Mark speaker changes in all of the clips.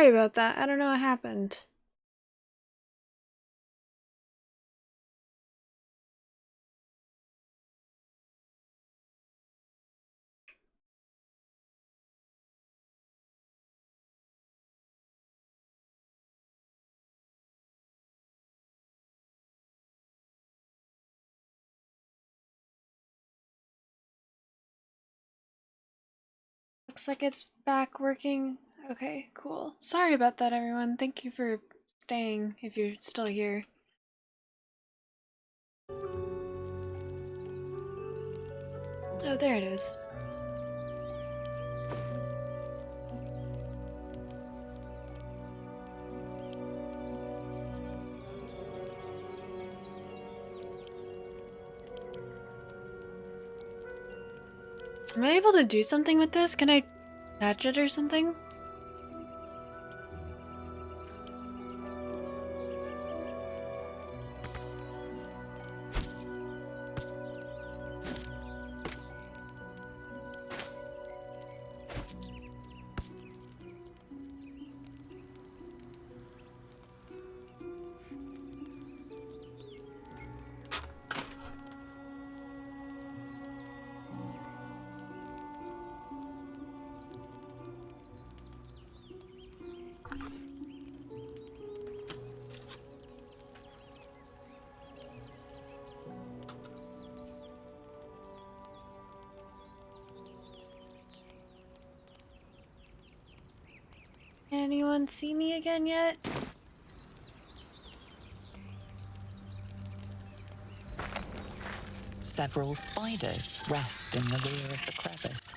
Speaker 1: Sorry about that. I don't know what happened. Looks like it's back working. Okay, cool. Sorry about that, everyone. Thank you for staying if you're still here. Oh, there it is. Am I able to do something with this? Can I patch it or something? Anyone see me again yet?
Speaker 2: Several spiders rest in the rear of the crevice.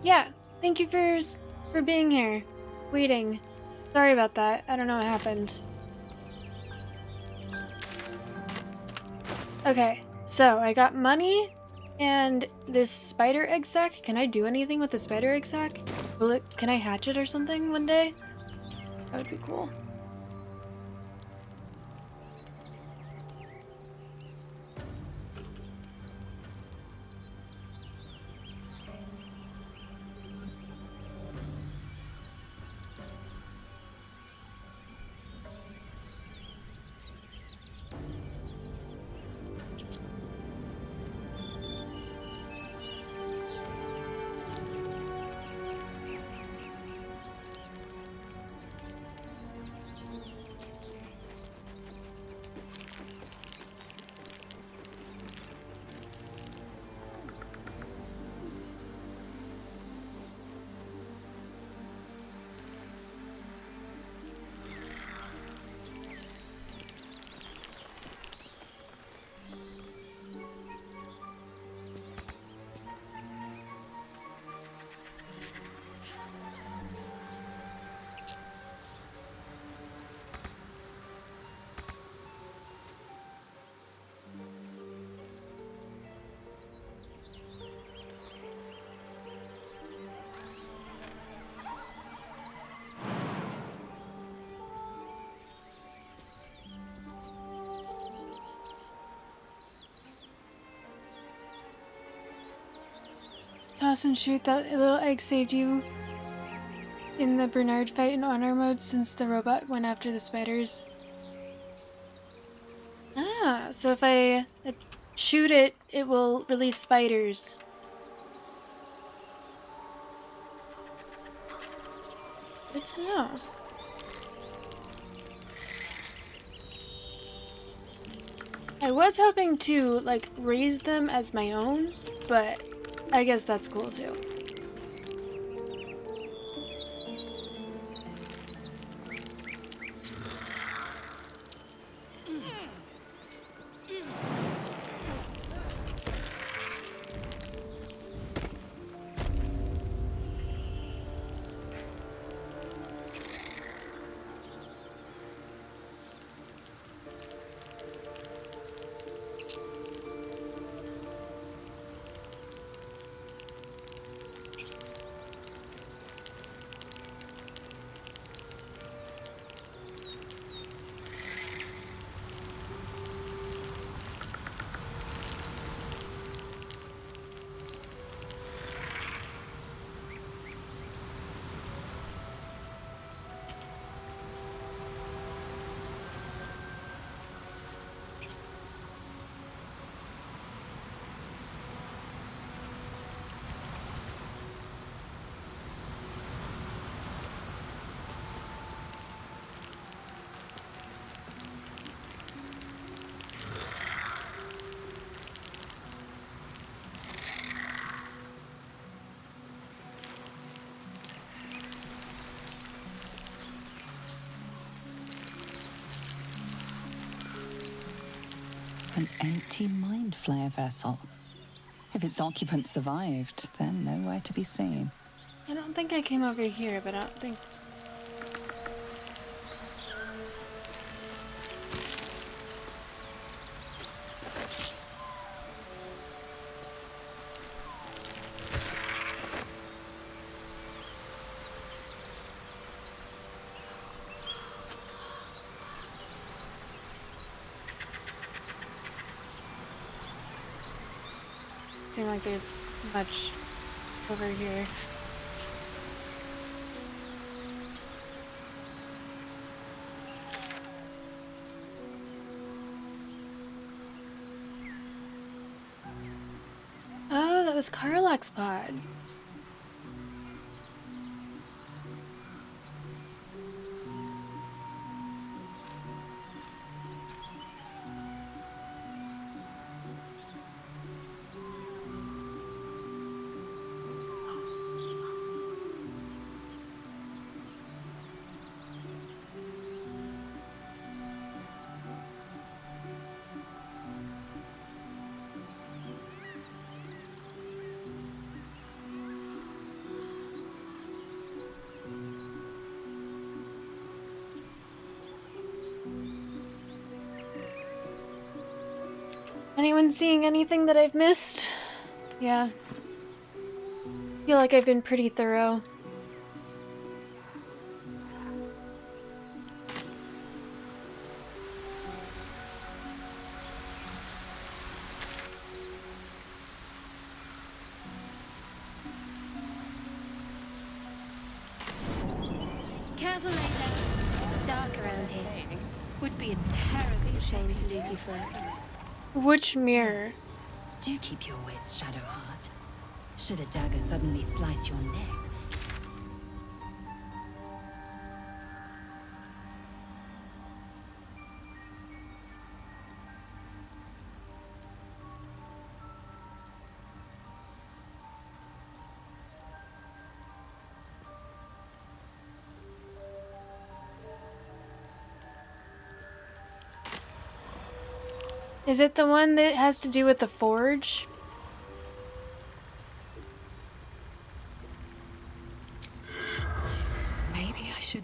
Speaker 1: Yeah, thank you for being here. Waiting. Sorry about that. I don't know what happened. Okay, so I got money and this spider egg sac. Can I do anything with the spider egg sac? Can I hatch it or something one day? That would be cool. Toss and shoot. That little egg saved you in the Bernard fight in honor mode since the robot went after the spiders. Ah, so if I shoot it, it will release spiders. Good to know. I was hoping to, like, raise them as my own, but I guess that's cool too.
Speaker 2: An empty mind flayer vessel. If its occupant survived, they're nowhere to be seen.
Speaker 1: I don't think I came over here, but I don't think... Seem like there's much over here. Oh, that was Karlach's pod. Anyone seeing anything that I've missed? Yeah. Feel like I've been pretty thorough.
Speaker 3: Careful later. It's dark around here. Would be a terrible shame to lose you forever.
Speaker 1: Which mirror?
Speaker 4: Do keep your wits, Shadowheart. Should a dagger suddenly slice your neck?
Speaker 1: Is it the one that has to do with the forge?
Speaker 4: Maybe I should.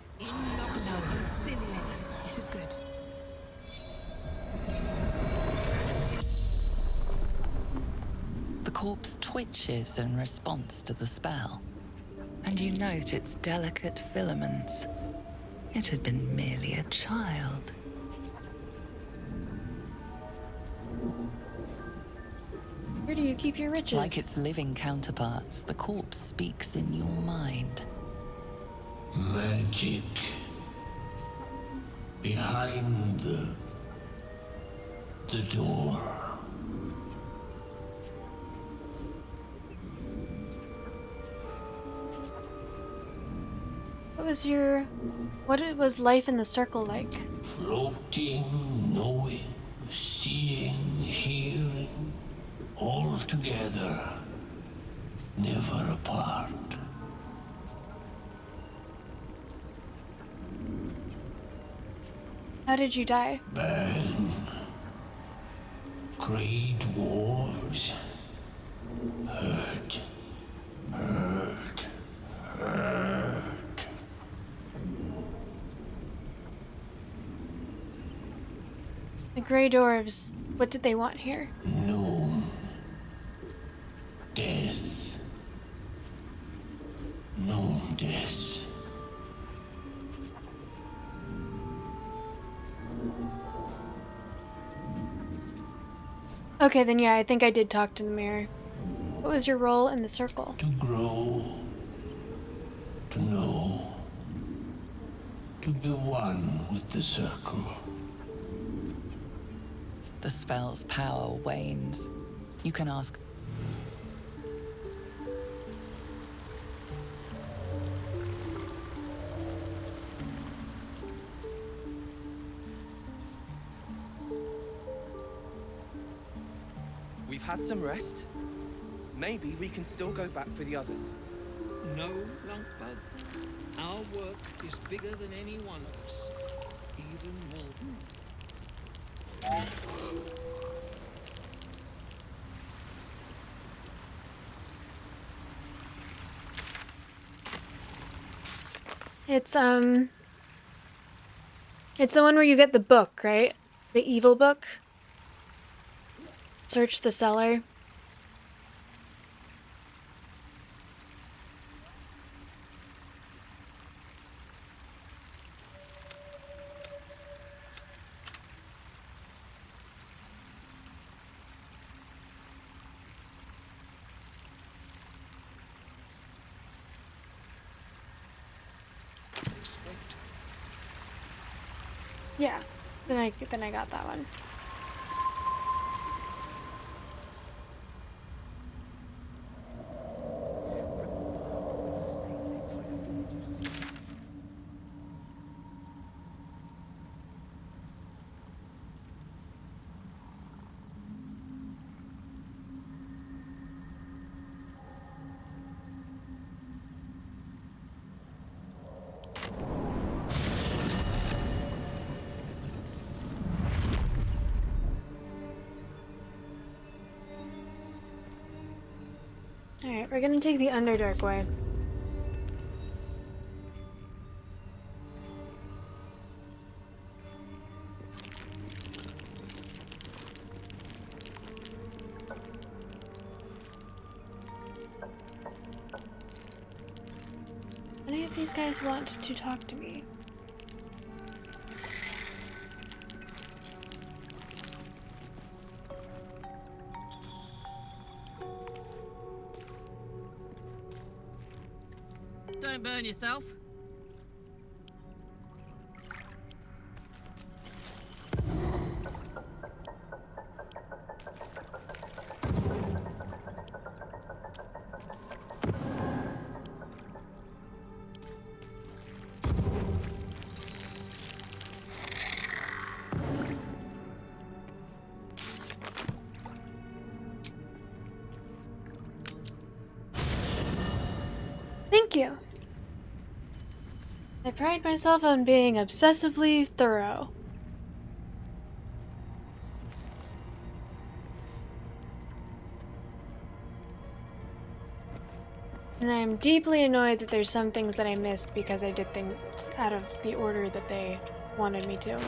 Speaker 4: This is good.
Speaker 2: The corpse twitches in response to the spell, and you note its delicate filaments. It had been merely a child.
Speaker 1: Where do you keep your riches?
Speaker 2: Like its living counterparts, the corpse speaks in your mind.
Speaker 5: Magic. Behind the door.
Speaker 1: What was life in the circle like?
Speaker 5: Floating, knowing, seeing, hearing, all together, never apart.
Speaker 1: How did you die?
Speaker 5: Bang. Great wars. Hurt. Hurt. Hurt.
Speaker 1: The Grey Dwarves. What did they want here?
Speaker 5: No. Death. No death.
Speaker 1: Okay, then yeah, I think I did talk to the mirror. What was your role in the circle?
Speaker 5: To grow. To know. To be one with the circle.
Speaker 2: The spell's power wanes. You can ask.
Speaker 6: We've had some rest. Maybe we can still go back for the others.
Speaker 7: No, Lunkbug. Our work is bigger than any one of us. Even Walden.
Speaker 1: It's the one where you get the book, right? The evil book. Search the cellar.
Speaker 7: Expect.
Speaker 1: Yeah. Then I got that one. Alright, we're gonna take the Underdark way. Any of these guys want to talk to me?
Speaker 8: Don't burn yourself.
Speaker 1: Thank you. I pride myself on being obsessively thorough. And I'm deeply annoyed that there's some things that I missed because I did things out of the order that they wanted me to.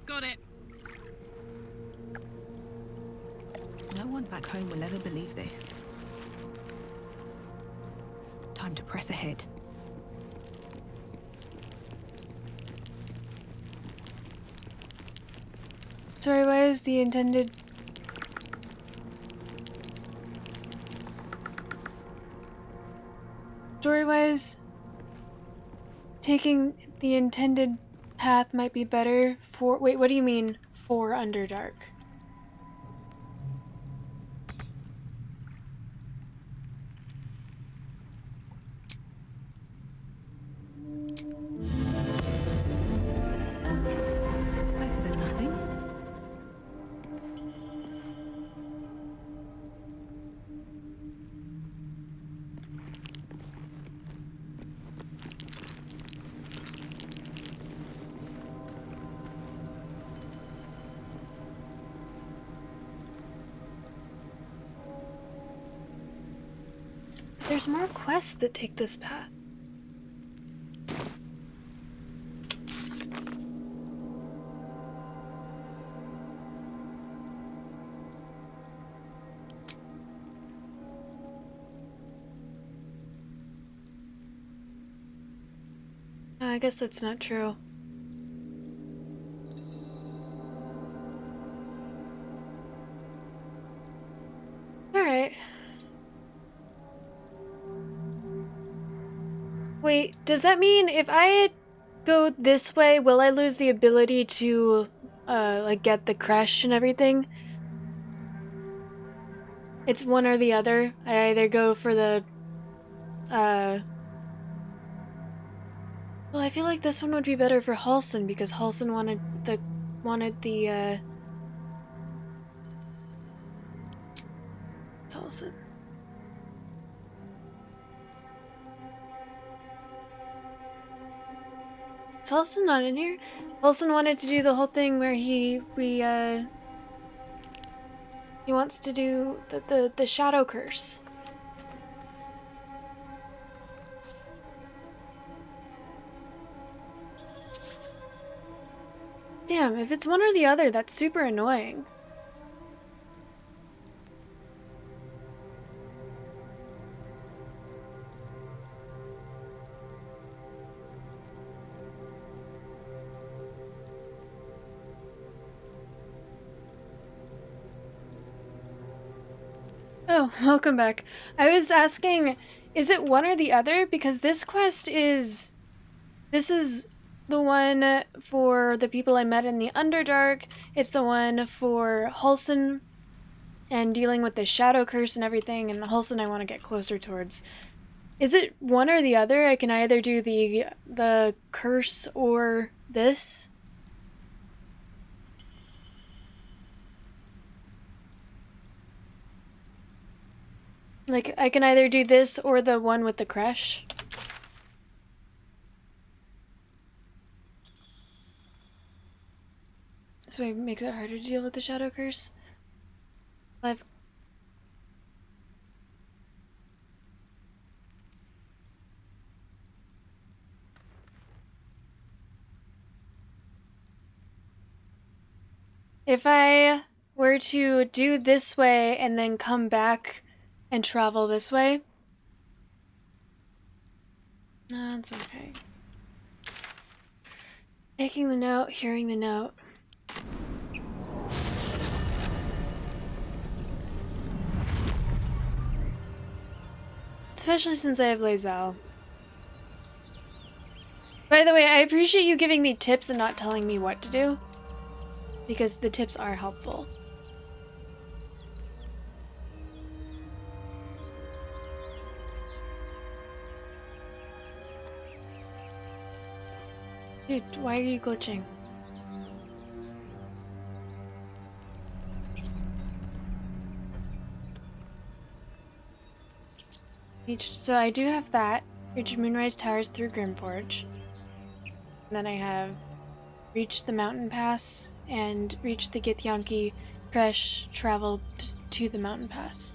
Speaker 8: Got it.
Speaker 9: No one back home will ever believe this. Time to press ahead.
Speaker 1: Sorry, why is the intended... Story-wise, taking the intended path might be better for... Wait, what do you mean, for Underdark?
Speaker 9: Better than nothing.
Speaker 1: There's more quests that take this path. I guess that's not true. Alright. Wait, does that mean if I go this way, will I lose the ability to, like, get the crush and everything? It's one or the other. I either go for the, well, I feel like this one would be better for Halson because Halson wanted the, it's Halson. Is Halson not in here? Halson wanted to do the whole thing where he wants to do the shadow curse. Damn, if it's one or the other, that's super annoying. Oh, welcome back. I was asking, is it one or the other? Because this quest is... This is the one for the people I met in the Underdark. It's the one for Halson and dealing with the shadow curse and everything, and Halson I want to get closer towards. Is it one or the other? I can either do the curse or this? Like, I can either do this or the one with the crush. So it makes it harder to deal with the shadow curse. If I were to do this way and then come back and travel this way, no, it's okay. Taking the note, hearing the note. Especially since I have Lae'zel. By the way, I appreciate you giving me tips and not telling me what to do, because the tips are helpful. Dude, why are you glitching? So I do have that. Reach Moonrise Towers through Grimforge. And then I have reached the mountain pass and reached the Githyanki Kresh, traveled to the mountain pass.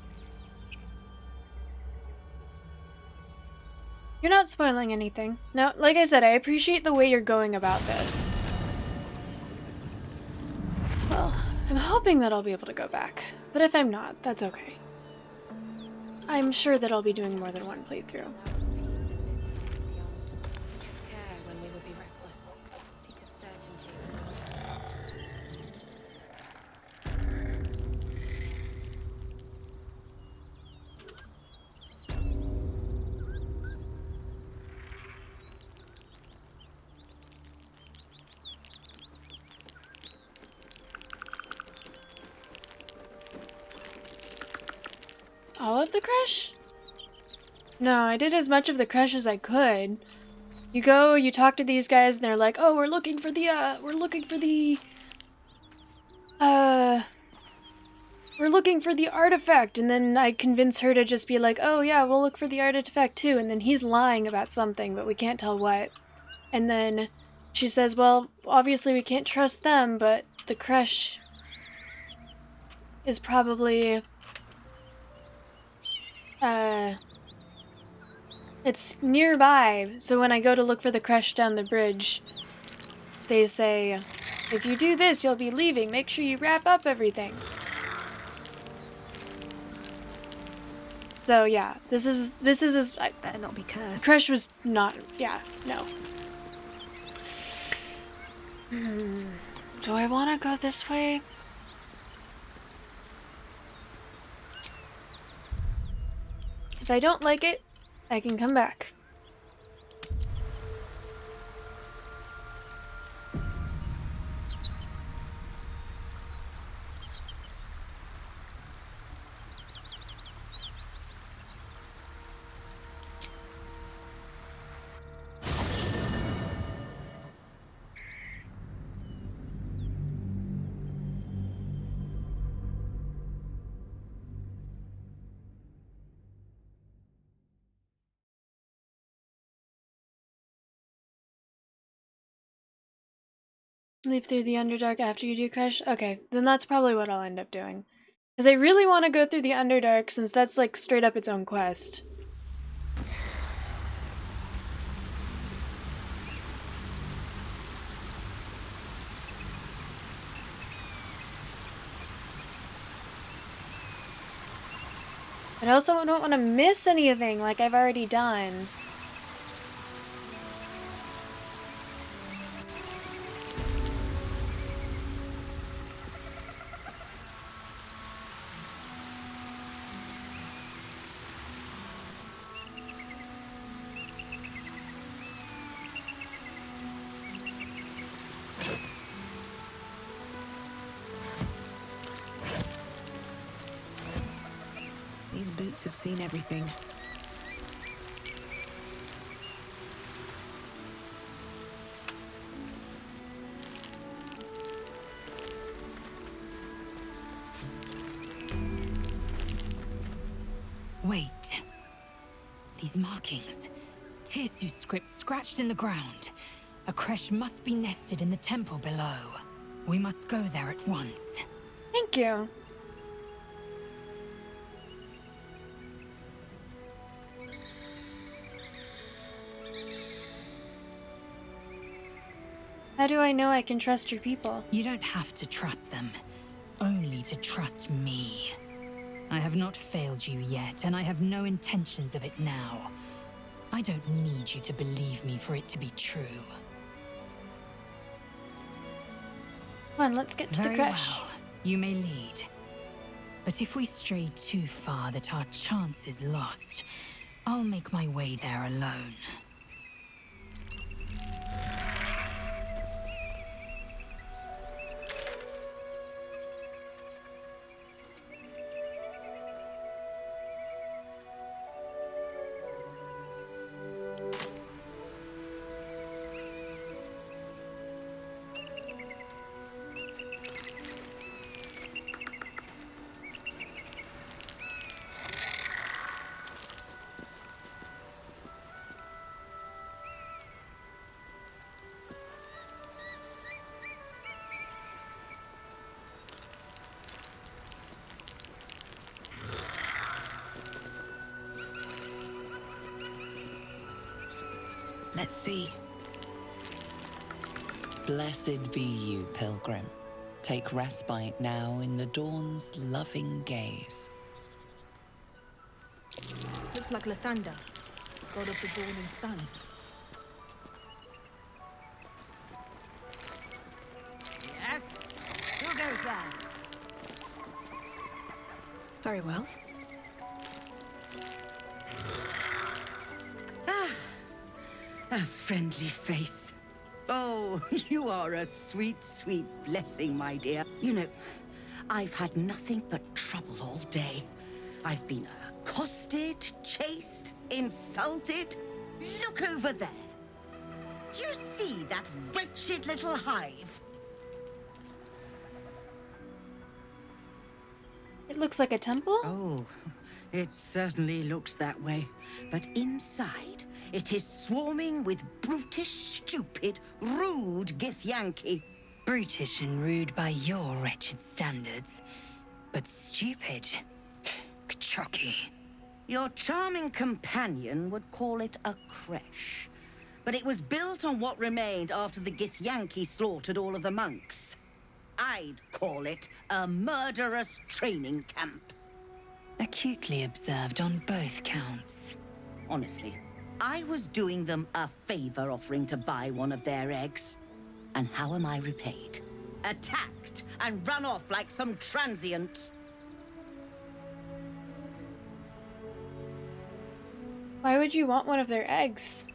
Speaker 1: You're not spoiling anything. No, like I said, I appreciate the way you're going about this. Well, I'm hoping that I'll be able to go back. But if I'm not, that's okay. I'm sure that I'll be doing more than one playthrough. All of the crush? No, I did as much of the crush as I could. You go, you talk to these guys, and they're like, "Oh, we're looking for the artifact." And then I convince her to just be like, "Oh yeah, we'll look for the artifact too." And then he's lying about something, but we can't tell what. And then she says, "Well, obviously we can't trust them, but the crush is probably it's nearby, so when I go to look for the crush down the bridge, they say, if you do this, you'll be leaving. Make sure you wrap up everything." So yeah, this is
Speaker 9: Better not be cursed.
Speaker 1: Crush was not, yeah, no. Do I want to go this way? If I don't like it, I can come back. Leave through the Underdark after you do Crush? Okay, then that's probably what I'll end up doing. Because I really want to go through the Underdark since that's like straight up its own quest. But I also don't want to miss anything like I've already done.
Speaker 9: These boots have seen everything.
Speaker 4: Wait. These markings. Tirsu's script scratched in the ground. A creche must be nested in the temple below. We must go there at once.
Speaker 1: Thank you. How do I know I can trust your people?
Speaker 4: You don't have to trust them, only to trust me. I have not failed you yet, and I have no intentions of it now. I don't need you to believe me for it to be true.
Speaker 1: Come on, let's get to the
Speaker 4: Very
Speaker 1: crash.
Speaker 4: well, you may lead. But if we stray too far that our chance is lost, I'll make my way there alone.
Speaker 9: Let's see.
Speaker 2: Blessed be you, pilgrim. Take respite now in the dawn's loving gaze.
Speaker 9: Looks like Lathander, god of the dawning sun.
Speaker 8: Yes? Who goes there?
Speaker 9: Very well.
Speaker 8: A friendly face. Oh, you are a sweet, sweet blessing, my dear. You know, I've had nothing but trouble all day. I've been accosted, chased, insulted. Look over there. Do you see that wretched little hive?
Speaker 1: It looks like a temple?
Speaker 8: Oh, it certainly looks that way. But inside, it is swarming with brutish, stupid, rude Githyanki.
Speaker 4: Brutish and rude by your wretched standards, but stupid. Kchoki.
Speaker 8: Your charming companion would call it a creche. But it was built on what remained after the Githyanki slaughtered all of the monks. I'd call it a murderous training camp.
Speaker 4: Acutely observed on both counts.
Speaker 8: Honestly, I was doing them a favor offering to buy one of their eggs. And how am I repaid? Attacked and run off like some transient.
Speaker 1: Why would you want one of their eggs?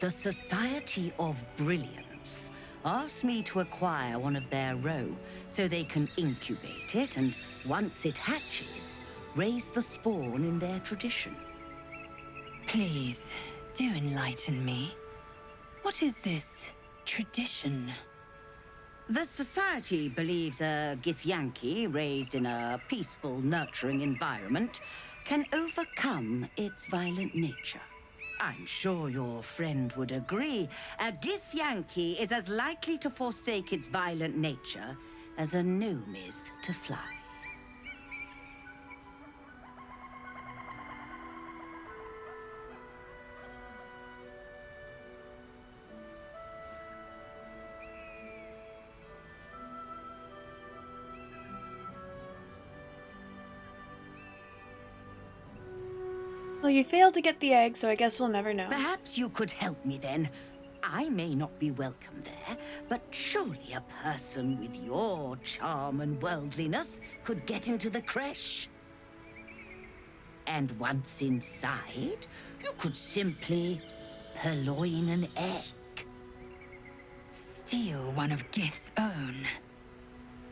Speaker 8: The Society of Brilliance asked me to acquire one of their roe so they can incubate it and, once it hatches, raise the spawn in their tradition.
Speaker 4: Please, do enlighten me. What is this tradition?
Speaker 8: The Society believes a Githyanki raised in a peaceful, nurturing environment can overcome its violent nature. I'm sure your friend would agree. A Githyanki is as likely to forsake its violent nature as a gnome is to fly.
Speaker 1: Well, you failed to get the egg, so I guess we'll never know.
Speaker 8: Perhaps you could help me then. I may not be welcome there, but surely a person with your charm and worldliness could get into the creche. And once inside, you could simply purloin an egg.
Speaker 4: Steal one of Gith's own.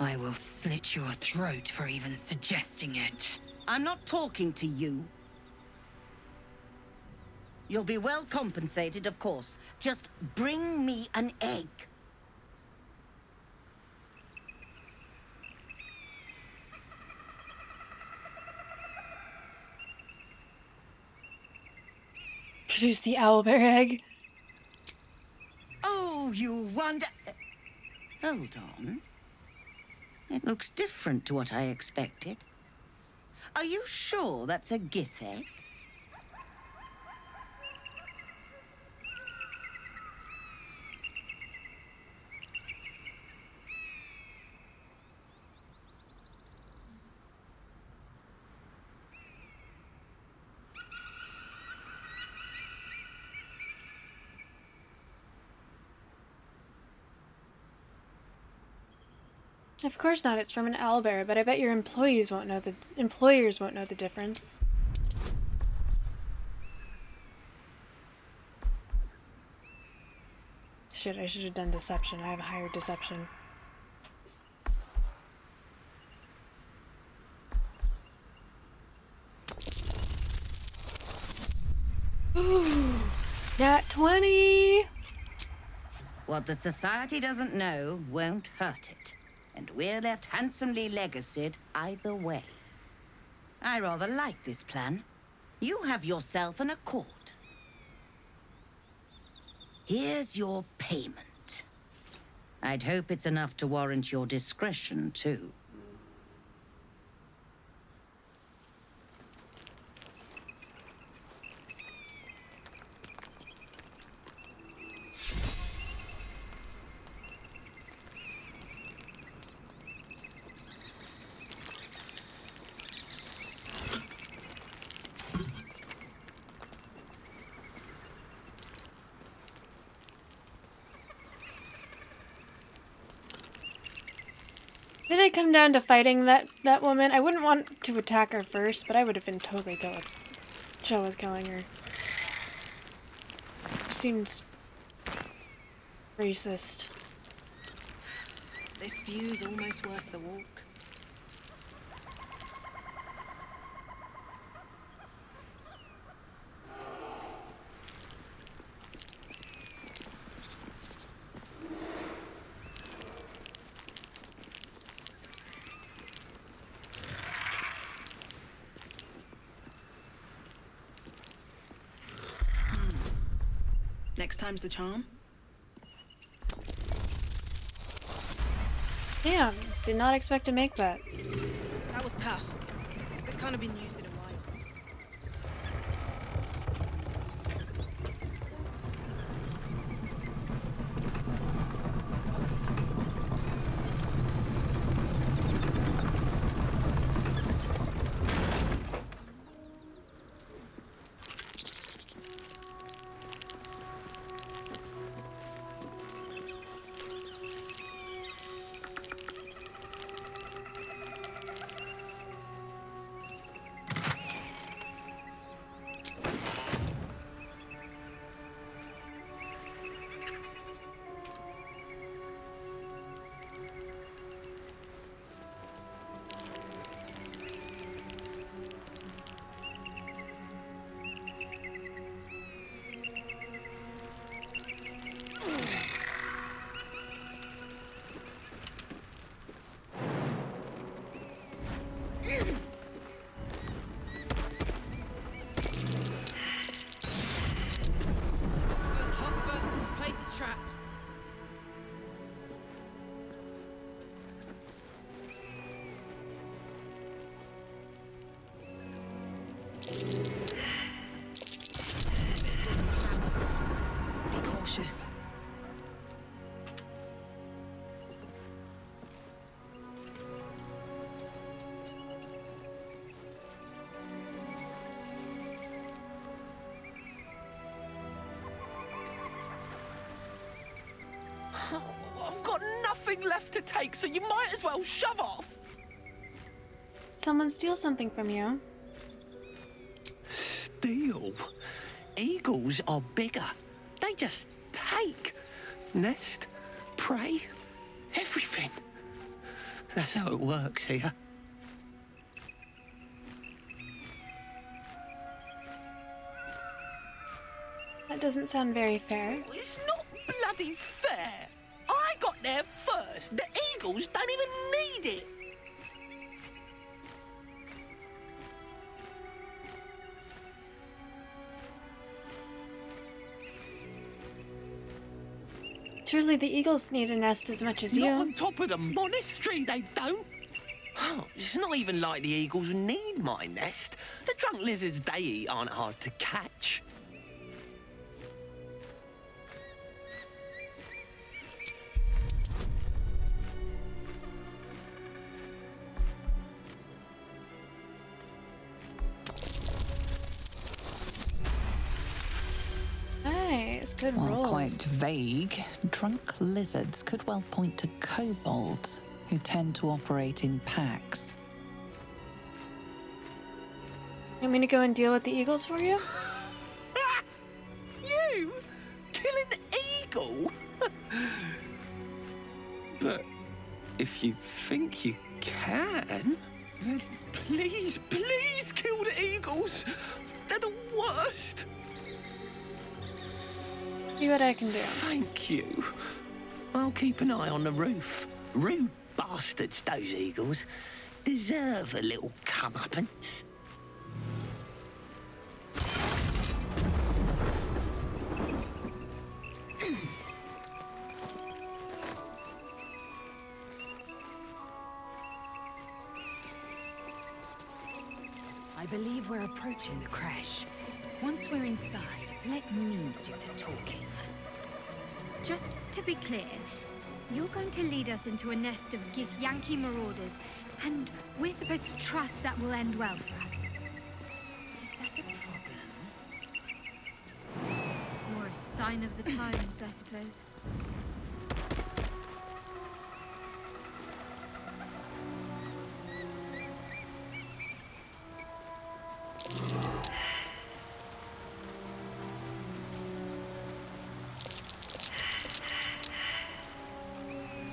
Speaker 4: I will slit your throat for even suggesting it.
Speaker 8: I'm not talking to you. You'll be well compensated, of course. Just bring me an egg.
Speaker 1: Produce the owlbear egg.
Speaker 8: Oh, you wonder... Hold on. It looks different to what I expected. Are you sure that's a Gith egg?
Speaker 1: Of course not, it's from an owlbear, but I bet your employers won't know the difference. Shit, I should have done deception. I have a higher deception. Ooh, nat 20!
Speaker 8: What the Society doesn't know won't hurt it. And we're left handsomely legacied either way. I rather like this plan. You have yourself an accord. Here's your payment. I'd hope it's enough to warrant your discretion, too.
Speaker 1: Did it come down to fighting that woman? I wouldn't want to attack her first, but I would have been totally chill with killing her. Seems racist.
Speaker 9: This view's almost worth the walk. Next time's the charm.
Speaker 1: Damn, did not expect to make that.
Speaker 9: That was tough. It's kind of been used in a while.
Speaker 10: I've got nothing left to take, so you might as well shove off.
Speaker 1: Someone steal something from you.
Speaker 10: Steal? Eagles are bigger. They just take. Nest, prey, everything. That's how it works here.
Speaker 1: That doesn't sound very fair.
Speaker 10: It's not bloody fair. I got there first. The eagles don't even need it.
Speaker 1: Surely the eagles need a nest as much as
Speaker 10: Not
Speaker 1: you.
Speaker 10: on top of the monastery, they don't. Oh, it's not even like the eagles need my nest. The drunk lizards they eat aren't hard to catch.
Speaker 1: Nice, good
Speaker 2: While
Speaker 1: rolls.
Speaker 2: quite vague, drunk lizards could well point to kobolds, who tend to operate in packs.
Speaker 1: You want me to go and deal with the eagles for you?
Speaker 10: You? Kill an eagle? But if you think you can, then please, please kill the eagles. They're the worst.
Speaker 1: See what I can do.
Speaker 10: Thank you. I'll keep an eye on the roof. Rude bastards, those eagles. Deserve a little comeuppance.
Speaker 4: I believe we're approaching the crash. Once we're inside, let me do the talking.
Speaker 3: Just to be clear, you're going to lead us into a nest of Githyanki marauders, and we're supposed to trust that will end well for us.
Speaker 4: Is that a problem?
Speaker 3: More a sign of the times, I suppose.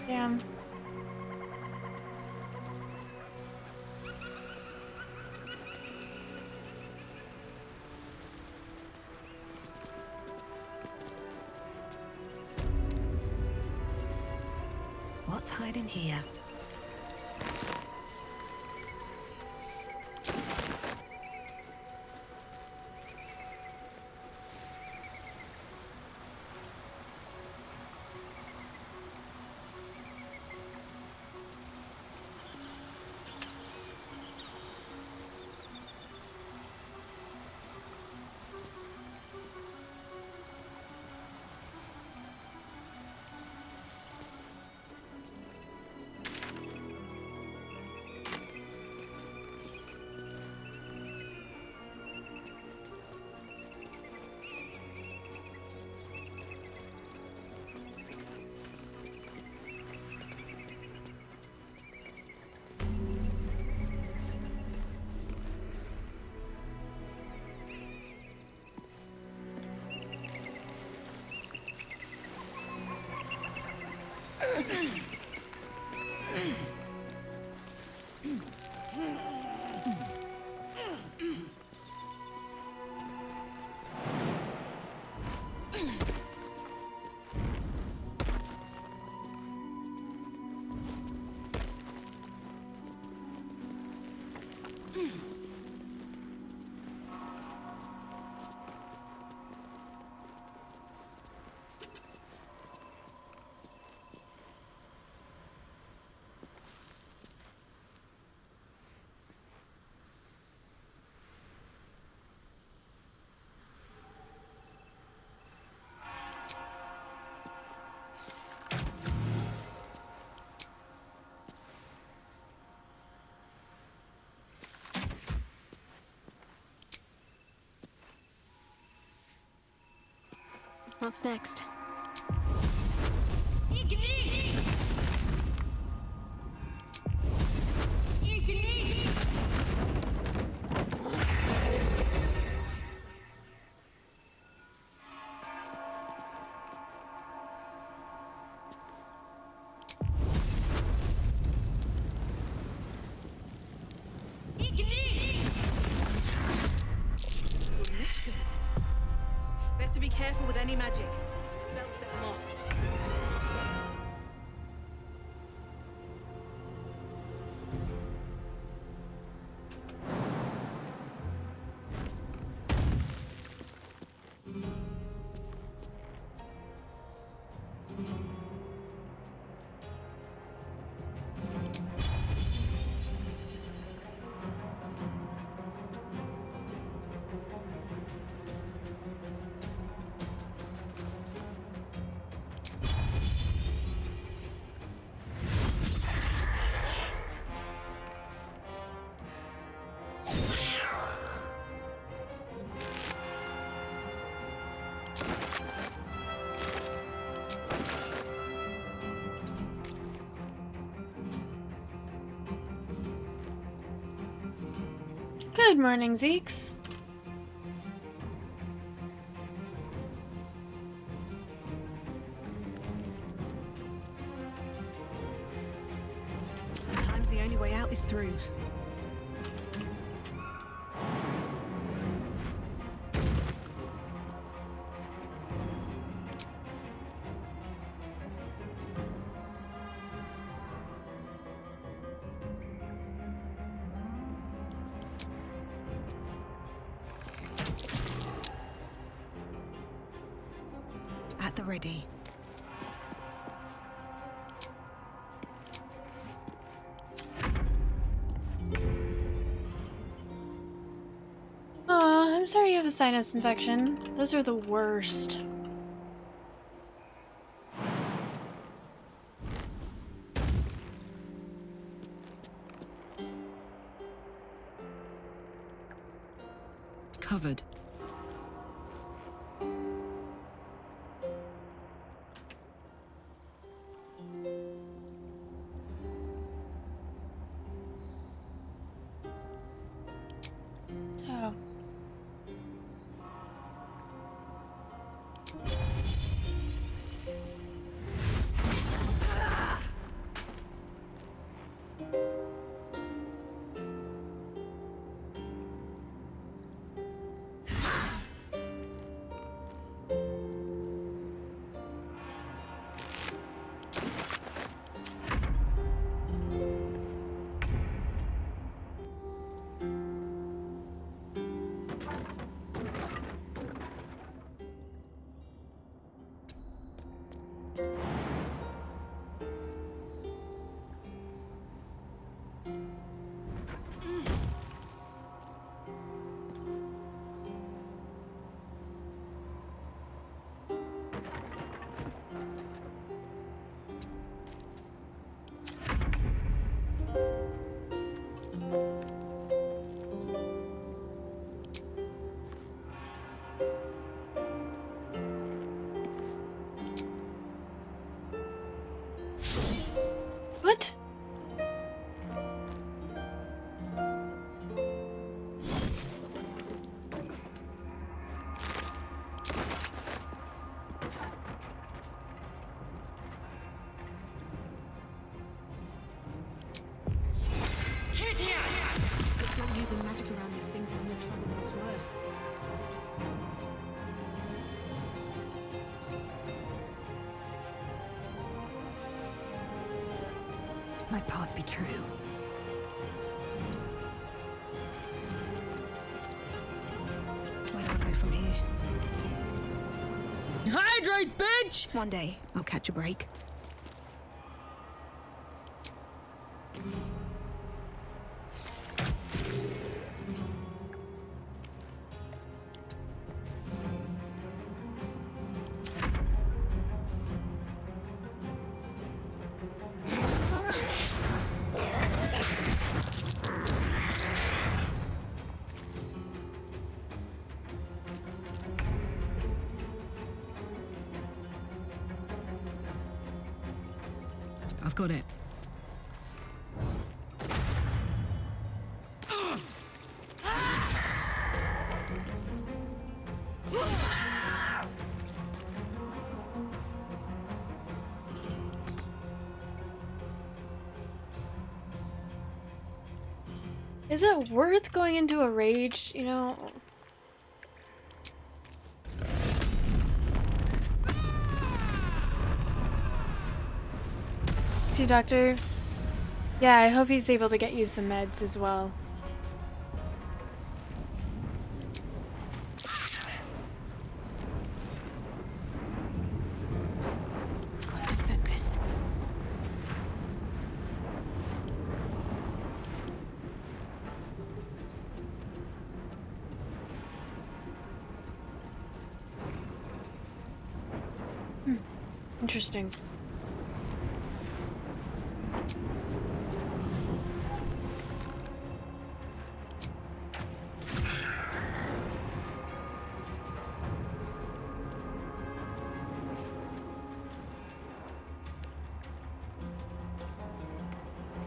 Speaker 1: Damn.
Speaker 9: What's hiding here?
Speaker 3: What's next?
Speaker 9: Better be careful with any magic. Spell them off.
Speaker 1: Good morning, Zeeks.
Speaker 9: Sometimes the only way out is through. At the ready.
Speaker 1: Aw, I'm sorry you have a sinus infection. Those are the worst.
Speaker 4: Covered.
Speaker 1: Oh. What?
Speaker 9: Looks like using magic around these things is more trouble than it's worth. My path be true. Where do I go from here?
Speaker 4: Hydrate, bitch!
Speaker 9: One day, I'll catch a break.
Speaker 4: I've got it.
Speaker 1: Is it worth going into a rage, you know? See, Doctor? Yeah, I hope he's able to get you some meds as well.
Speaker 3: Got to focus.
Speaker 1: Interesting.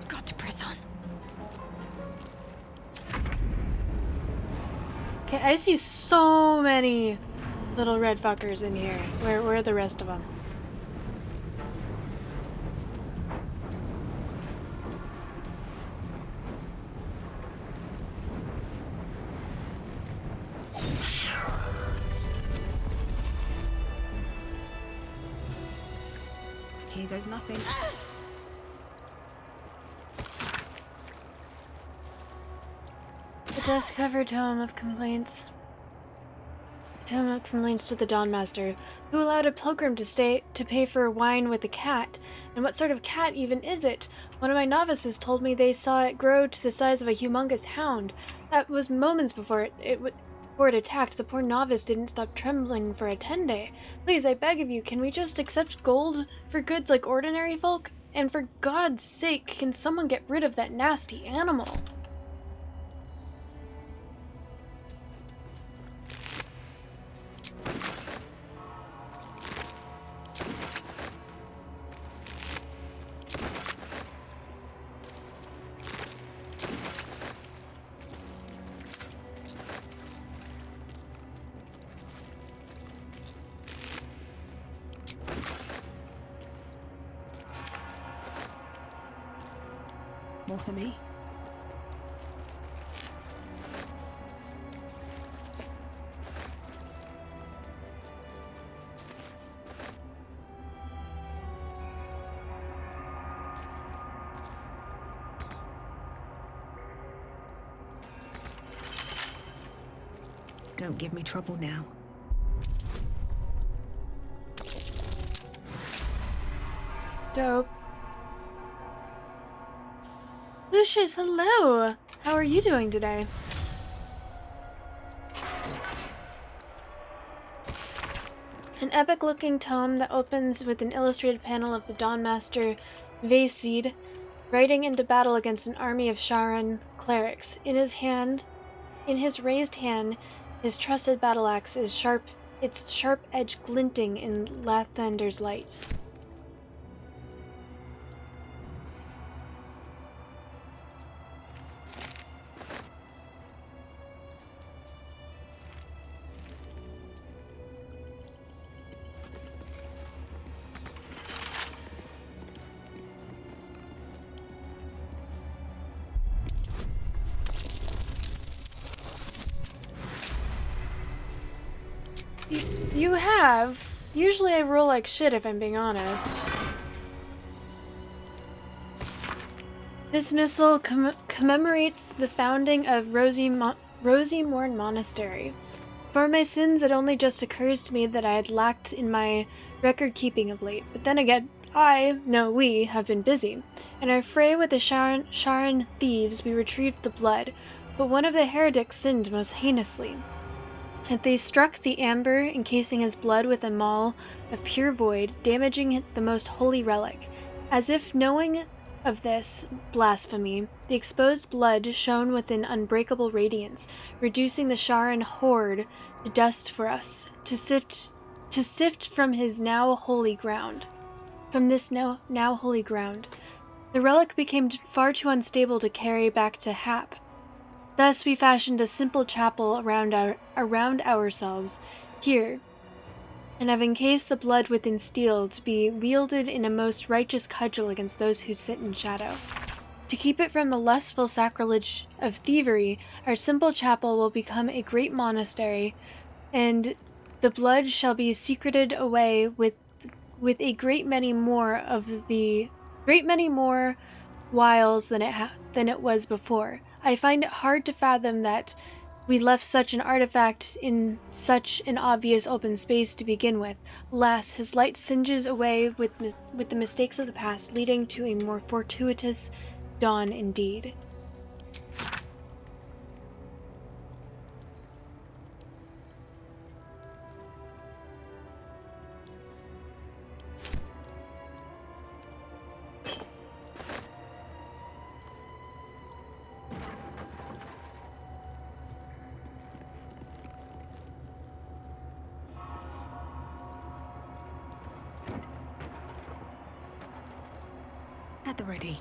Speaker 3: Got to press on.
Speaker 1: Okay, I see so many little red fuckers in here. Where are the rest of them?
Speaker 9: Here goes nothing.
Speaker 1: The dust-covered tome of complaints. Tome of complaints to the Dawnmaster, who allowed a pilgrim to pay for wine with a cat. And what sort of cat even is it? One of my novices told me they saw it grow to the size of a humongous hound. That was moments before before it attacked. The poor novice didn't stop trembling for a 10-day. Please, I beg of you, can we just accept gold for goods like ordinary folk? And for God's sake, can someone get rid of that nasty animal?
Speaker 9: More for me? Don't give me trouble now.
Speaker 1: Dope. Lucius, hello! How are you doing today? An epic-looking tome that opens with an illustrated panel of the Dawnmaster Vaseed riding into battle against an army of Sharan clerics. In his raised hand, his trusted battle axe is its sharp edge glinting in Lathander's light. You have. Usually I roll like shit if I'm being honest. This missal commemorates the founding of Rosymorn Monastery. For my sins, it only just occurs to me that I had lacked in my record keeping of late. But then again, we have been busy. In our fray with the Sharan thieves, we retrieved the blood, but one of the heretics sinned most heinously. And they struck the amber, encasing his blood with a maul of pure void, damaging the most holy relic. As if knowing of this blasphemy, the exposed blood shone with an unbreakable radiance, reducing the Sharan horde to dust for us, to sift from his now holy ground. from this now holy ground. The relic became far too unstable to carry back to Hap. Thus we fashioned a simple chapel around ourselves here, and have encased the blood within steel to be wielded in a most righteous cudgel against those who sit in shadow. To keep it from the lustful sacrilege of thievery, our simple chapel will become a great monastery, and the blood shall be secreted away with a great many more wiles than it was before. I find it hard to fathom that we left such an artifact in such an obvious open space to begin with. Alas, his light singes away with the mistakes of the past, leading to a more fortuitous dawn indeed.
Speaker 9: At the ready.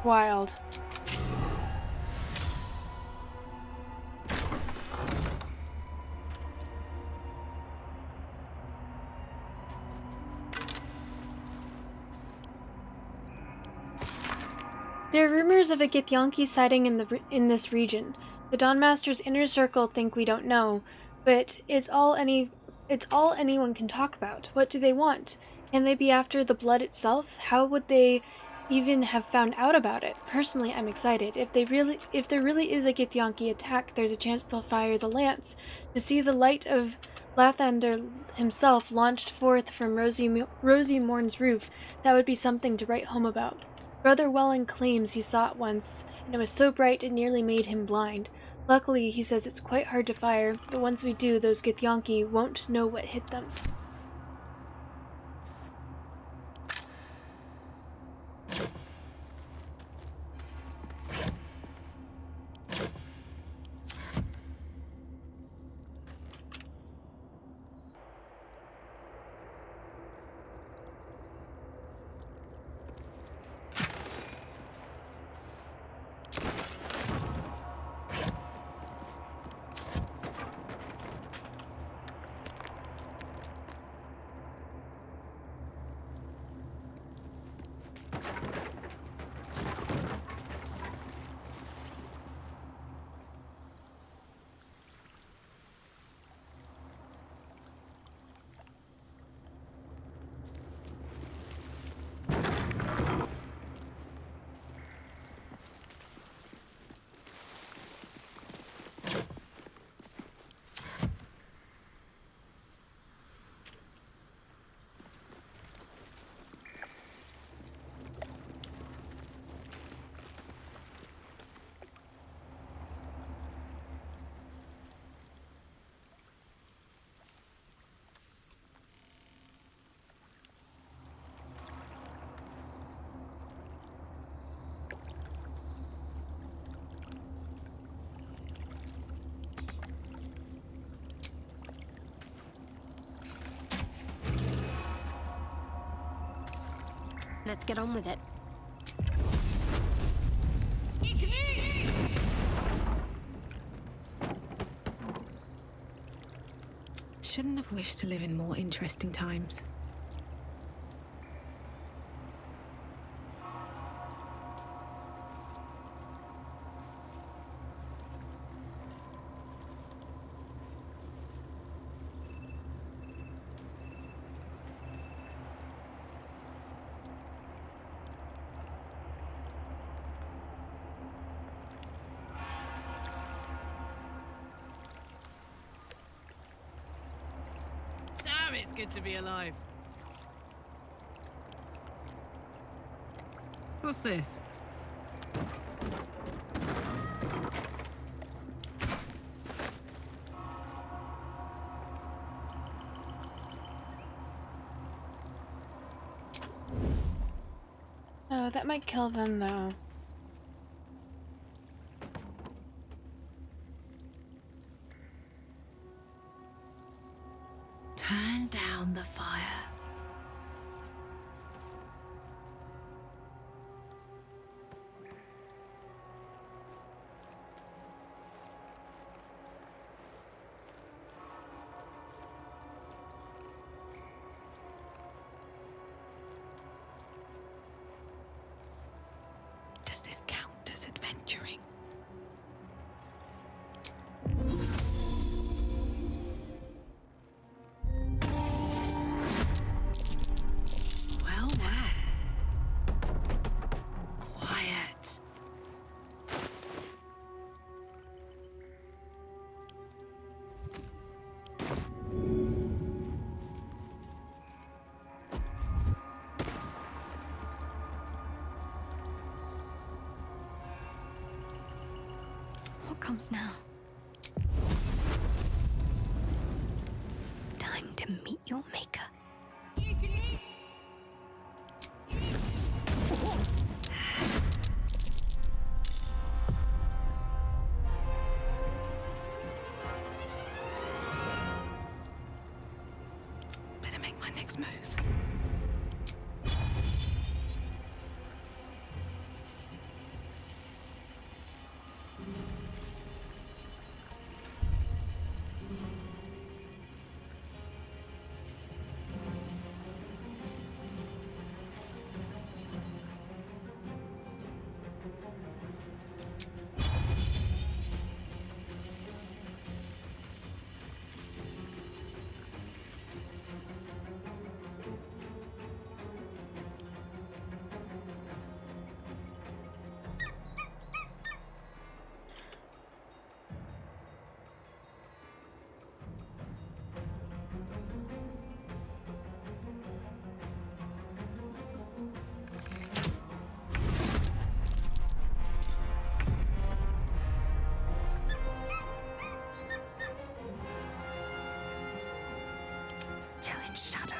Speaker 1: Wild. There are rumors of a Githyanki sighting in this region. The Dawnmaster's inner circle think we don't know, but it's all anyone can talk about. What do they want? Can they be after the blood itself? How would they even have found out about it? Personally, I'm excited. If there really is a Githyanki attack, there's a chance they'll fire the lance. To see the light of Lathander himself launched forth from Rosie Morn's roof, that would be something to write home about. Brother Welland claims he saw it once, and it was so bright it nearly made him blind. Luckily, he says it's quite hard to fire, but once we do, those Githyanki won't know what hit them.
Speaker 3: Let's get on with it.
Speaker 9: Shouldn't have wished to live in more interesting times.
Speaker 4: It's good to be alive. What's this?
Speaker 1: Oh, that might kill them though.
Speaker 9: Turn down the fire. Does this count as adventuring? Well, well. Quiet.
Speaker 3: What comes now? Time to meet your maker.
Speaker 9: Better make my next move.
Speaker 3: Still in shadow.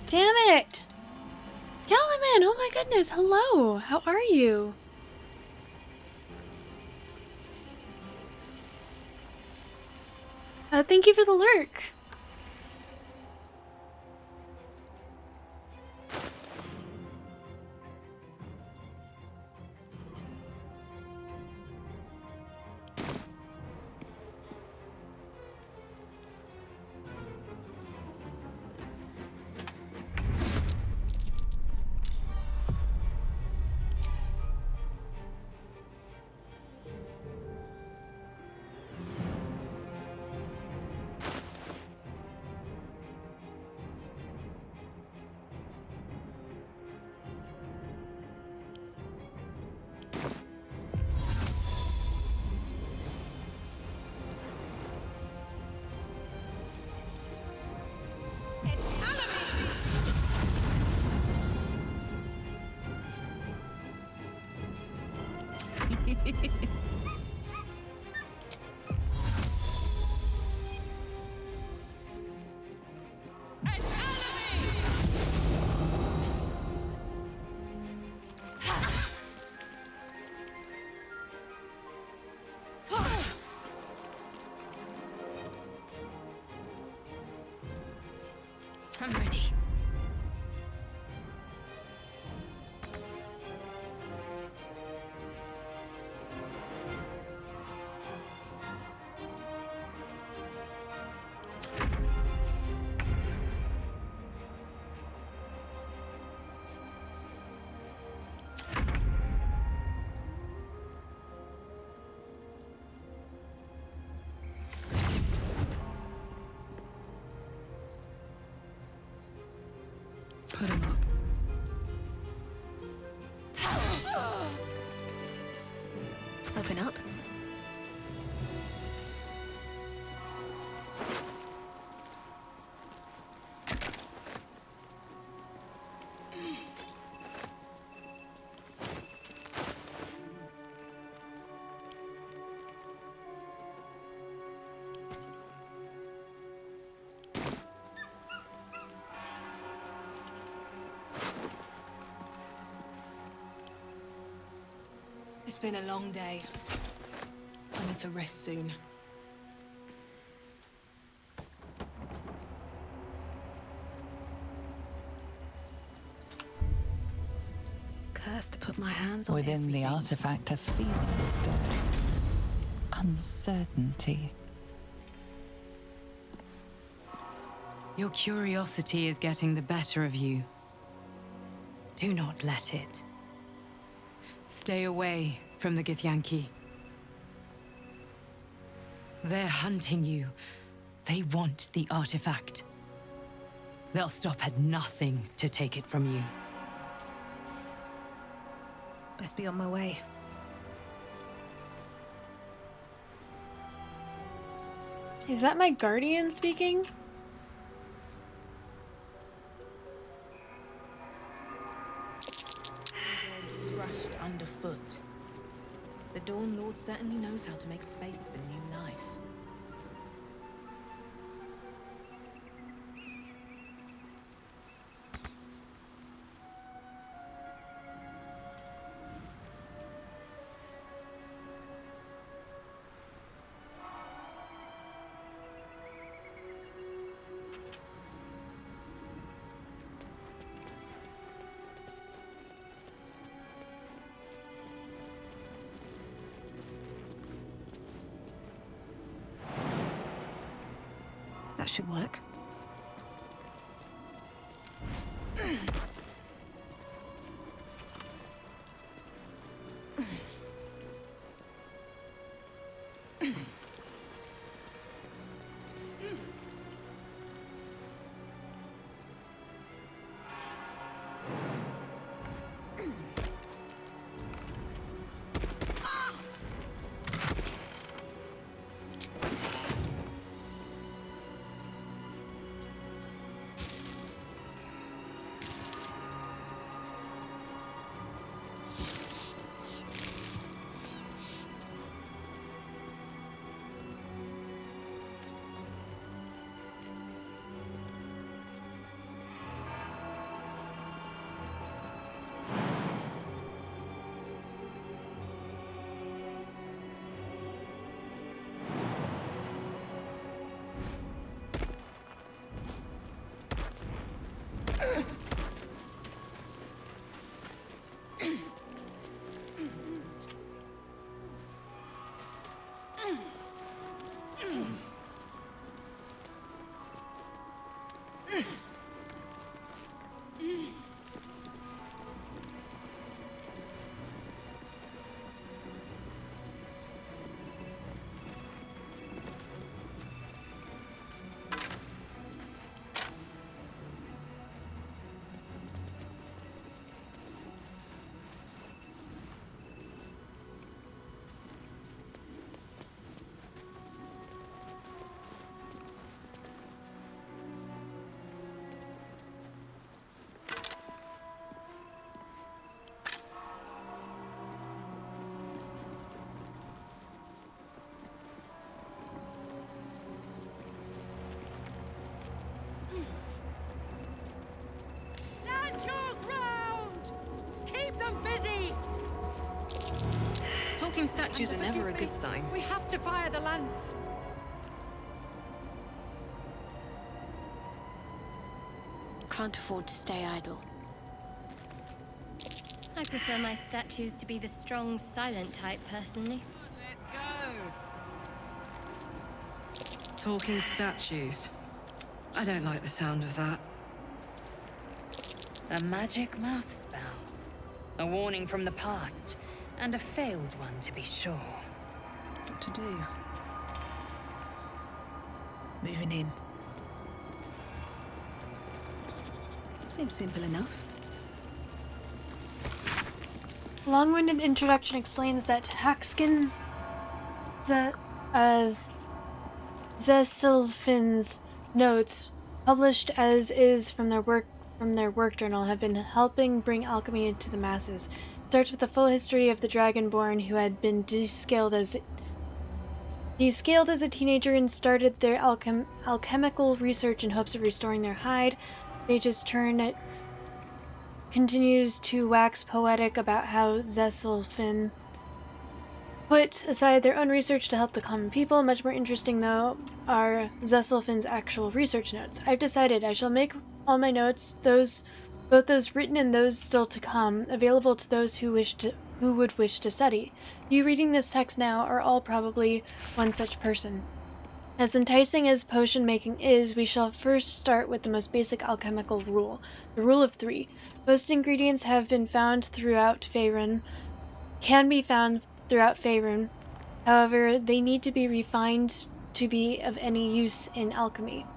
Speaker 1: Damn it! Yalaman, oh my goodness, hello! How are you? Thank you for the lurk.
Speaker 3: I'm ready.
Speaker 9: Put him up. Open up. It's been a long day. I need to rest soon. Cursed to put my hands on
Speaker 2: Within the
Speaker 9: everything.
Speaker 2: artifact, a feeling stirs. Uncertainty.
Speaker 4: Your curiosity is getting the better of you. Do not let it. Stay away from the Githyanki. They're hunting you. They want the artifact. They'll stop at nothing to take it from you.
Speaker 9: Best be on my way.
Speaker 1: Is that my guardian speaking?
Speaker 9: Dead, crushed underfoot. The Dawn Lord certainly knows how to make space for new life. That should work.
Speaker 3: Stand your ground! Keep them busy!
Speaker 9: Talking statues are never a good sign.
Speaker 3: We have to fire the lance.
Speaker 11: Can't afford to stay idle.
Speaker 12: I prefer my statues to be the strong, silent type, personally.
Speaker 13: Let's go! Talking statues. I don't like the sound of that.
Speaker 14: A magic mouth spell. A warning from the past. And a failed one, to be sure.
Speaker 9: What to do? Moving in. Seems simple enough.
Speaker 1: Long-winded introduction explains that Haxkin Zesilfin's notes, published as is from their work journal, have been helping bring alchemy into the masses. It starts with the full history of the Dragonborn who had been descaled as a teenager and started their alchemical research in hopes of restoring their hide. Page's turn continues to wax poetic about how Zesilfin put aside their own research to help the common people. Much more interesting, though, are Zesilfin's actual research notes. I've decided I shall make all my notes, both those written and those still to come, available to those who would wish to study. You reading this text now are all probably one such person. As enticing as potion making is, we shall first start with the most basic alchemical rule, the rule of 3. Most ingredients have been found throughout Faerun, can be found throughout Faerun. However, they need to be refined to be of any use in alchemy.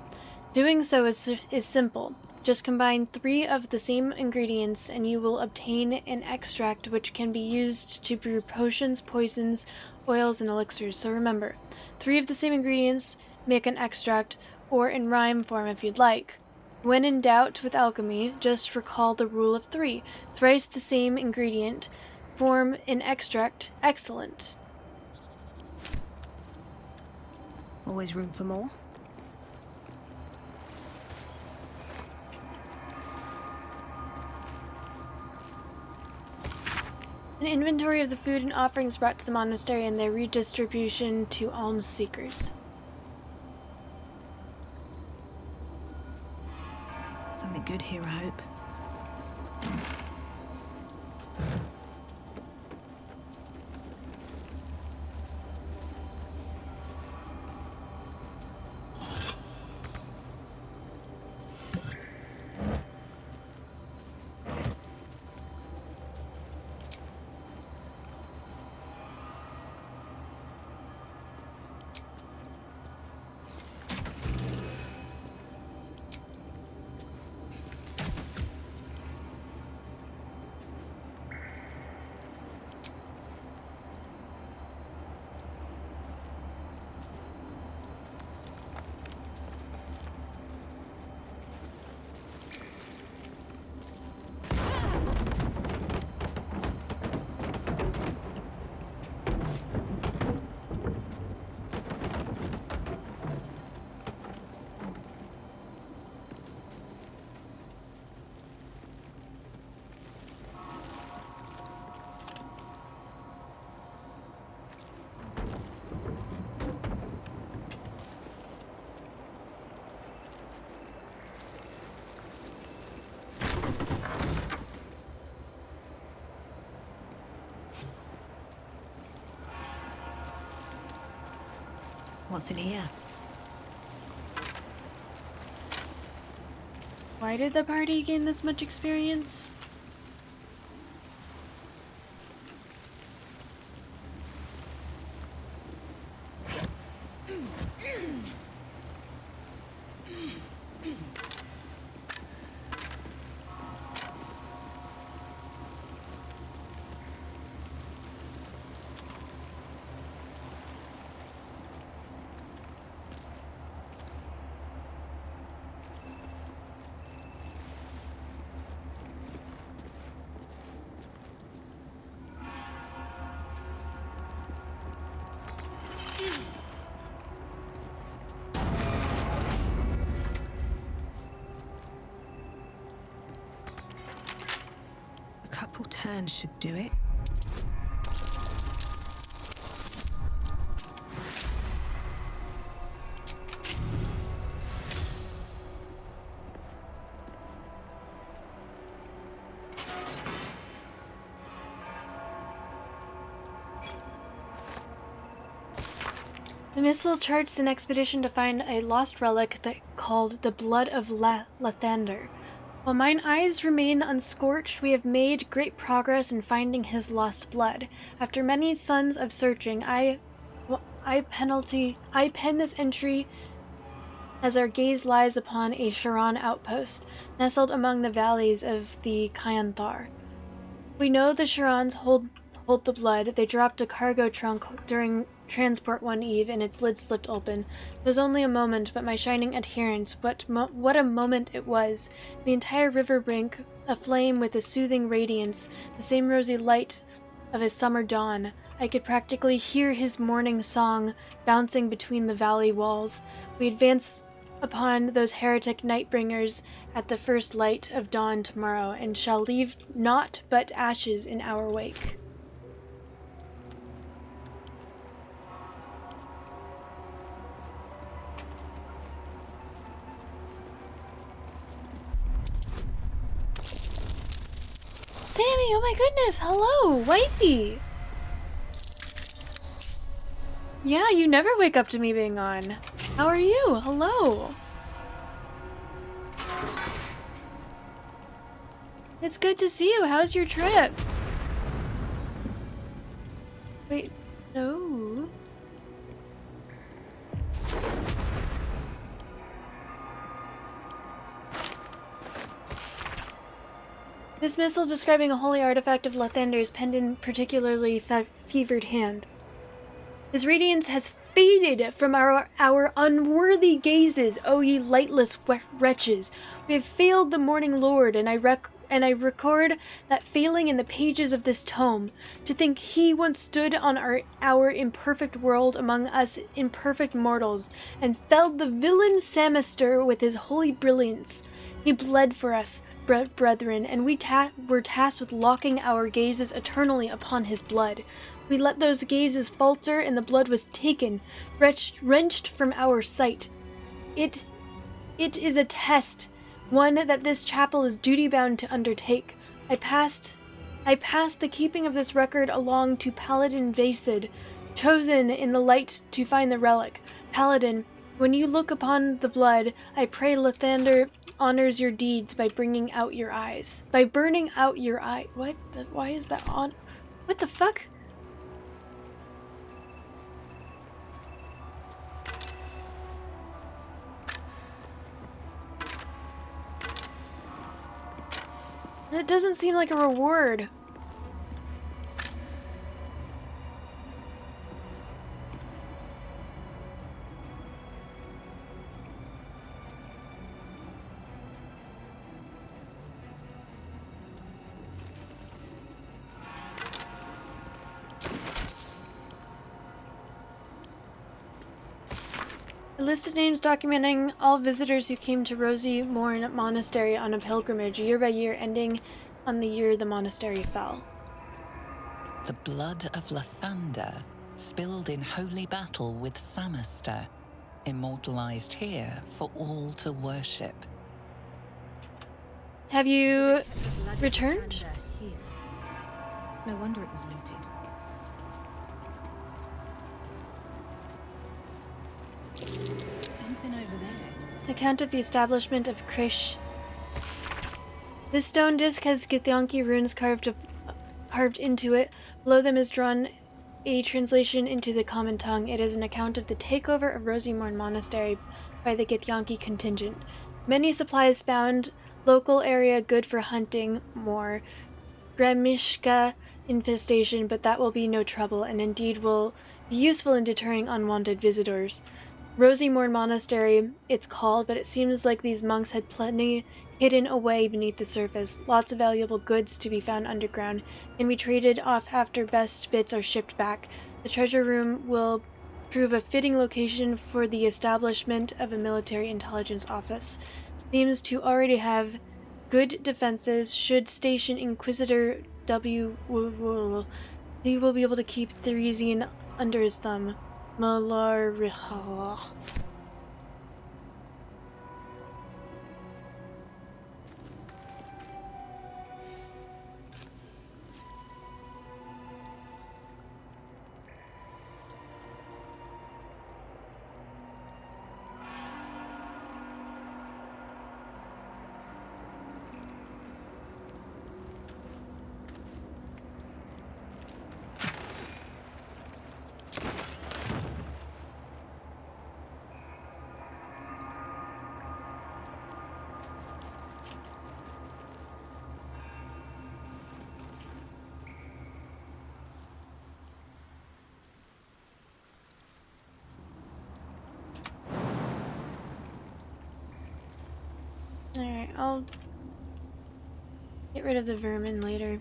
Speaker 1: Doing so is simple. Just combine 3 of the same ingredients and you will obtain an extract which can be used to brew potions, poisons, oils, and elixirs. So remember, 3 of the same ingredients make an extract, or in rhyme form if you'd like. When in doubt with alchemy, just recall the rule of 3. Thrice the same ingredient form an extract. Excellent.
Speaker 9: Always room for more?
Speaker 1: An inventory of the food and offerings brought to the monastery and their redistribution to alms seekers.
Speaker 9: Something good here, I hope. What's in here?
Speaker 1: Why did the party gain this much experience?
Speaker 9: Couple turns should do it.
Speaker 1: The missile charts an expedition to find a lost relic called the Blood of Lathander. While mine eyes remain unscorched, we have made great progress in finding his lost blood. After many suns of searching, I pen this entry as our gaze lies upon a Sharon outpost, nestled among the valleys of the Kyanthar. We know the Sharons hold the blood. They dropped a cargo trunk during transport one eve, and its lid slipped open. It was only a moment, but my shining adherence, what a moment it was. The entire river brink aflame with a soothing radiance, the same rosy light of a summer dawn. I could practically hear his morning song bouncing between the valley walls. We advance upon those heretic nightbringers at the first light of dawn tomorrow, and shall leave naught but ashes in our wake. Sammy, oh my goodness, hello, wifey! Yeah, you never wake up to me being on. How are you? Hello. It's good to see you. How's your trip? Wait, no. This missile describing a holy artifact of Lathander is penned in particularly fevered hand. His radiance has faded from our unworthy gazes, O ye lightless wretches. We have failed the morning lord, and I record that failing in the pages of this tome. To think he once stood on our imperfect world among us imperfect mortals, and felled the villain Samister with his holy brilliance. He bled for us, brethren, and we were tasked with locking our gazes eternally upon his blood. We let those gazes falter, and the blood was taken, wrenched from our sight. It is a test, one that this chapel is duty-bound to undertake. I passed the keeping of this record along to Paladin Vasid, chosen in the light to find the relic. Paladin, when you look upon the blood, I pray Lathander honors your deeds by bringing out your eyes. By burning out your eye. What? Why is that on? What the fuck? It doesn't seem like a reward. A list of names documenting all visitors who came to Rosie Morn Monastery on a pilgrimage year by year, ending on the year the monastery fell.
Speaker 2: The blood of Lathander, spilled in holy battle with Samister, immortalized here for all to worship.
Speaker 1: Have you
Speaker 9: Blood of
Speaker 1: returned?
Speaker 9: Lathander here. No wonder it was looted. Something over there.
Speaker 1: Account of the establishment of Krish. This stone disc has Githyanki runes carved into it. Below them is drawn a translation into the common tongue. It is an account of the takeover of Rosymorn Monastery by the Githyanki contingent. Many supplies found, local area good for hunting, more. Gramishka infestation, but that will be no trouble, and indeed will be useful in deterring unwanted visitors. Rosymorn Monastery, it's called, but it seems like these monks had plenty hidden away beneath the surface. Lots of valuable goods to be found underground, can be traded off after best bits are shipped back. The treasure room will prove a fitting location for the establishment of a military intelligence office. Seems to already have good defenses. Should station Inquisitor W. He will be able to keep Theresian under his thumb. Malariha. Alright, I'll get rid of the vermin later.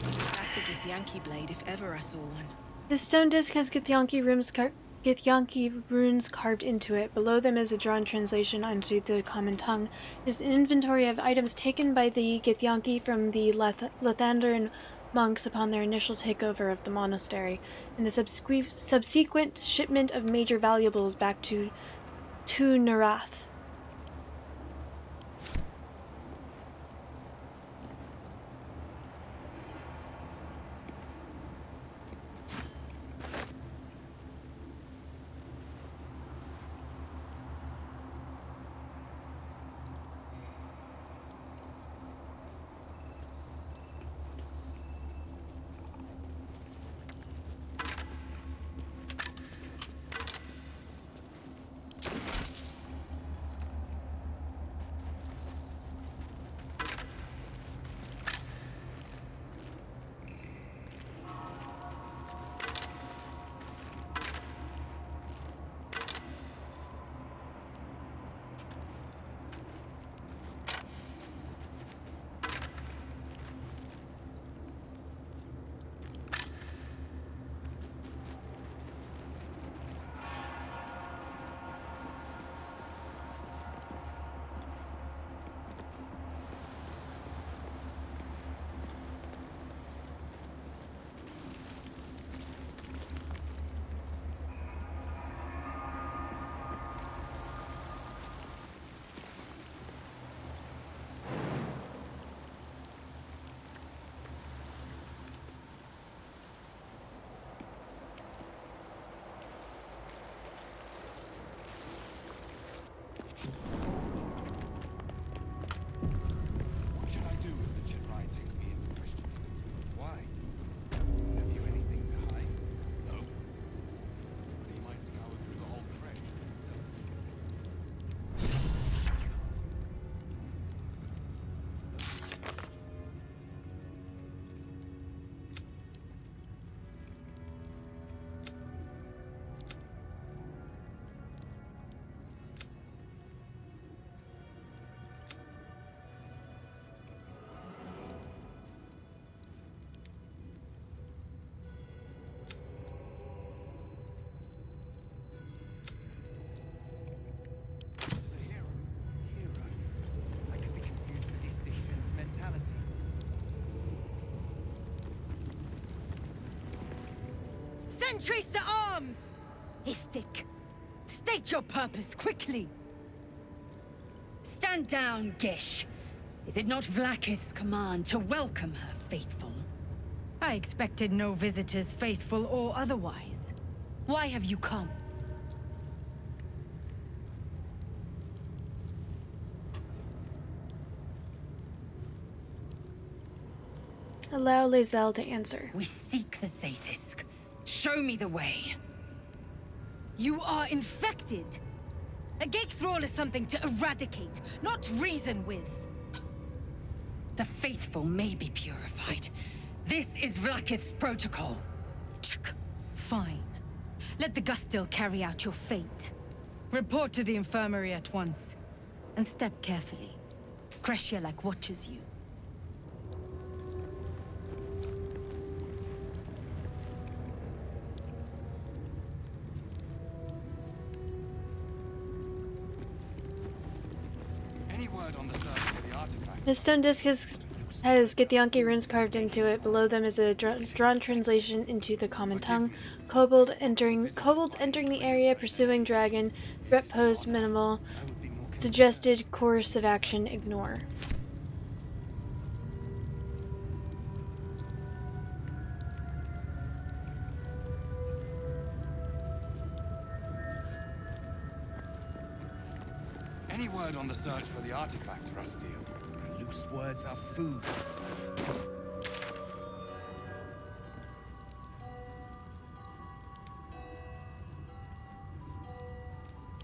Speaker 9: That's a Githyanki blade if ever I saw one.
Speaker 1: The stone disc has Githyanki runes carved into it. Below them is a drawn translation onto the common tongue. Is an inventory of items taken by the Githyanki from the Lathandran monks upon their initial takeover of the monastery, and the subsequent shipment of major valuables back to Narath.
Speaker 15: What should I do if the Chitrai takes me in for questioning? Why? Have you anything to hide? No. But he might scour through the whole crest and search. I could be confused for Istik's sentimentality.
Speaker 4: Sentries to arms! Istik, state your purpose quickly! Stand down, Gish. Is it not Vlakith's command to welcome her faithful?
Speaker 16: I expected no visitors, faithful or otherwise. Why have you come?
Speaker 1: Allow Lae'zel to answer.
Speaker 4: We seek the Sathisk. Show me the way.
Speaker 16: You are infected! A gate thrall is something to eradicate, not reason with.
Speaker 4: The faithful may be purified. This is Vlakith's protocol.
Speaker 16: Fine. Let the Gustil carry out your fate. Report to the infirmary at once. And step carefully. Kreshjalak watches you.
Speaker 15: Any word on the search for the artifact?
Speaker 1: The stone disc has has Githyanki runes carved into it. Below them is a drawn translation into the common tongue. Kobolds entering the area, pursuing dragon. Threat posed minimal. Suggested course of action, ignore.
Speaker 15: Any word on the search for the artifact, Rustiel? Loose words are food.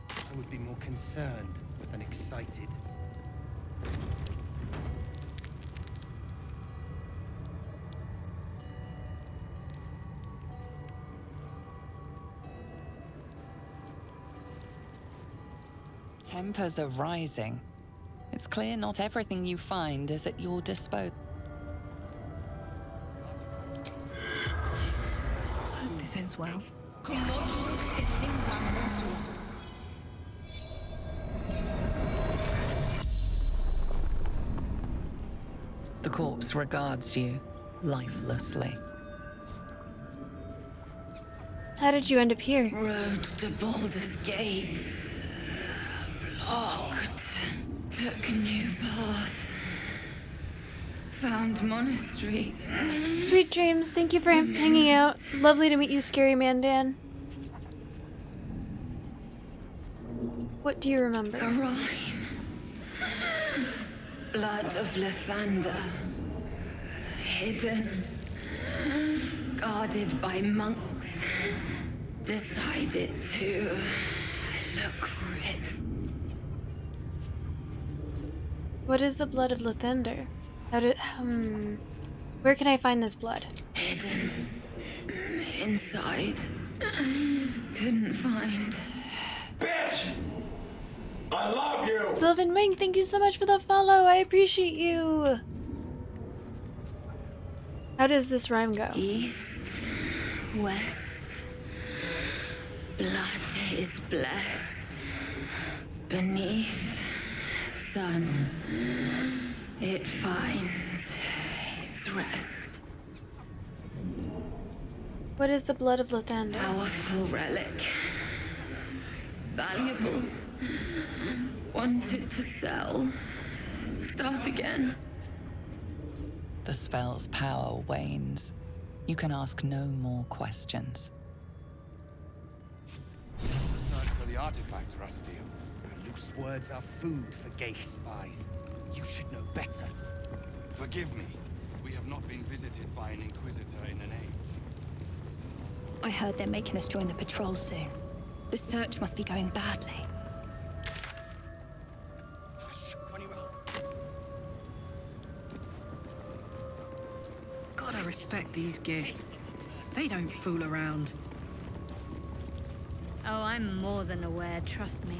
Speaker 6: I would be more concerned than excited.
Speaker 2: Tempers are rising. It's clear not everything you find is at your disposal.
Speaker 9: Hope this ends well.
Speaker 2: The corpse regards you lifelessly.
Speaker 1: How did you end up here?
Speaker 14: Road to Baldurs Gate. Blocked. Took a new path. Found monastery.
Speaker 1: Sweet dreams. Thank you for hanging out. Lovely to meet you, Scary Man Dan. What do you remember?
Speaker 14: A rhyme. Blood of Lathander. Hidden. Guarded by monks. Decided to look for it.
Speaker 1: What is the blood of Lathander? Where can I find this blood?
Speaker 14: Hidden. Inside. Couldn't find.
Speaker 5: Bitch! I love you!
Speaker 1: Sylvan Wing, thank you so much for the follow. I appreciate you. How does this rhyme go?
Speaker 14: East, west, blood is blessed. Beneath, sun, it finds its rest.
Speaker 1: What is the blood of Lathander?
Speaker 14: Powerful relic. Valuable. Wanted to sell. Start again.
Speaker 2: The spell's power wanes. You can ask no more questions.
Speaker 15: Search for the artifact, Rustiel. Loose words are food for gay spies. You should know better. Forgive me. We have not been visited by an Inquisitor in an age.
Speaker 11: I heard they're making us join the patrol soon. The search must be going badly.
Speaker 13: Gotta respect these Gith. They don't fool around.
Speaker 3: Oh, I'm more than aware, trust me.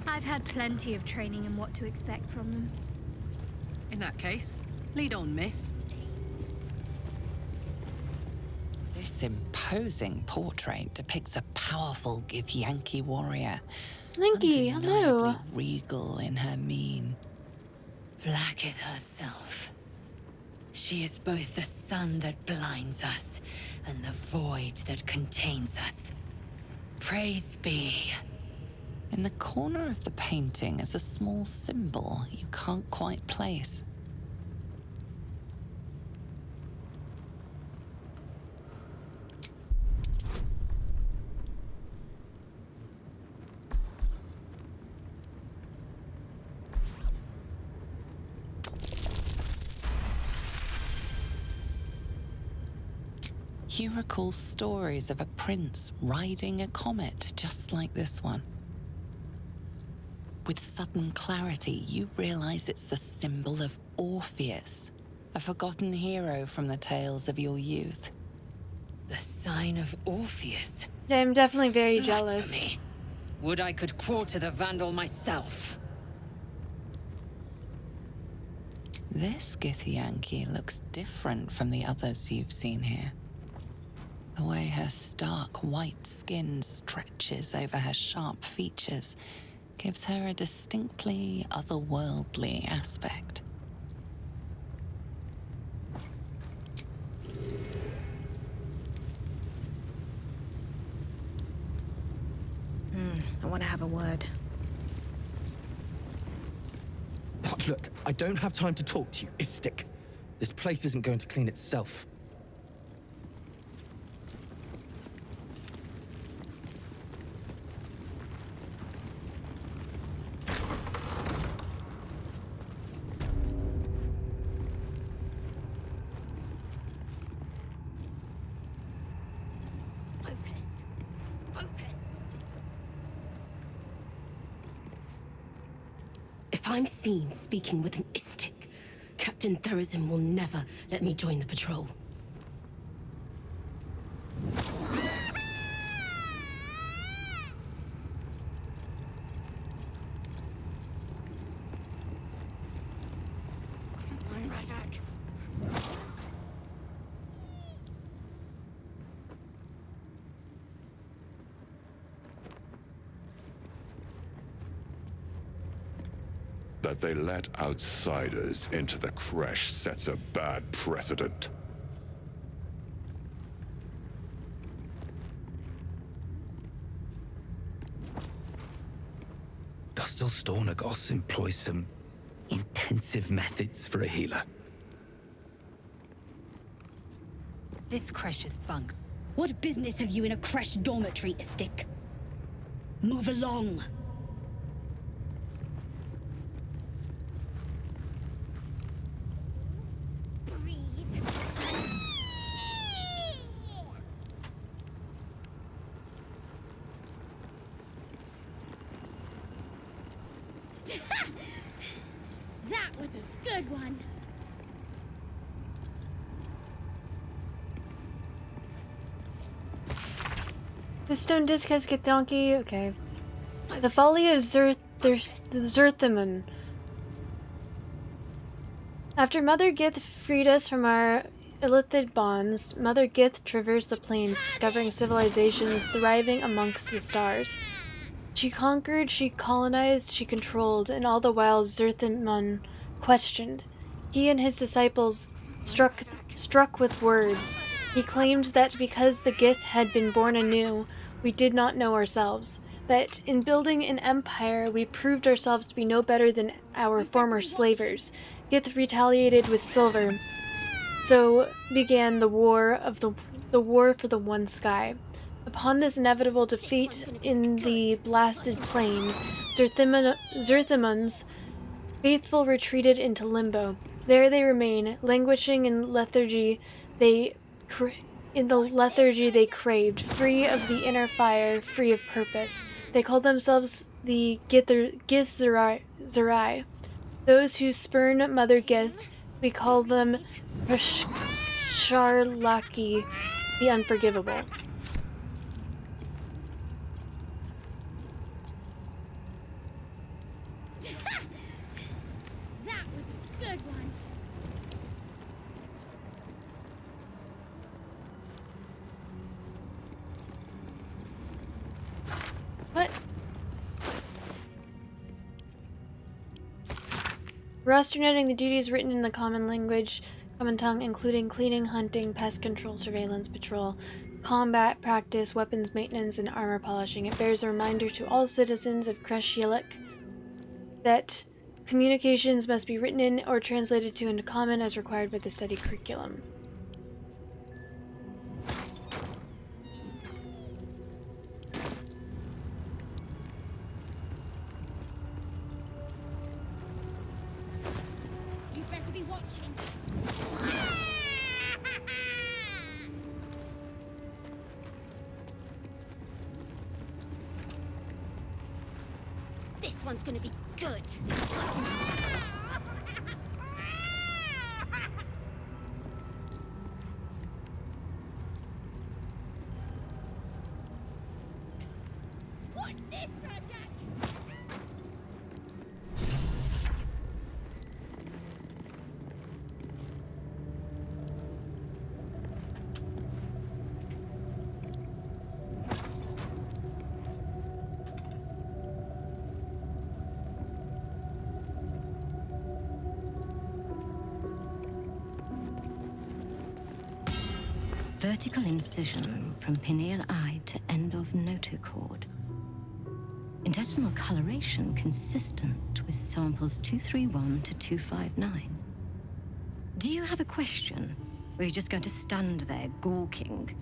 Speaker 3: I've had plenty of training in what to expect from them.
Speaker 13: In that case, lead on, miss.
Speaker 2: This imposing portrait depicts a powerful Githyanki warrior.
Speaker 1: Linky, hello.
Speaker 2: Undeniably regal in her mien.
Speaker 4: Vlaakith herself. She is both the sun that blinds us and the void that contains us. Praise be.
Speaker 2: In the corner of the painting is a small symbol you can't quite place. You recall stories of a prince riding a comet just like this one. With sudden clarity, you realize it's the symbol of Orpheus, a forgotten hero from the tales of your youth.
Speaker 4: The sign of Orpheus.
Speaker 1: Yeah, I'm definitely very jealous.
Speaker 4: Blasphemy. Would I could quarter the Vandal myself.
Speaker 2: This Githyanki looks different from the others you've seen here. The way her stark white skin stretches over her sharp features gives her a distinctly otherworldly aspect.
Speaker 9: want to have a word.
Speaker 6: But look, I don't have time to talk to you, Istik. This place isn't going to clean itself.
Speaker 17: If I'm seen speaking with an Istik, Captain Thurazin will never let me join the patrol.
Speaker 12: Come on, Razak.
Speaker 15: That they let outsiders into the creche sets a bad precedent.
Speaker 10: Gustil Stornagos employs some intensive methods for a healer.
Speaker 4: This creche is bunked.
Speaker 17: What business have you in a creche dormitory, Istik? Move along.
Speaker 12: That was a good one.
Speaker 1: The stone disc has Githyanki. Okay. The folly of Zerthimun. After Mother Gith freed us from our illithid bonds, Mother Gith traversed the plains, discovering civilizations thriving amongst the stars. She conquered, she colonized, she controlled, and all the while Zerthimun questioned. He and his disciples struck with words. He claimed that because the Gith had been born anew, we did not know ourselves. That in building an empire, we proved ourselves to be no better than our former slavers. Gith retaliated with silver. So began the war for the one sky. Upon this inevitable defeat in the blasted plains, Zerthimun's faithful retreated into limbo. There they remain, languishing in lethargy. In the lethargy they craved, free of the inner fire, free of purpose. They called themselves the Githzerai. Those who spurn Mother Gith, we call them Sharlaki, the Unforgivable.
Speaker 12: That was a good one.
Speaker 1: What? Roster-netting the duties written in the common language, common tongue, including cleaning, hunting, pest control, surveillance, patrol, combat, practice, weapons maintenance, and armor polishing. It bears a reminder to all citizens of Kresh that communications must be written in or translated to into common as required by the study curriculum.
Speaker 12: You better be watching. This one's gonna be good. Watch this, Rajak!
Speaker 18: Vertical incision from pineal eye to end of notochord. Intestinal coloration consistent with samples 231 to 259. Do you have a question? Or are you just going to stand there gawking?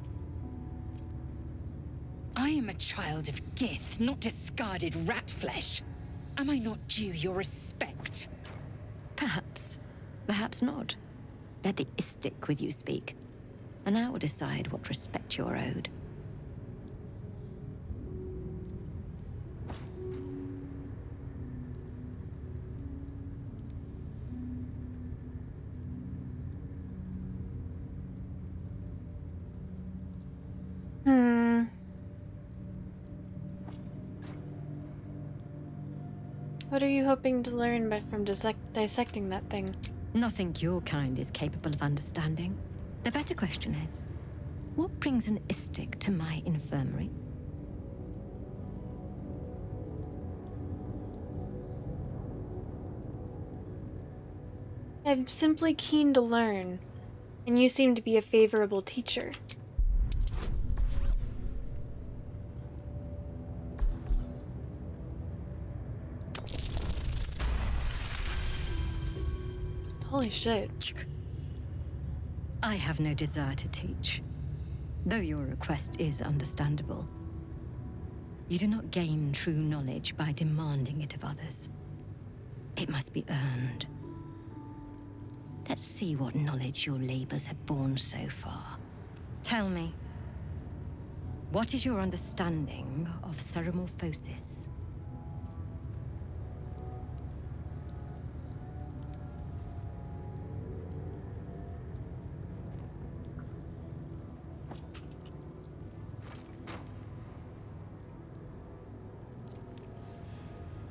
Speaker 4: I am a child of Gith, not discarded rat flesh. Am I not due your respect?
Speaker 18: Perhaps. Perhaps not. Let the Istik with you speak, and I will decide what respect you're owed.
Speaker 1: What are you hoping to learn from dissecting that thing?
Speaker 18: Nothing your kind is capable of understanding. The better question is, what brings an Istik to my infirmary?
Speaker 1: I'm simply keen to learn, and you seem to be a favorable teacher. Holy shit.
Speaker 18: I have no desire to teach, though your request is understandable. You do not gain true knowledge by demanding it of others. It must be earned. Let's see what knowledge your labors have borne so far. Tell me, what is your understanding of ceremorphosis?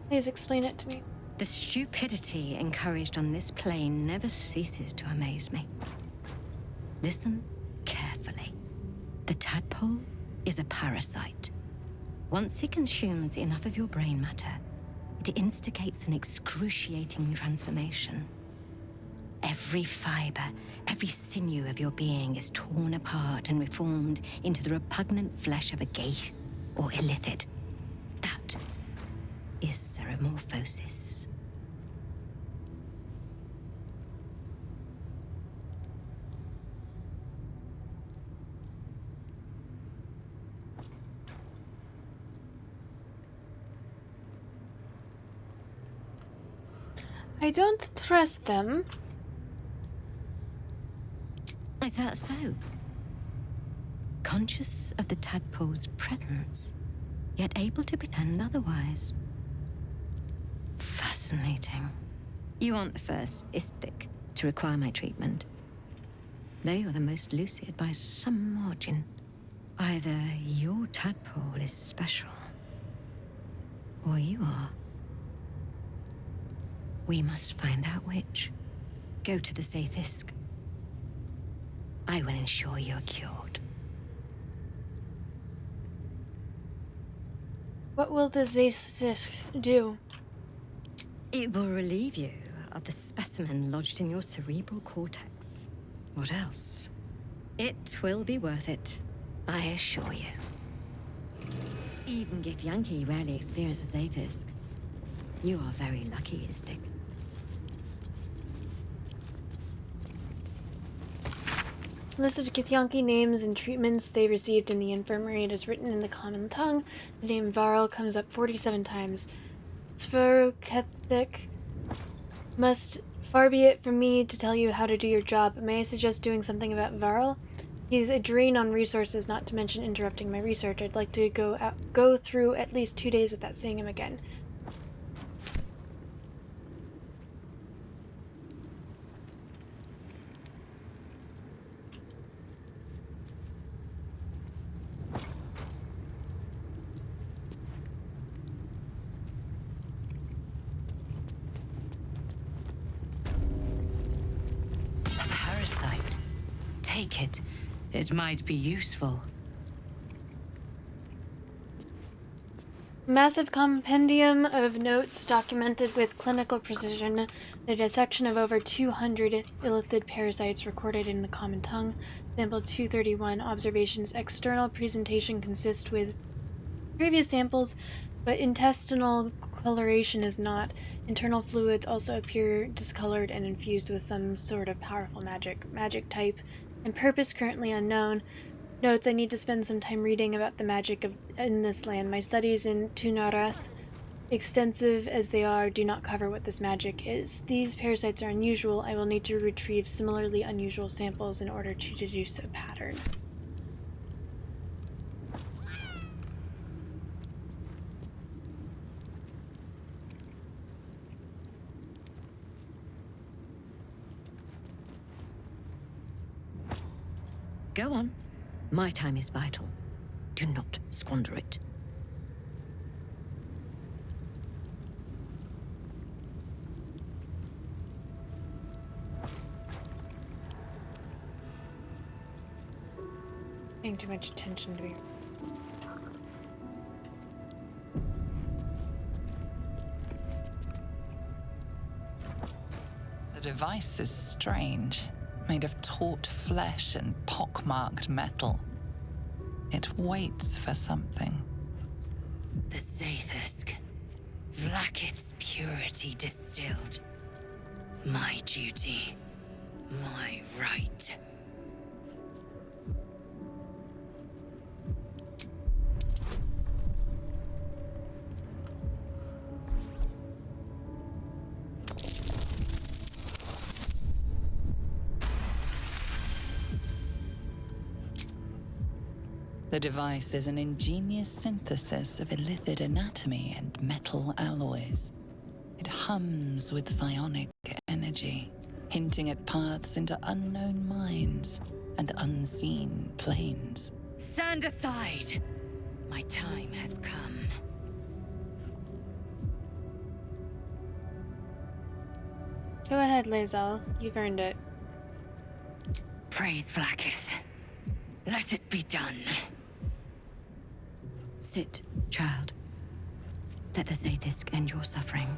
Speaker 1: Please explain it to me.
Speaker 18: The stupidity encouraged on this plane never ceases to amaze me. Listen carefully. The tadpole is a parasite. Once it consumes enough of your brain matter, it instigates an excruciating transformation. Every fiber, every sinew of your being is torn apart and reformed into the repugnant flesh of a Ghaik or Illithid. That is ceremorphosis.
Speaker 1: I don't trust them.
Speaker 18: Is that so? Conscious of the tadpole's presence, yet able to pretend otherwise. Fascinating. You aren't the first Istik to require my treatment. They are the most lucid by some margin. Either your tadpole is special, or you are. We must find out which. Go to the Sathisk. I will ensure you're cured.
Speaker 1: What will the Zathisk do?
Speaker 18: It will relieve you of the specimen lodged in your cerebral cortex. What else? It will be worth it, I assure you. Even Githyanki rarely experiences Zathisk. You are very lucky, Istik.
Speaker 1: List of Githyanki names and treatments they received in the infirmary. It is written in the common tongue. The name Varl comes up 47 times. Sverokethik, must far be it from me to tell you how to do your job, but may I suggest doing something about Varl? He's a drain on resources, not to mention interrupting my research. I'd like to go through at least 2 days without seeing him again.
Speaker 19: Take it. It might be useful.
Speaker 1: Massive compendium of notes documented with clinical precision the dissection of over 200 illithid parasites recorded in the common tongue. Sample 231 observations. External presentation consists with previous samples but intestinal coloration is not. Internal fluids also appear discolored and infused with some sort of powerful magic type, and purpose currently unknown. Notes: I need to spend some time reading about the magic in this land. My studies in Tunarath, extensive as they are, do not cover what this magic is. These parasites are unusual. I will need to retrieve similarly unusual samples in order to deduce a pattern.
Speaker 18: Go on. My time is vital. Do not squander it.
Speaker 1: Paying too much attention to me.
Speaker 2: The device is strange, made of taut flesh and pockmarked metal. It waits for something.
Speaker 18: The Zaithusk. Vlaakith's purity distilled. My duty. My right.
Speaker 2: The device is an ingenious synthesis of illithid anatomy and metal alloys. It hums with psionic energy, hinting at paths into unknown minds and unseen planes.
Speaker 18: Stand aside! My time has come.
Speaker 1: Go ahead, Lae'zel. You've earned it.
Speaker 18: Praise Vlaakith. Let it be done. Sit, child. Let the Zaithusk end your suffering.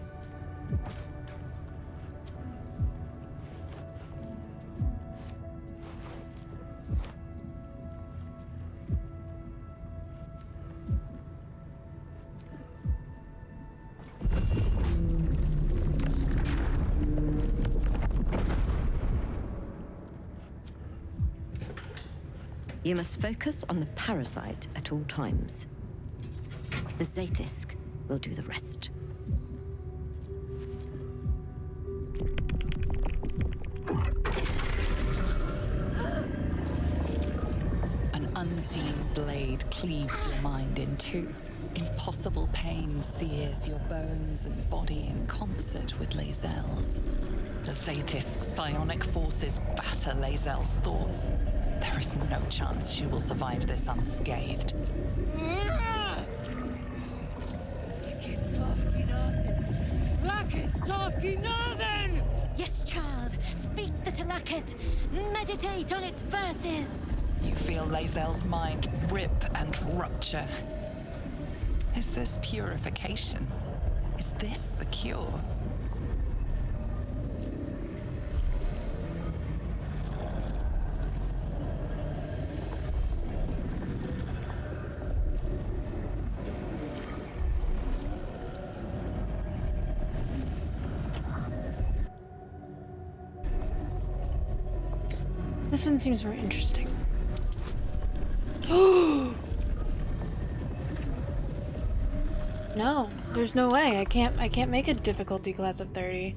Speaker 18: You must focus on the parasite at all times. The Zaithusk will do the rest.
Speaker 2: An unseen blade cleaves your mind in two. Impossible pain sears your bones and body in concert with Lae'zel's. The Zaithusk's psionic forces batter Lae'zel's thoughts. There is no chance she will survive this unscathed.
Speaker 11: Yes, child. Speak the Talakit. Meditate on its verses.
Speaker 2: You feel Lae'zel's mind rip and rupture. Is this purification? Is this the cure?
Speaker 1: This one seems more interesting. No, there's no way. I can't make a difficulty class of 30.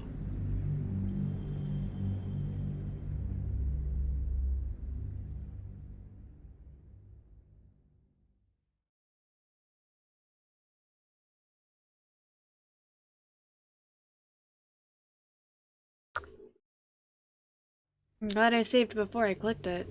Speaker 1: I'm glad I saved before I clicked it.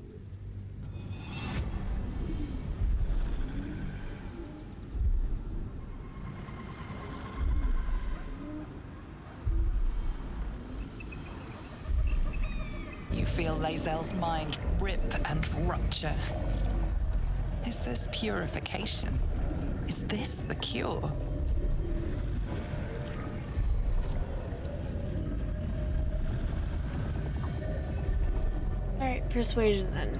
Speaker 2: You feel Lae'zel's mind rip and rupture. Is this purification? Is this the cure?
Speaker 1: Alright, persuasion then.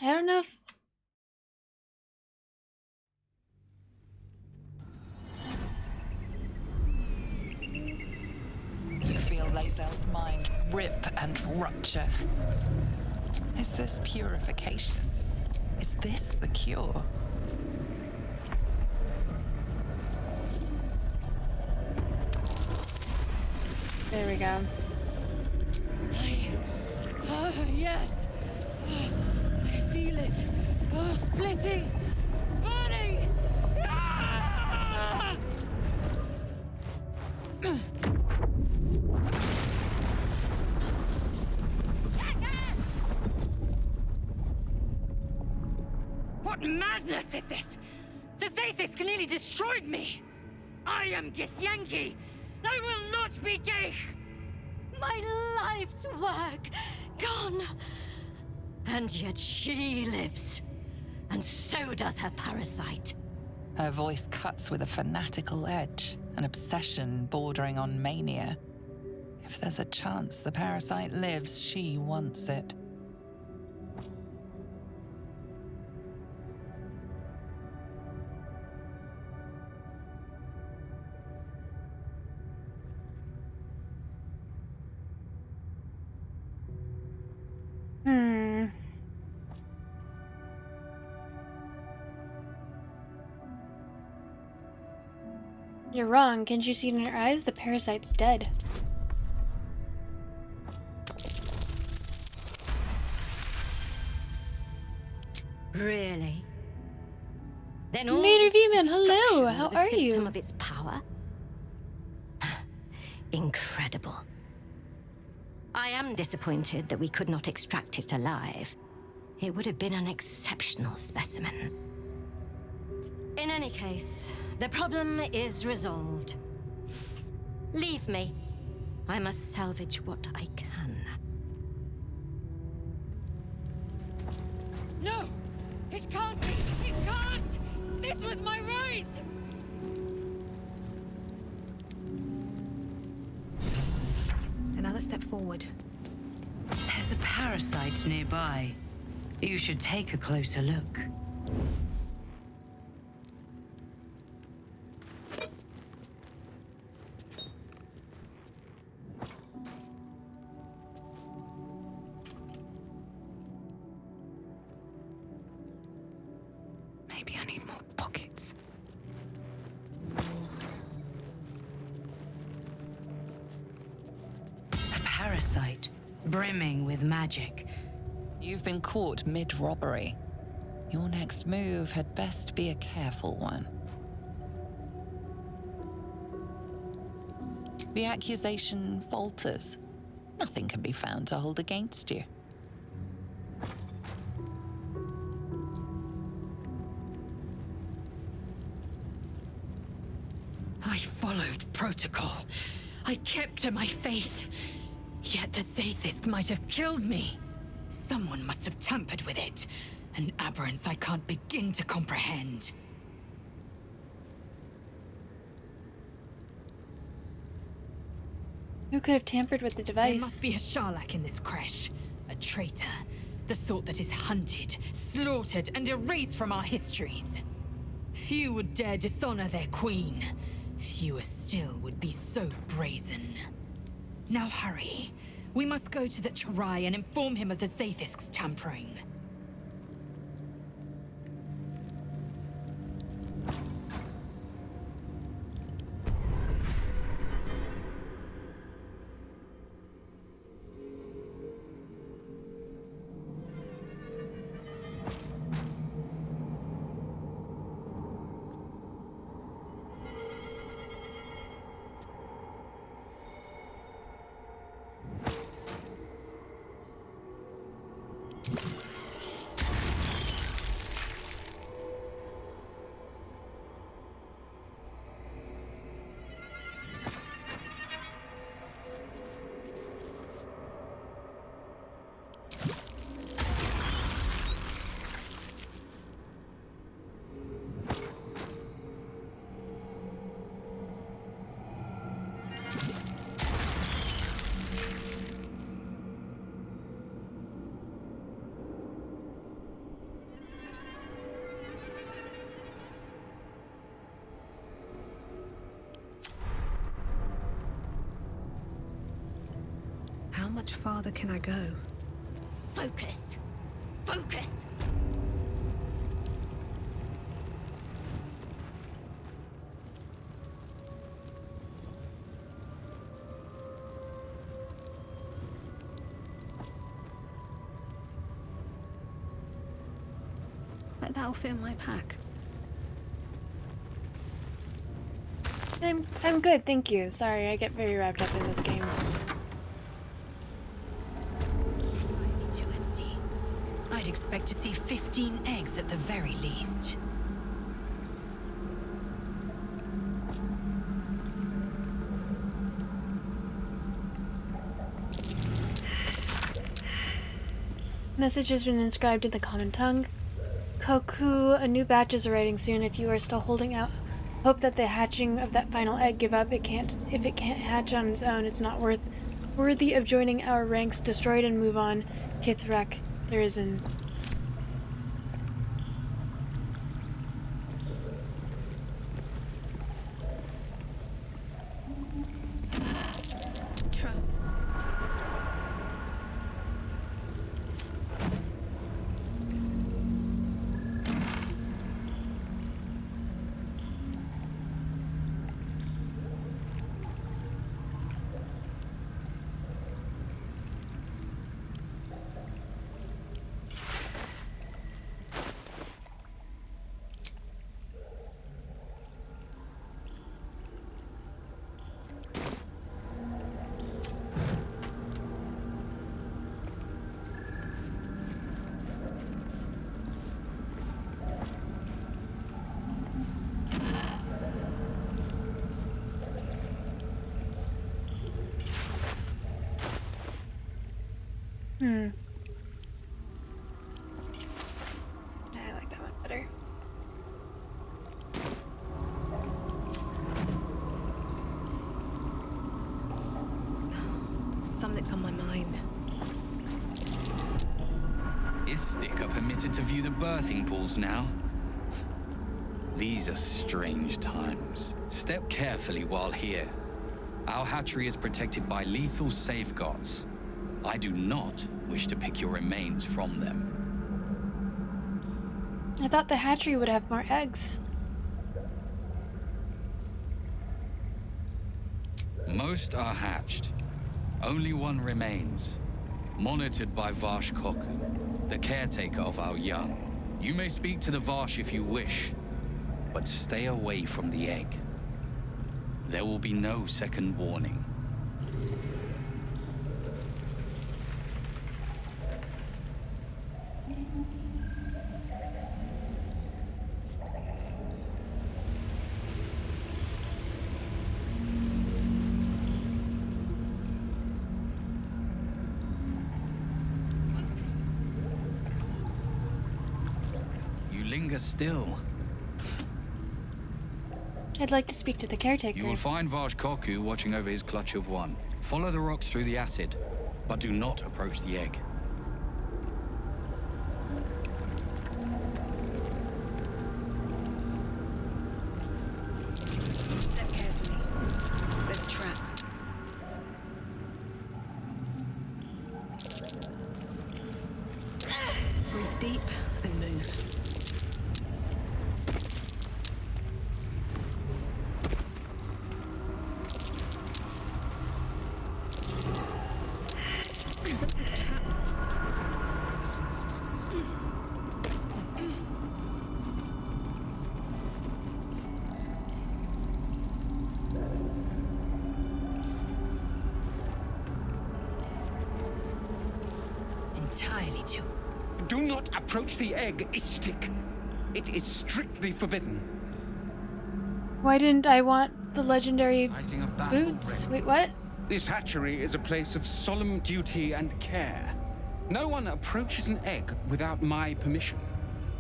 Speaker 1: I don't know if...
Speaker 2: You feel Lae'zel's mind rip and rupture. Is this purification? Is this the cure?
Speaker 1: There we go.
Speaker 16: Yes. I feel it. Oh, splitting. Burning. Ah!
Speaker 14: What madness is this? The Zaithisk nearly destroyed me! I am Githyanki! I will not be Geich!
Speaker 18: My life's work gone. And yet she lives. And so does her parasite.
Speaker 2: Her voice cuts with a fanatical edge, an obsession bordering on mania. If there's a chance the parasite lives, she wants it.
Speaker 1: You're wrong. Can't you see it in her eyes? The parasite's dead.
Speaker 18: Really? Then all
Speaker 1: Mater
Speaker 18: this
Speaker 1: Veman, hello.
Speaker 18: destruction
Speaker 1: How
Speaker 18: was a
Speaker 1: are
Speaker 18: symptom
Speaker 1: you?
Speaker 18: of its power? Incredible. I am disappointed that we could not extract it alive. It would have been an exceptional specimen. In any case, the problem is resolved. Leave me. I must salvage what I can.
Speaker 16: No! It can't be! It can't! This was my right!
Speaker 9: Another step forward.
Speaker 19: There's a parasite nearby. You should take a closer look.
Speaker 2: Maybe I need more pockets.
Speaker 19: A parasite, brimming with magic.
Speaker 2: You've been caught mid-robbery. Your next move had best be a careful one. The accusation falters. Nothing can be found to hold against you.
Speaker 4: I followed protocol. I kept to my faith. Yet the Zaithisk might have killed me. Someone must have tampered with it. An aberrance I can't begin to comprehend.
Speaker 1: Who could have tampered with the device?
Speaker 4: There must be a Sharlak in this creche. A traitor. The sort that is hunted, slaughtered, and erased from our histories. Few would dare dishonor their queen. Fewer still would be so brazen. Now hurry. We must go to the Chirai and inform him of the Zaithisk's tampering.
Speaker 9: How much farther can I go?
Speaker 17: Focus! Focus!
Speaker 9: That'll fit in my pack.
Speaker 1: I'm good, thank you. Sorry, I get very wrapped up in this game.
Speaker 4: Too empty. I'd expect to see 15 eggs at the very least.
Speaker 1: Message has been inscribed in the common tongue. Koku, a new batch is arriving soon. If you are still holding out hope that the hatching of that final egg, give up. If it can't hatch on its own, it's not worthy of joining our ranks. Destroy it and move on. Kithrak, there is an... I like that one better.
Speaker 9: Something's on my mind.
Speaker 10: Istik are permitted to view the birthing pools now. These are strange times. Step carefully while here. Our hatchery is protected by lethal safeguards. I do not wish to pick your remains from them.
Speaker 1: I thought the hatchery would have more eggs.
Speaker 10: Most are hatched. Only one remains, monitored by Varsh Koku, the caretaker of our young. You may speak to the Varsh if you wish, but stay away from the egg. There will be no second warning. Linger still.
Speaker 1: I'd like to speak to the caretaker.
Speaker 10: You will find Varsh Koku watching over his clutch of one. Follow the rocks through the acid, but do not approach the egg.
Speaker 9: Step carefully. There's a trap. Breathe deep and move.
Speaker 4: Entirely too.
Speaker 20: Do not approach the egg, Istik. It is strictly forbidden.
Speaker 1: Why didn't I want the legendary boots? Wait, what?
Speaker 20: This hatchery is a place of solemn duty and care. No one approaches an egg without my permission.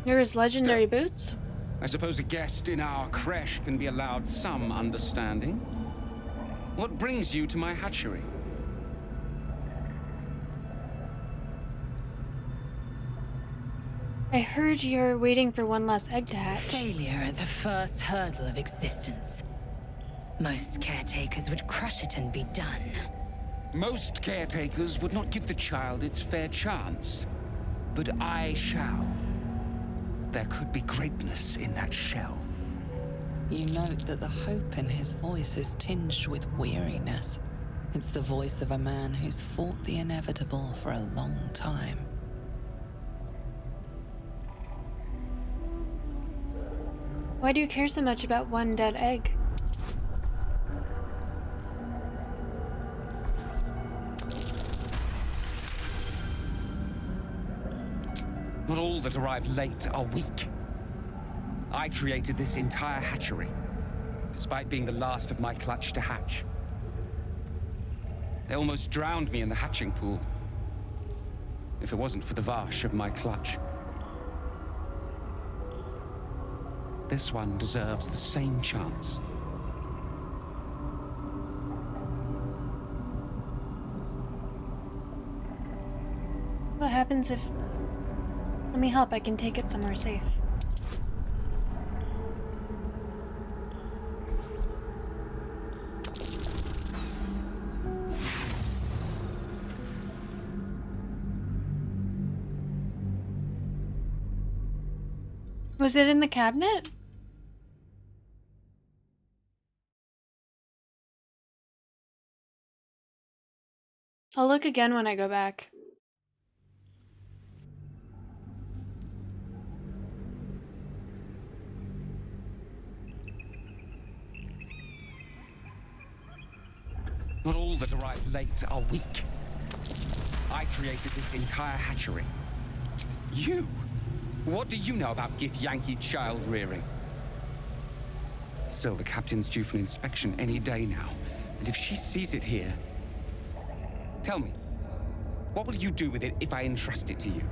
Speaker 1: There is legendary boots?
Speaker 20: I suppose a guest in our creche can be allowed some understanding. What brings you to my hatchery?
Speaker 1: I heard you're waiting for one last egg to hatch.
Speaker 4: Failure at the first hurdle of existence. Most caretakers would crush it and be done.
Speaker 20: Most caretakers would not give the child its fair chance, but I shall. There could be greatness in that shell.
Speaker 2: You note that the hope in his voice is tinged with weariness. It's the voice of a man who's fought the inevitable for a long time.
Speaker 1: Why do you care so much about one dead egg?
Speaker 20: Not all that arrive late are weak. I created this entire hatchery, despite being the last of my clutch to hatch. They almost drowned me in the hatching pool, if it wasn't for the Vash of my clutch. This one deserves the same chance.
Speaker 1: What happens if... Let me help, I can take it somewhere safe. Was it in the cabinet? I'll look again when I go back.
Speaker 20: Not all that arrive late are weak. I created this entire hatchery. You? What do you know about Githyanki child rearing? Still, the captain's due for an inspection any day now. And if she sees it here... Tell me, what will you do with it if I entrust it to you?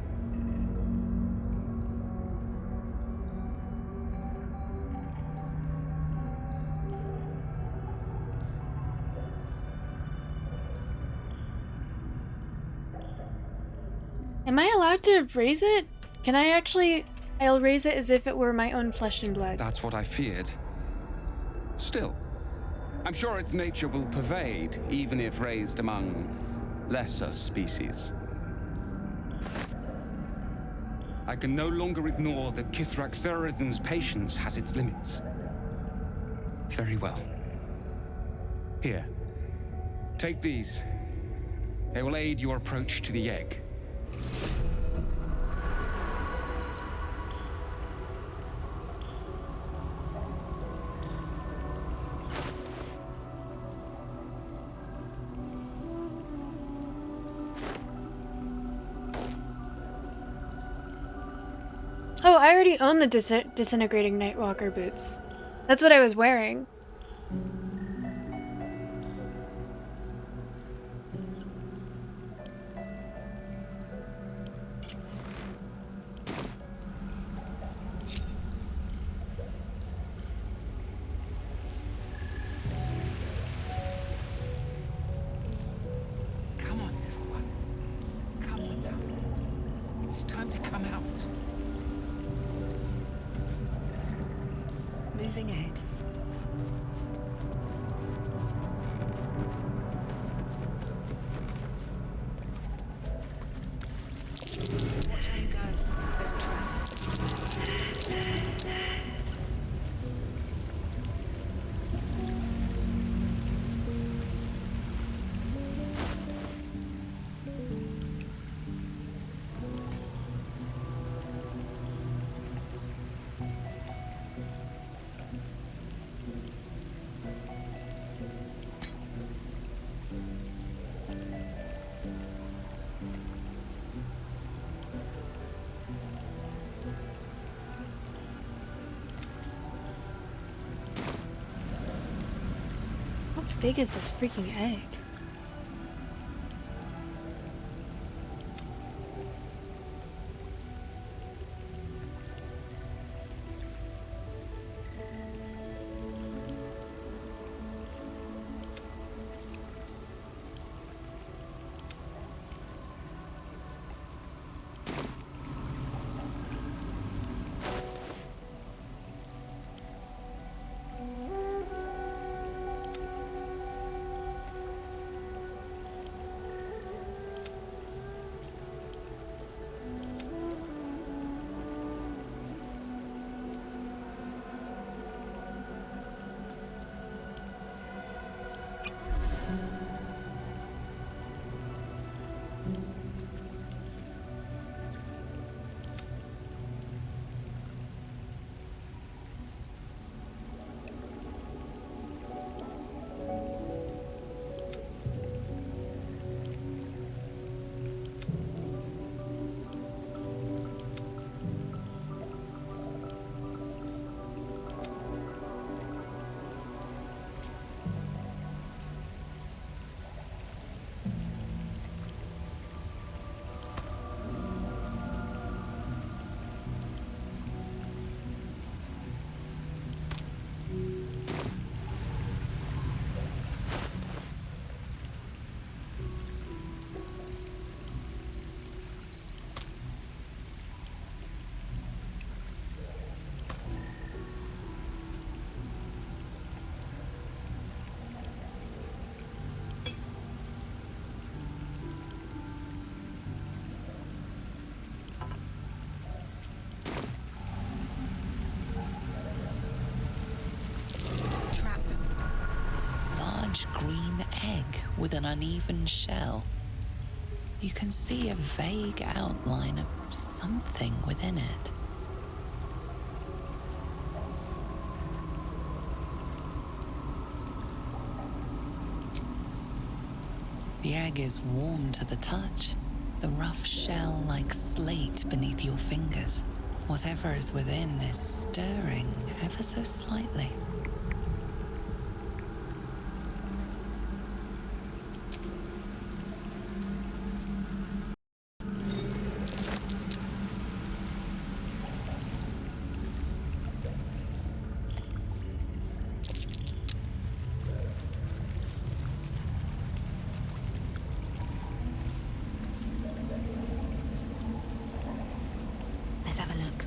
Speaker 1: Am I allowed to raise it? Can I actually... I'll raise it as if it were my own flesh and blood.
Speaker 20: That's what I feared. Still, I'm sure its nature will pervade, even if raised among lesser species. I can no longer ignore that Kithrak Thurizen's patience has its limits. Very well. Here, take these. They will aid your approach to the egg.
Speaker 1: Oh, I already own the disintegrating Nightwalker boots. That's what I was wearing.
Speaker 20: Come on, little one. Come on now. It's time to come out.
Speaker 9: Moving ahead. Watch where you go. There's a trap.
Speaker 1: How big is this freaking egg?
Speaker 2: with an uneven shell. You can see a vague outline of something within it. The egg is warm to the touch, the rough shell like slate beneath your fingers. Whatever is within is stirring ever so slightly.
Speaker 16: Let's have a look.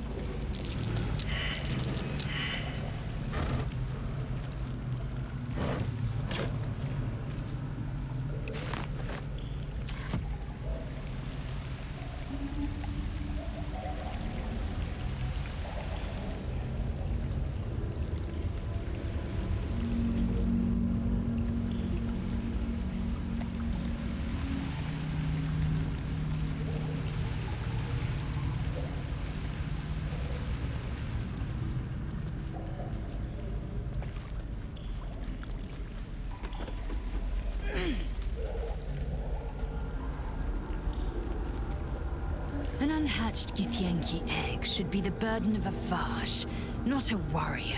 Speaker 4: An unhatched Githyanki egg should be the burden of a Vash, not a warrior,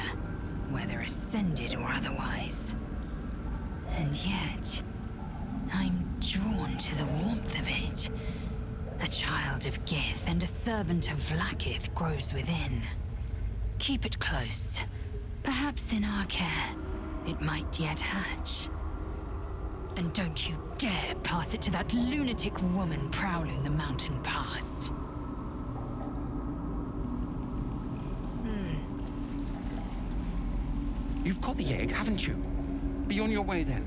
Speaker 4: whether ascended or otherwise. And yet, I'm drawn to the warmth of it. A child of Gith and a servant of Vlaakith grows within. Keep it close. Perhaps in our care, it might yet hatch. And don't you dare pass it to that lunatic woman prowling the mountain pass.
Speaker 20: You've got the egg, haven't you? Be on your way then.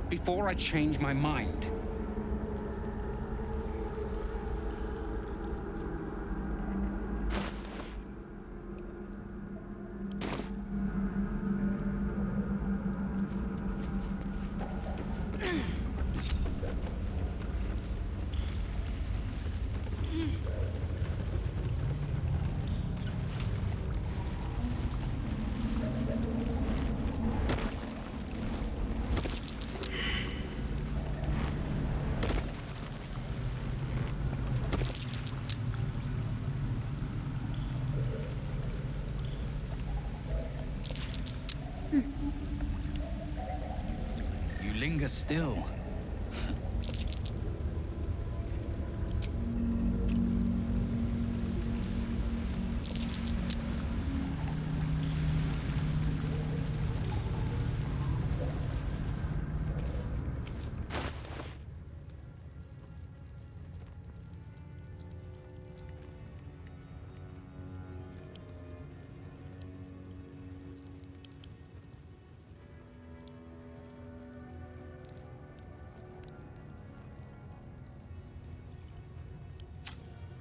Speaker 20: Before I change my mind.
Speaker 10: You linger still.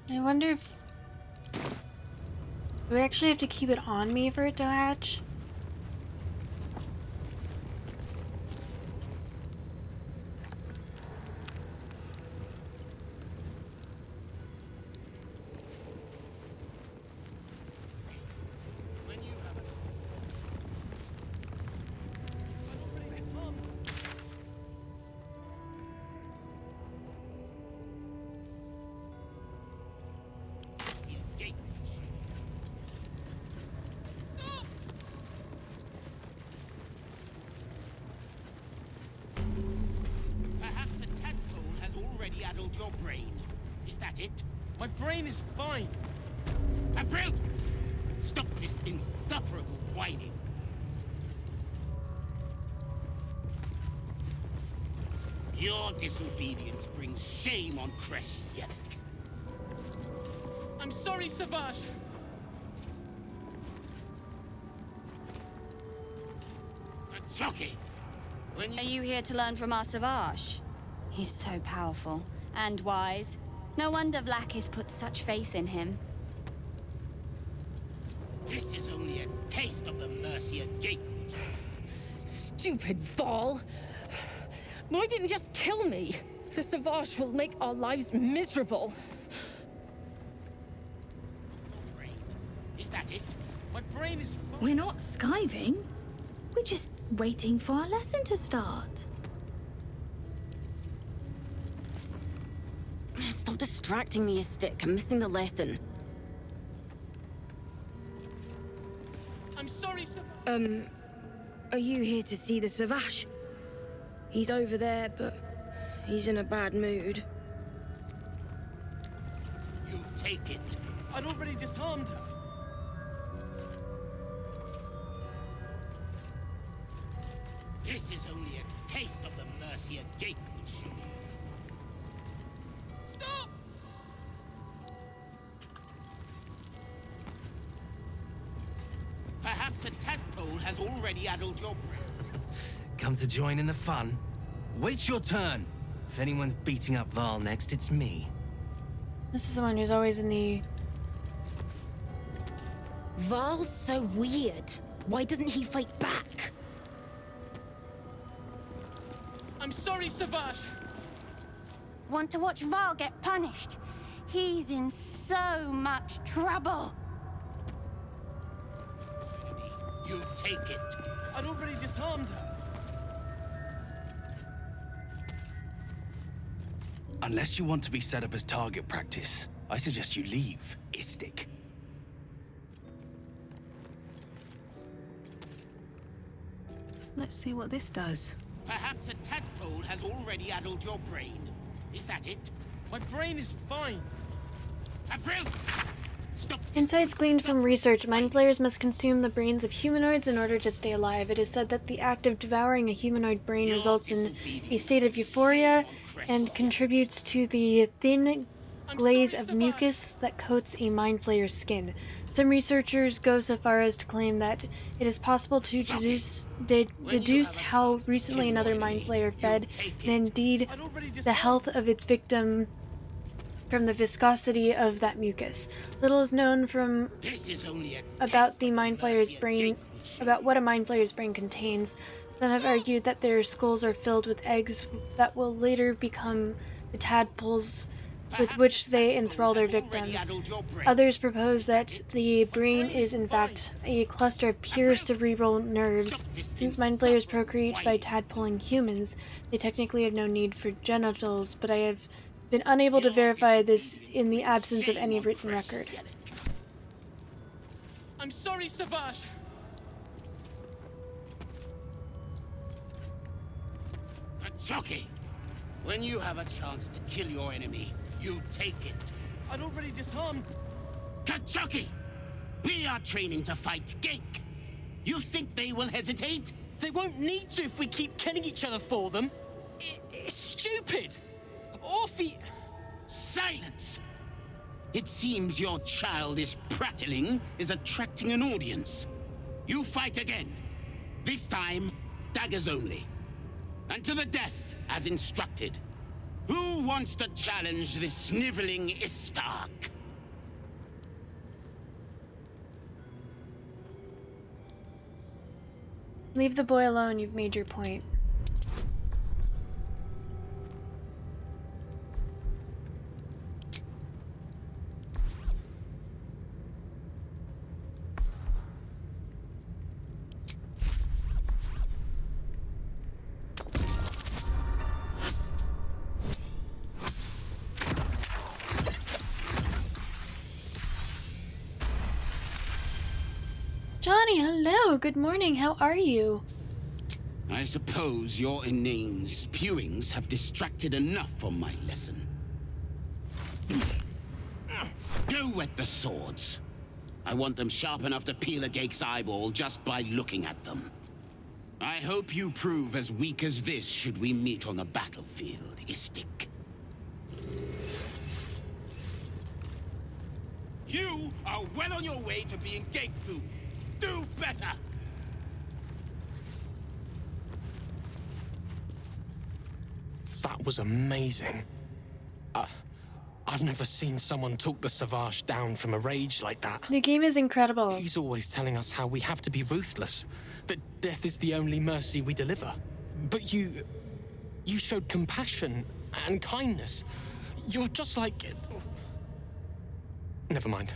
Speaker 1: I wonder if... do we actually have to keep it on me for it to hatch?
Speaker 7: Perhaps a tadpole has already addled your brain. Is that it? My brain is fine. April! Stop this insufferable whining. Your disobedience brings shame on Kresh Yelek. I'm sorry, Savage. Chucky!
Speaker 21: Are you here to learn from our Savage? He's so powerful and wise. No wonder Vlaakith put such faith in him.
Speaker 7: This is only a taste of the Mercia Gate.
Speaker 16: Stupid Vol!
Speaker 8: Why didn't you just kill me? The Savage will make our lives miserable.
Speaker 7: Is that it? My brain is...
Speaker 22: We're not skiving. We're just waiting for our lesson to start.
Speaker 17: Stop distracting me, Istik. I'm missing the lesson.
Speaker 7: I'm sorry, sir.
Speaker 23: Are you here to see the Savage? He's over there, but he's in a bad mood.
Speaker 7: You take it. I'd already disarmed her. This is only a taste of the mercy a Gate would show you. Stop! Perhaps a tadpole has already addled your brain.
Speaker 24: Come to join in the fun? Wait your turn. If anyone's beating up Val next, it's me.
Speaker 1: This is the one who's always in the...
Speaker 22: Val's so weird. Why doesn't he fight back?
Speaker 7: I'm sorry, Savage.
Speaker 14: Want to watch Val get punished? He's in so much trouble.
Speaker 7: You take it. I'd already disarmed her.
Speaker 24: Unless you want to be set up as target practice, I suggest you leave, Istik.
Speaker 9: Let's see what this does.
Speaker 7: Perhaps a tadpole has already addled your brain. Is that it? My brain is fine. April! Stop!
Speaker 1: Insights gleaned from research. Mind flayers must consume the brains of humanoids in order to stay alive. It is said that the act of devouring a humanoid brain results in a state of euphoria and contributes to the thin glaze of mucus that coats a mind flayer's skin. Some researchers go so far as to claim that it is possible to deduce how recently another mind flayer fed, and indeed the health of its victim, from the viscosity of that mucus. Little is known about the mind flayer's brain, about what a mind flayer's brain contains. Some have argued that their skulls are filled with eggs that will later become the tadpoles with which they enthrall their victims. Others propose that the brain is in fact a cluster of pure cerebral nerves. Since mind flayers procreate by tadpoling humans, they technically have no need for genitals, but I have been unable to verify this in the absence of any written record.
Speaker 7: I'm sorry, Savage. Chucky, when you have a chance to kill your enemy, you take it. I'd already disarmed. Kachuki! We are training to fight Gate. You think they will hesitate?
Speaker 25: They won't need to if we keep killing each other for them. It's stupid. Orphe...
Speaker 7: Silence! It seems your childish prattling is attracting an audience. You fight again. This time, daggers only. And to the death, as instructed. Who wants to challenge this sniveling Istark?
Speaker 1: Leave the boy alone, you've made your point. Johnny, hello, good morning, how are you?
Speaker 7: I suppose your inane spewings have distracted enough from my lesson. Go wet the swords. I want them sharp enough to peel a Gake's eyeball just by looking at them. I hope you prove as weak as this should we meet on the battlefield, Istik. You are well on your way to being Gate food. Do better!
Speaker 26: That was amazing. I've never seen someone talk the Savage down from a rage like that.
Speaker 1: The game is incredible.
Speaker 26: He's always telling us how we have to be ruthless, that death is the only mercy we deliver. But you You showed compassion and kindness. You're just like... Never mind.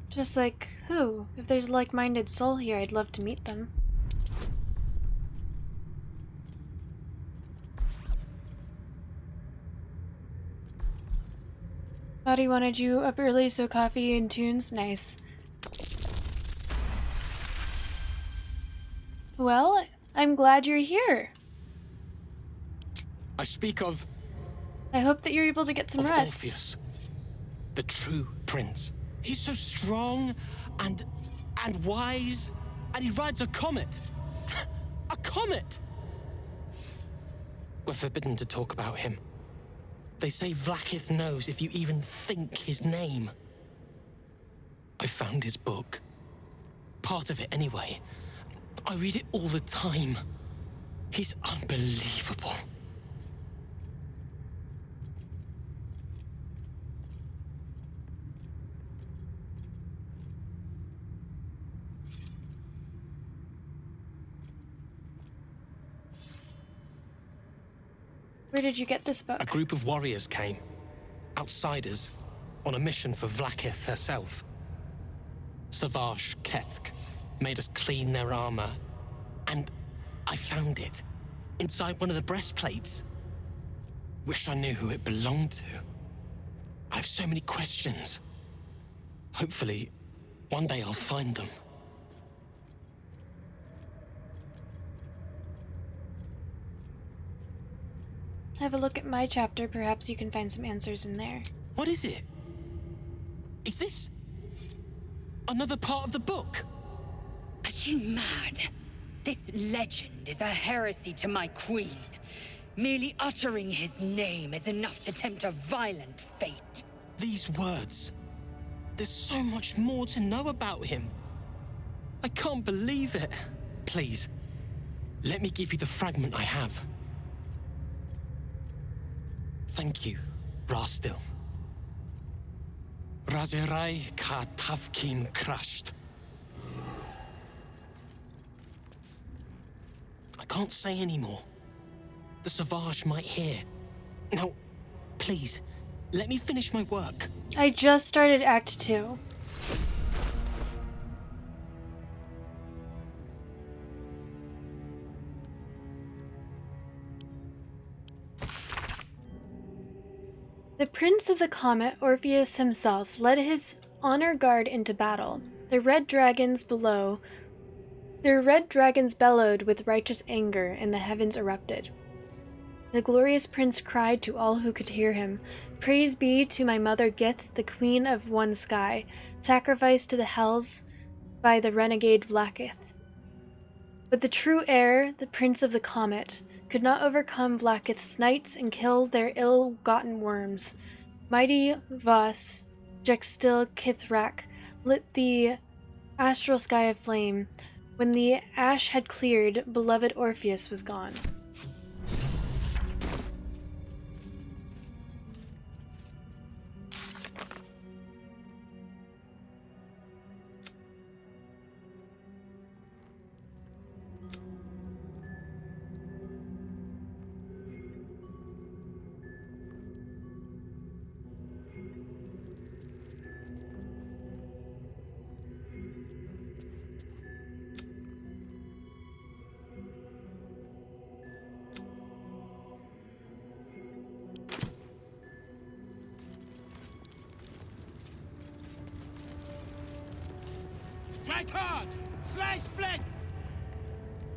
Speaker 1: Just like who? If there's a like-minded soul here, I'd love to meet them. Buddy wanted you up early, so coffee and tunes. Nice. Well, I'm glad you're here.
Speaker 26: I speak of...
Speaker 1: I hope that you're able to get some rest.
Speaker 26: Orpheus, the true prince. He's so strong and wise, and he rides a comet. A comet! We're forbidden to talk about him. They say Vlaakith knows if you even think his name. I found his book. Part of it, anyway. I read it all the time. He's unbelievable.
Speaker 1: Where did you get this book?
Speaker 26: A group of warriors came. Outsiders. On a mission for Vlaakith herself. Savage Kethk made us clean their armor. And I found it. Inside one of the breastplates. Wish I knew who it belonged to. I have so many questions. Hopefully, one day I'll find them.
Speaker 1: Have a look at my chapter. Perhaps you can find some answers in there.
Speaker 26: What is it? Is this another part of the book?
Speaker 14: Are you mad? This legend is a heresy to my queen. Merely uttering his name is enough to tempt a violent fate.
Speaker 26: These words. There's so much more to know about him. I can't believe it. Please, let me give you the fragment I have. Thank you, Rastil. Razerai ka tavkin crushed. I can't say anymore. The Savage might hear. Now, please, let me finish my work.
Speaker 1: I just started Act 2. The Prince of the Comet, Orpheus himself, led his honor guard into battle. Their red dragons bellowed with righteous anger, and the heavens erupted. The glorious prince cried to all who could hear him, "Praise be to my mother Gith, the queen of one sky, sacrificed to the hells by the renegade Vlaakith." But the true heir, the Prince of the Comet, could not overcome Vlaakith's knights and kill their ill-gotten worms. Mighty Vas, Jextil Kithrak, lit the astral sky aflame. When the ash had cleared, beloved Orpheus was gone.
Speaker 7: Strike hard! Slice flesh!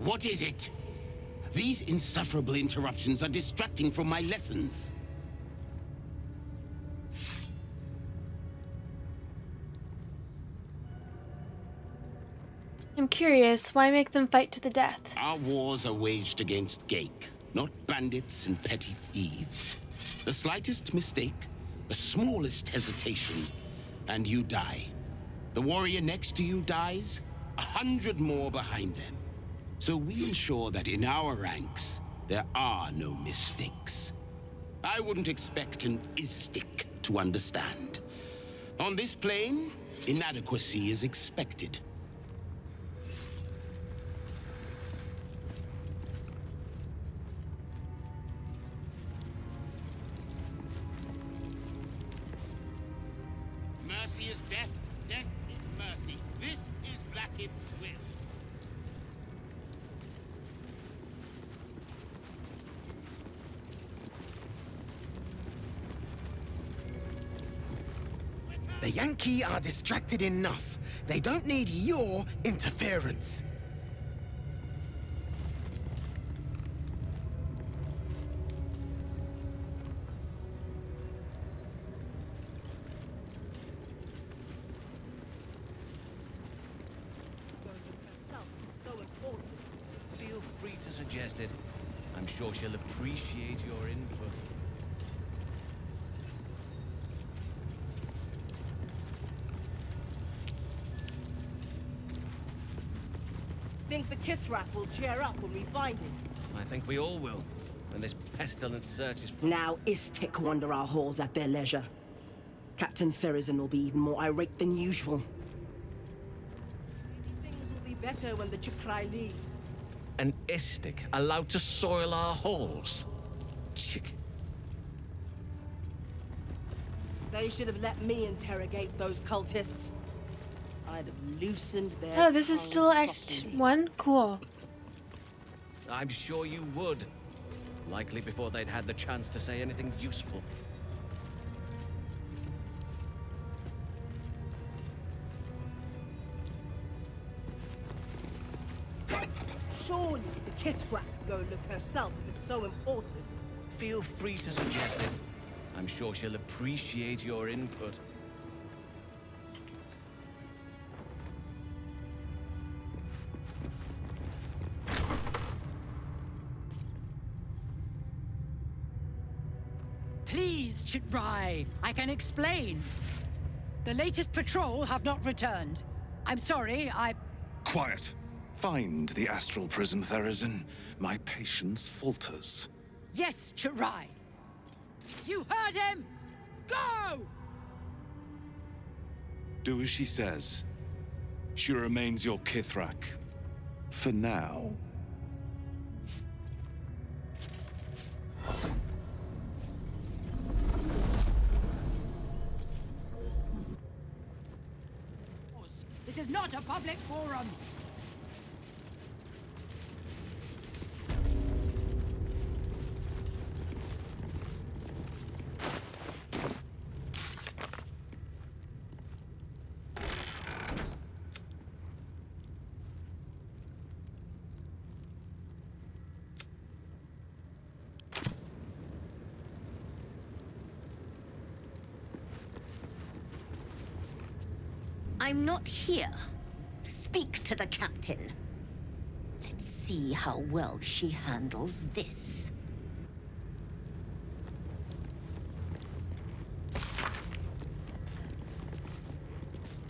Speaker 7: What is it? These insufferable interruptions are distracting from my lessons.
Speaker 1: I'm curious, why make them fight to the death?
Speaker 7: Our wars are waged against Gake, not bandits and petty thieves. The slightest mistake, the smallest hesitation, and you die. The warrior next to you dies, 100 more behind them. So we ensure that in our ranks, there are no mistakes. I wouldn't expect an Istik to understand. On this plane, inadequacy is expected. Mercy is death, death is mercy. This is Blackheath's will.
Speaker 3: The Yankee are distracted enough. They don't need your interference.
Speaker 24: Feel free to suggest it. I'm sure she'll appreciate your input.
Speaker 5: Think the Kithrak will cheer up when we find it?
Speaker 24: I think we all will, when this pestilent search is...
Speaker 6: Now Istik wander our halls at their leisure. Captain Therizin will be even more irate than usual.
Speaker 5: Things will be better when the Chikrai leaves.
Speaker 24: An Istik allowed to soil our halls? Chick.
Speaker 5: They should have let me interrogate those cultists. I'd have loosened their
Speaker 1: Oh, this is
Speaker 5: tongues
Speaker 1: still Act
Speaker 5: properly.
Speaker 1: 1? Cool.
Speaker 24: I'm sure you would. Likely before they'd had the chance to say anything useful.
Speaker 5: Surely the Kithrak can go look herself if it's so important.
Speaker 24: Feel free to suggest it. I'm sure she'll appreciate your input.
Speaker 12: Please, Chitrai, I can explain. The latest patrol have not returned. I'm sorry,
Speaker 13: Quiet. Find the astral prism, Therizin. My patience falters.
Speaker 12: Yes, Chitrai. You heard him! Go!
Speaker 13: Do as she says. She remains your Kithrak. For now.
Speaker 12: This is not a public forum.
Speaker 15: I'm not here. Speak to the captain. Let's see how well she handles this.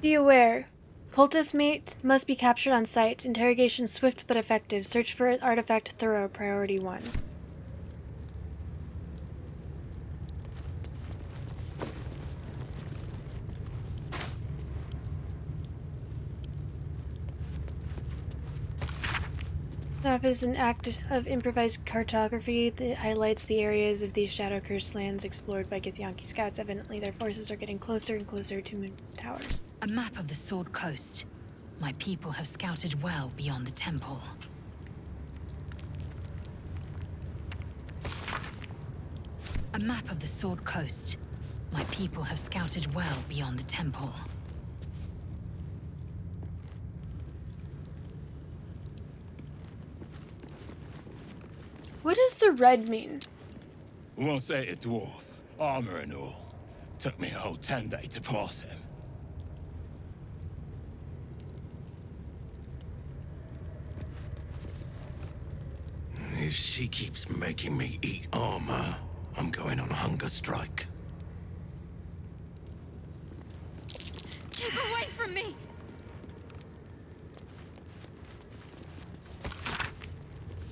Speaker 1: Be aware. Cultist mate must be captured on site. Interrogation swift but effective. Search for artifact thorough. Priority 1. Map is an act of improvised cartography that highlights the areas of these shadow-cursed lands explored by Githyanki scouts. Evidently, their forces are getting closer and closer to Moon Towers.
Speaker 4: A map of the Sword Coast. My people have scouted well beyond the temple. A map of the Sword Coast. My people have scouted well beyond the temple.
Speaker 1: What does the red mean?
Speaker 27: Once ate a dwarf, armor and all. Took me a whole 10 days to pass him.
Speaker 24: If she keeps making me eat armor, I'm going on a hunger strike.
Speaker 8: Keep away from me!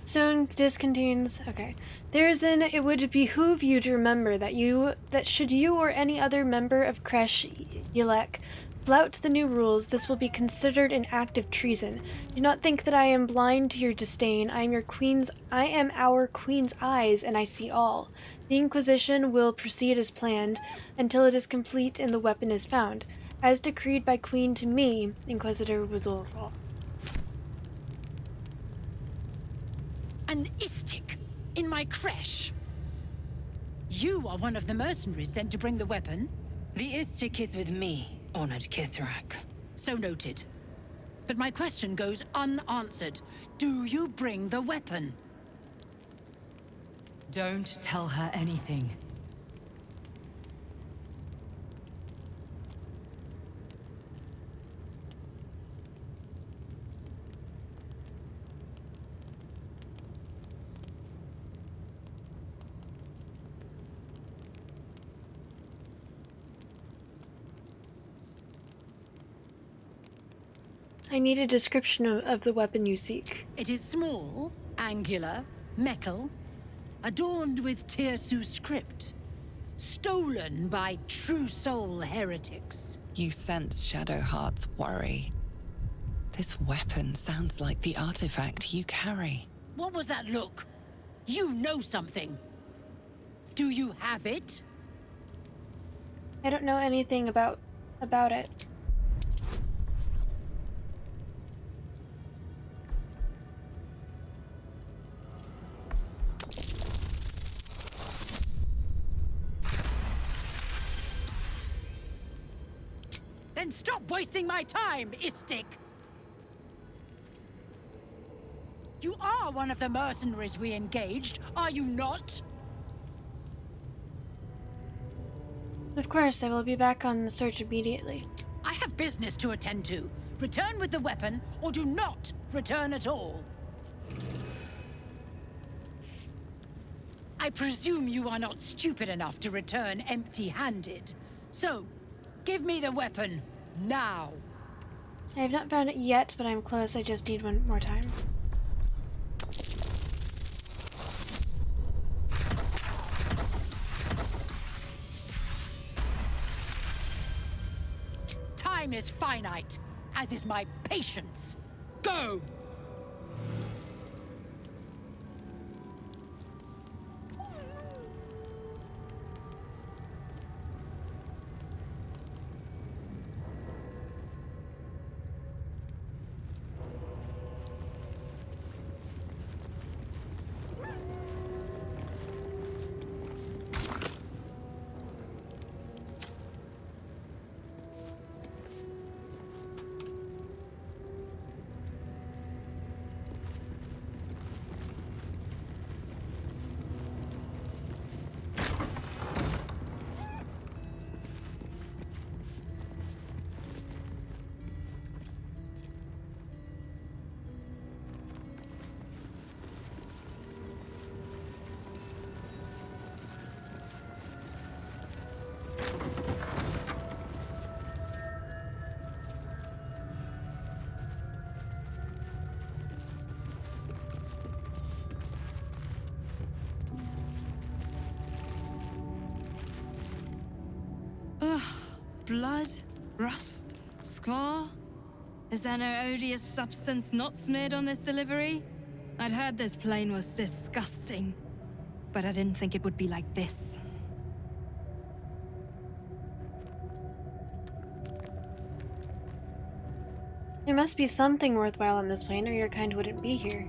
Speaker 1: Stone disc contains... Okay. It would behoove you to remember that should you or any other member of Kresh Yelek flout the new rules, this will be considered an act of treason. Do not think that I am blind to your disdain. I am our queen's eyes, and I see all. The Inquisition will proceed as planned until it is complete and the weapon is found. As decreed by Queen to me, Inquisitor Wuzulfal.
Speaker 12: An Istik in my creche. You are one of the mercenaries sent to bring the weapon.
Speaker 4: The Istik is with me, honored Kithrak.
Speaker 12: So noted. But my question goes unanswered. Do you bring the weapon?
Speaker 4: Don't tell her anything.
Speaker 1: I need a description of the weapon you seek.
Speaker 12: It is small, angular, metal, adorned with Tirsu script, stolen by true soul heretics.
Speaker 2: You sense Shadowheart's worry. This weapon sounds like the artifact you carry.
Speaker 12: What was that look? You know something. Do you have it?
Speaker 1: I don't know anything about it.
Speaker 12: Then stop wasting my time, Istik! You are one of the mercenaries we engaged, are you not?
Speaker 1: Of course, I will be back on the search immediately.
Speaker 12: I have business to attend to. Return with the weapon, or do not return at all. I presume you are not stupid enough to return empty-handed. So, give me the weapon, now.
Speaker 1: I have not found it yet, but I'm close. I just need one more time.
Speaker 12: Time is finite, as is my patience. Go!
Speaker 23: Ugh, blood, rust, scar. Is there no odious substance not smeared on this delivery? I'd heard this plane was disgusting, but I didn't think it would be like this.
Speaker 1: There must be something worthwhile on this plane, or your kind wouldn't be here.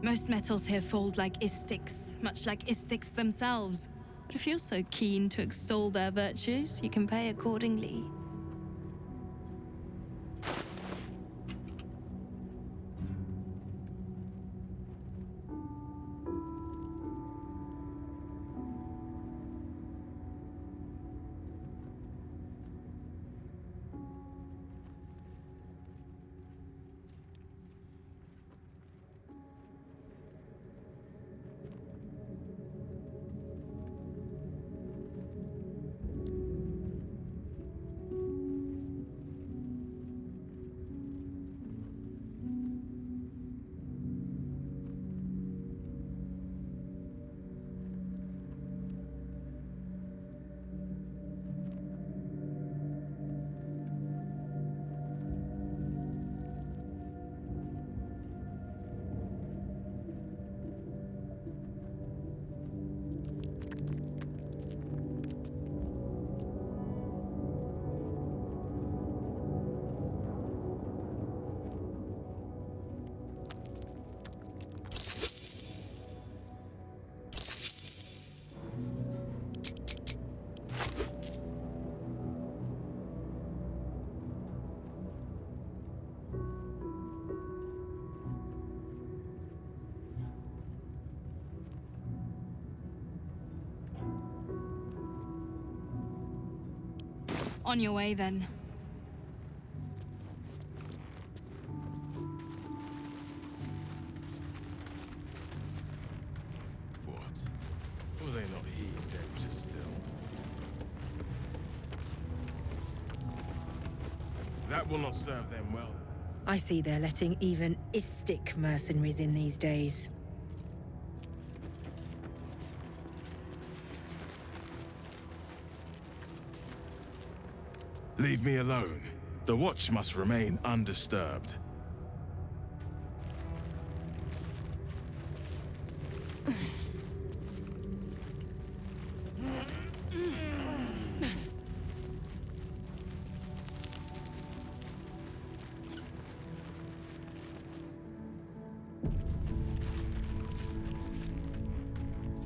Speaker 23: Most metals here fold like Istiks, much like Istiks themselves. But if you're so keen to extol their virtues, you can pay accordingly. On your way, then.
Speaker 10: What? Will they not heed them just still? That will not serve them well.
Speaker 11: I see they're letting even Istik mercenaries in these days.
Speaker 10: Leave me alone. The watch must remain undisturbed. Do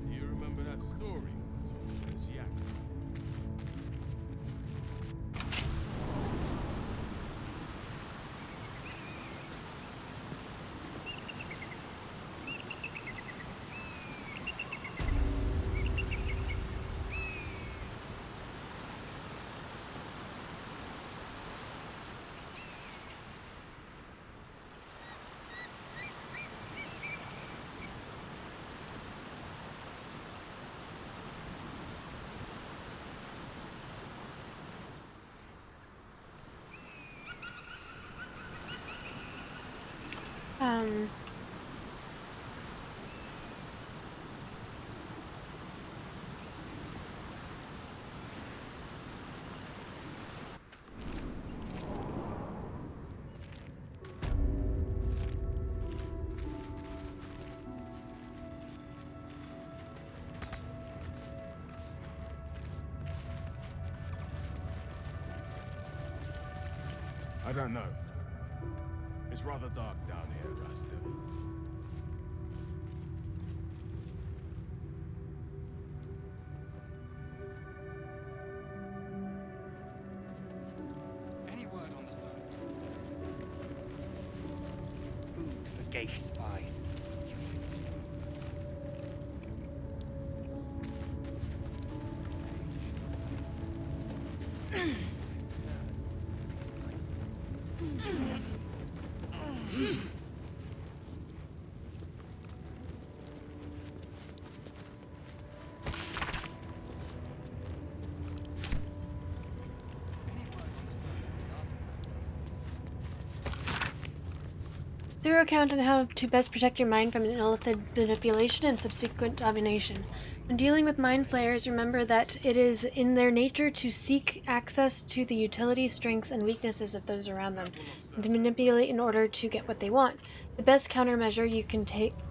Speaker 10: you remember that story we told us, Yak? I don't know. It's rather dark down here, Rastil.
Speaker 16: Any word on the phone? Food for gay spies.
Speaker 1: Thorough account on how to best protect your mind from an illithid manipulation and subsequent domination. When dealing with mind flayers, remember that it is in their nature to seek access to the utility, strengths, and weaknesses of those around them, and to manipulate in order to get what they want. The best countermeasure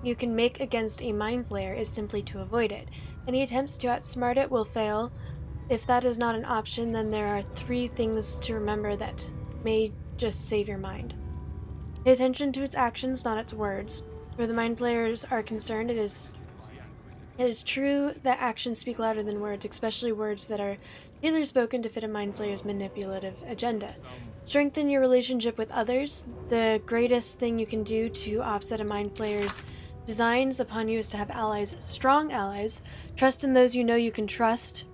Speaker 1: you can make against a mind flayer is simply to avoid it. Any attempts to outsmart it will fail. If that is not an option, then there are 3 things to remember that may just save your mind. Pay attention to its actions, not its words. Where the mind flayers are concerned, it is true that actions speak louder than words, especially words that are either spoken to fit a mind flayer's manipulative agenda. Strengthen your relationship with others. The greatest thing you can do to offset a mind flayer's designs upon you is to have allies, strong allies. Trust in those you know you can trust,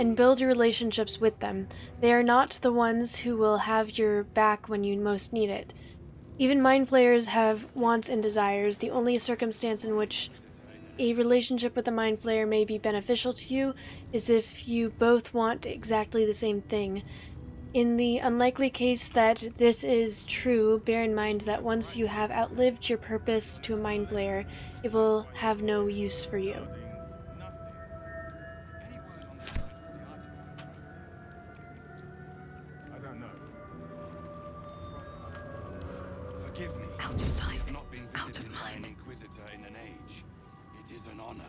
Speaker 1: and build your relationships with them. They are not the ones who will have your back when you most need it. Even mind flayers have wants and desires. The only circumstance in which a relationship with a mind flayer may be beneficial to you is if you both want exactly the same thing. In the unlikely case that this is true, bear in mind that once you have outlived your purpose to a mind flayer, it will have no use for you.
Speaker 16: Forgive me.
Speaker 22: Out of sight.
Speaker 16: I have not been
Speaker 22: Out
Speaker 16: visited
Speaker 22: of
Speaker 16: by an
Speaker 22: mind.
Speaker 16: Inquisitor in an age. It is an honor.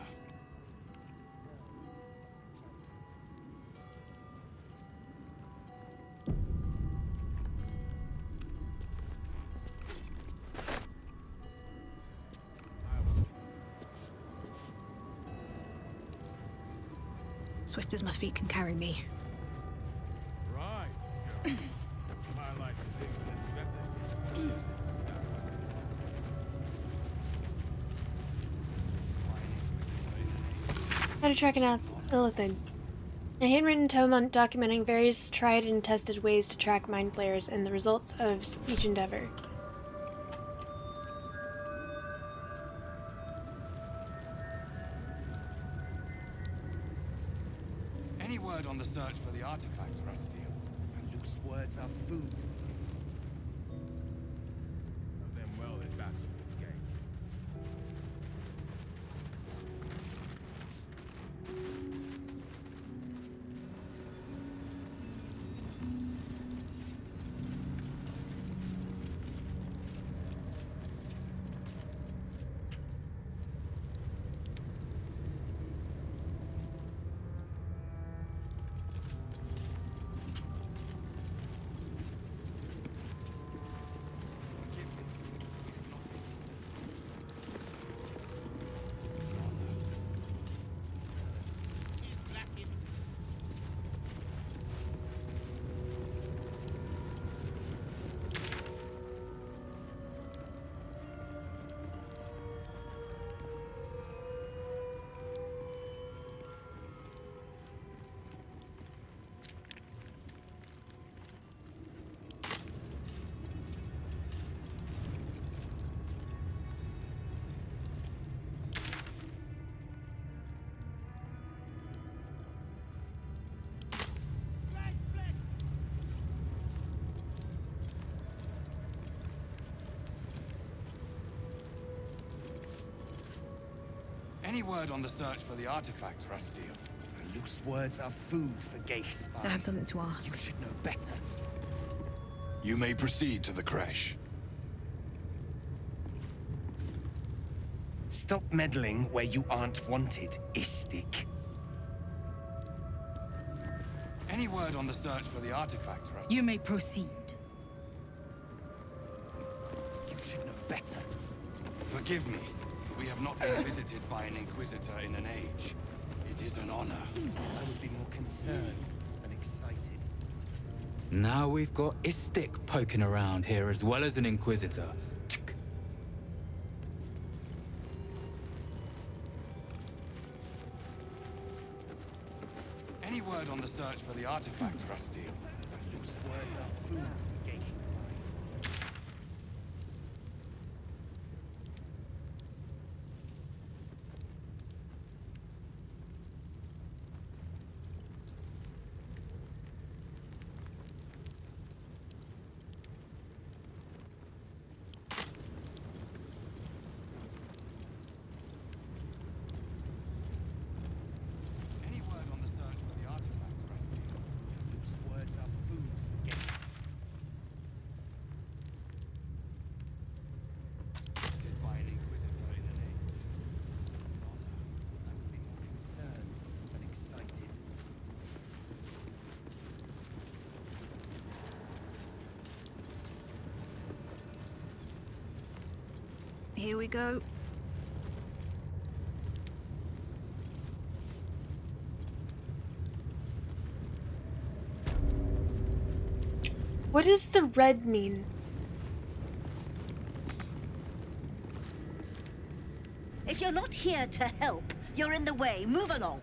Speaker 22: Swift as my feet can carry me.
Speaker 10: Right, girl. My life is infinitely better.
Speaker 1: How to track an illithid. A handwritten tome on documenting various tried and tested ways to track mind flayers and the results of each endeavor.
Speaker 16: Any word on the search for the artifact, Rastiel? And loose words are food.
Speaker 10: Then well, they battled the gate.
Speaker 16: Any word on the search for the artifact, Rastiel? And loose words are food for gay spies.
Speaker 9: I have something to ask.
Speaker 16: You should know better.
Speaker 13: You may proceed to the creche.
Speaker 24: Stop meddling where you aren't wanted, Istik.
Speaker 16: Any word on the search for the artifact, Rastiel?
Speaker 4: You may proceed.
Speaker 16: You should know better. Forgive me. We have not been visited by an Inquisitor in an age. It is an honor.
Speaker 24: I would be more concerned than excited.
Speaker 17: Now we've got Istik poking around here as well as an Inquisitor.
Speaker 16: Any word on the search for the artifact, Rastiel? And loose words are food for gay spies. Any word on the search for the artifact, Rastiel? And loose words are food for gay. Visited by an Inquisitor in an age. I would be more concerned than excited.
Speaker 9: Here we go.
Speaker 1: What does the red mean?
Speaker 15: If you're not here to help, you're in the way. Move along.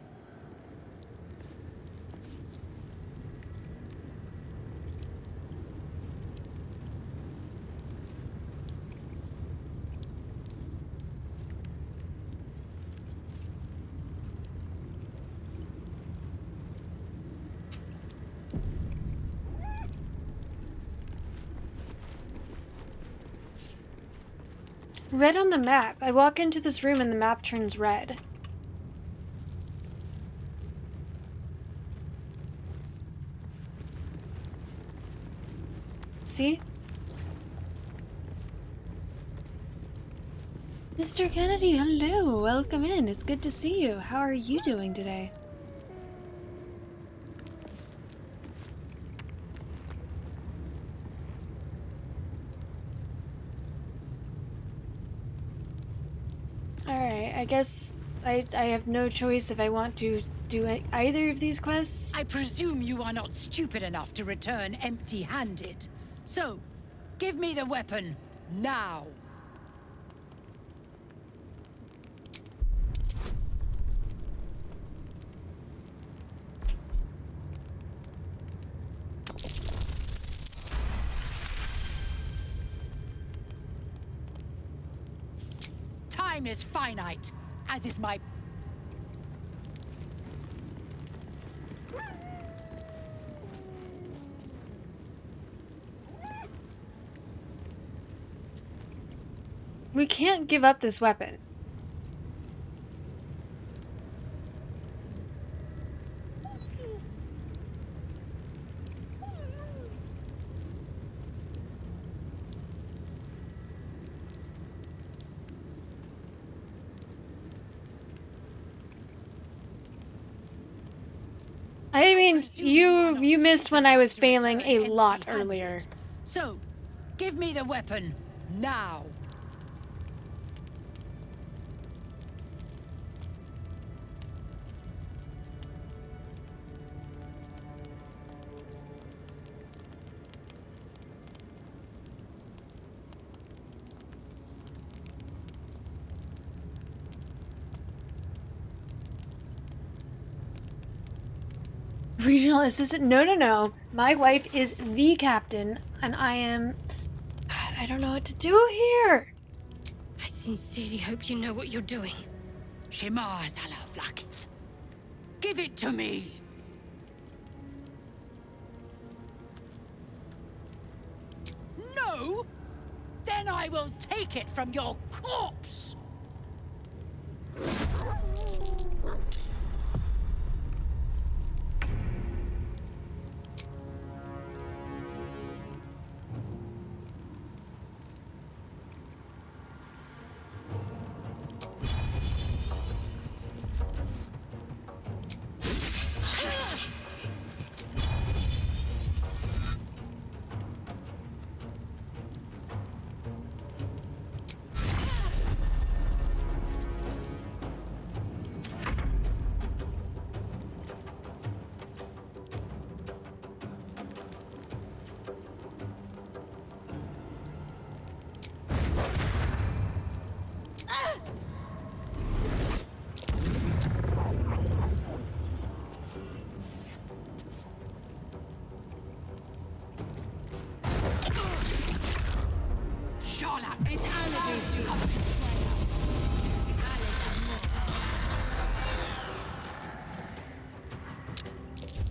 Speaker 1: Red on the map. I walk into this room and the map turns red. See? Mr. Kennedy, hello. Welcome in. It's good to see you. How are you doing today? Alright, I guess I have no choice if I want to do either of these quests.
Speaker 12: I presume you are not stupid enough to return empty-handed. So, give me the weapon, now! Time is finite, as is my...
Speaker 1: We can't give up this weapon. I mean, you missed when I was failing a lot earlier.
Speaker 12: So, give me the weapon, now.
Speaker 1: Regional assistant? No. My wife is the captain, and I am... God, I don't know what to do here.
Speaker 8: I sincerely hope you know what you're doing.
Speaker 12: Shemaz Alaflakith. Give it to me. No? Then I will take it from your corpse.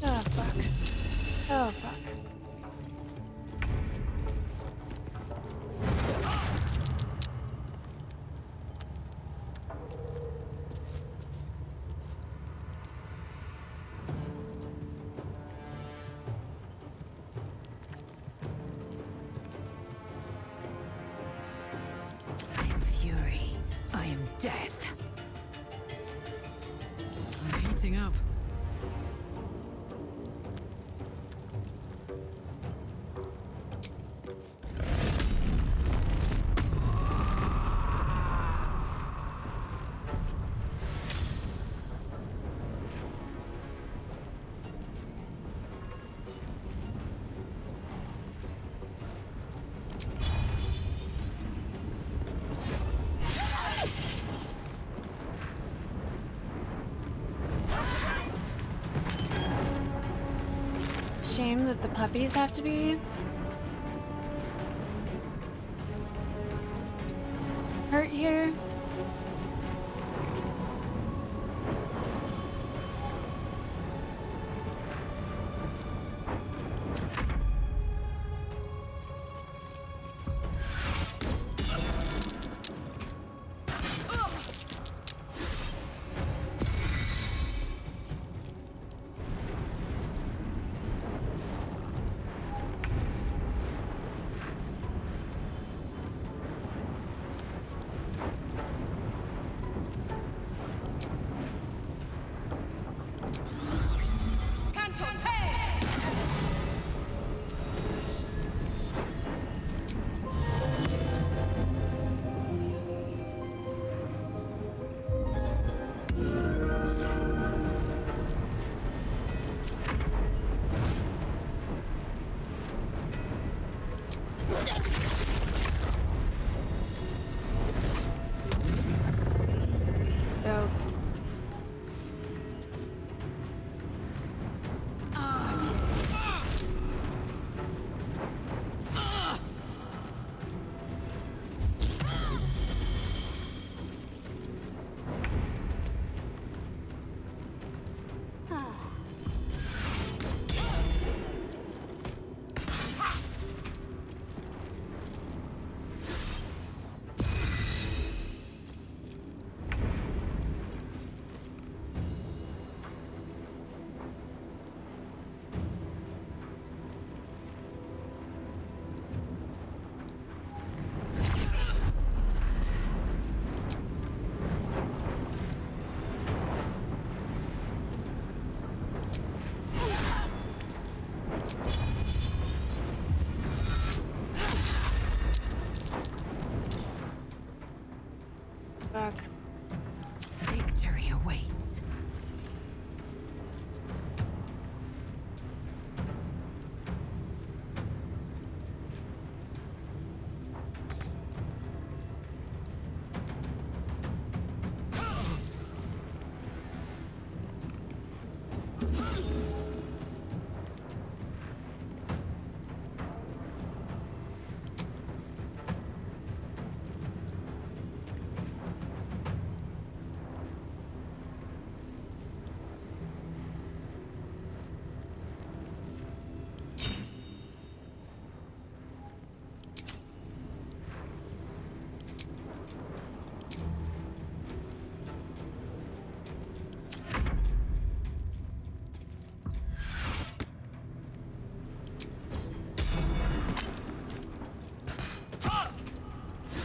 Speaker 1: Oh, fuck. Oh, fuck.
Speaker 12: I am fury. I am death.
Speaker 14: I'm heating up.
Speaker 1: Shame that the puppies have to be hurt here. Fuck.
Speaker 4: Victory awaits.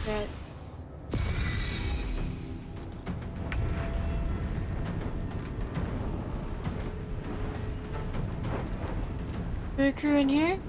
Speaker 1: Right. Is crew in here?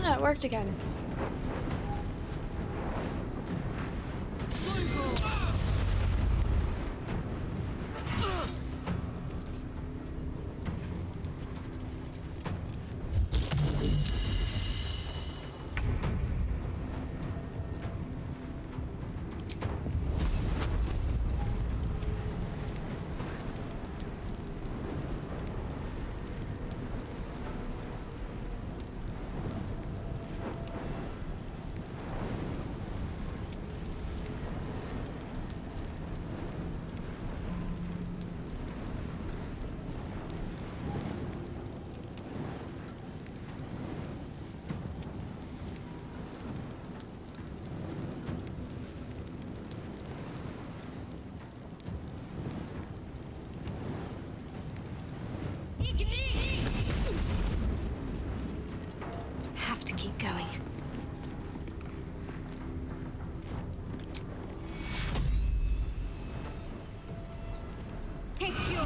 Speaker 1: Ah, it worked again.
Speaker 22: Have to keep going. Take your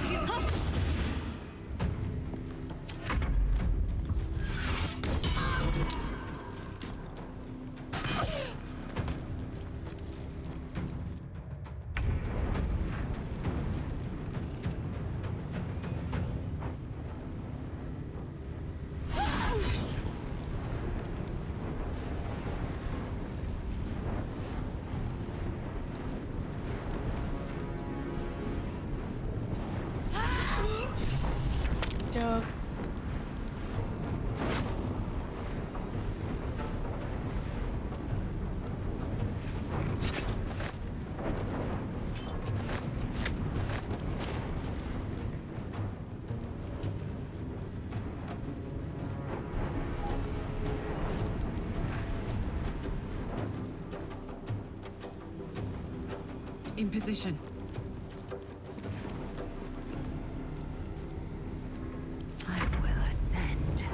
Speaker 1: Dope.
Speaker 12: In position.
Speaker 4: I will ascend.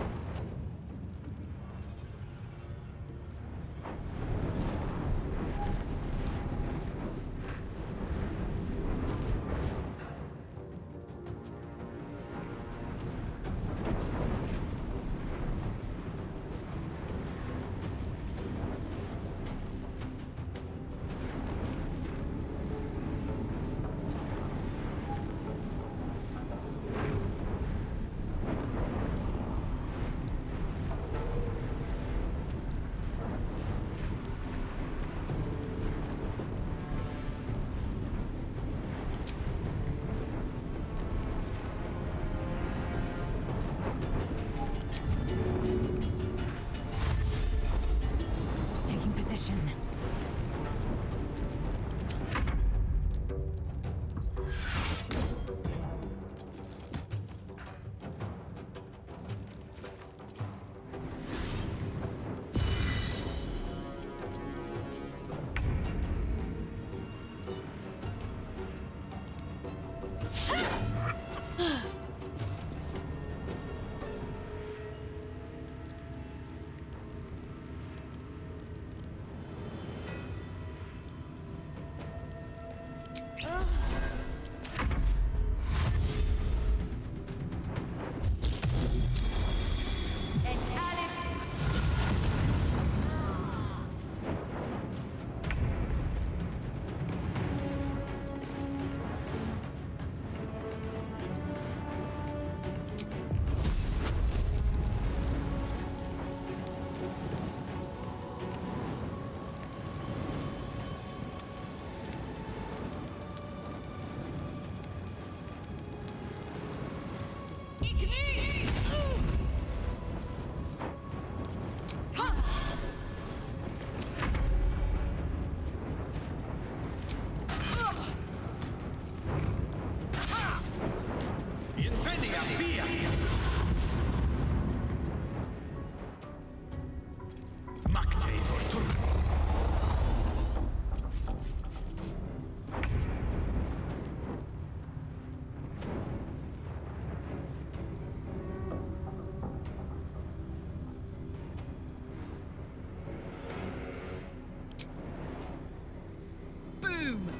Speaker 12: doom!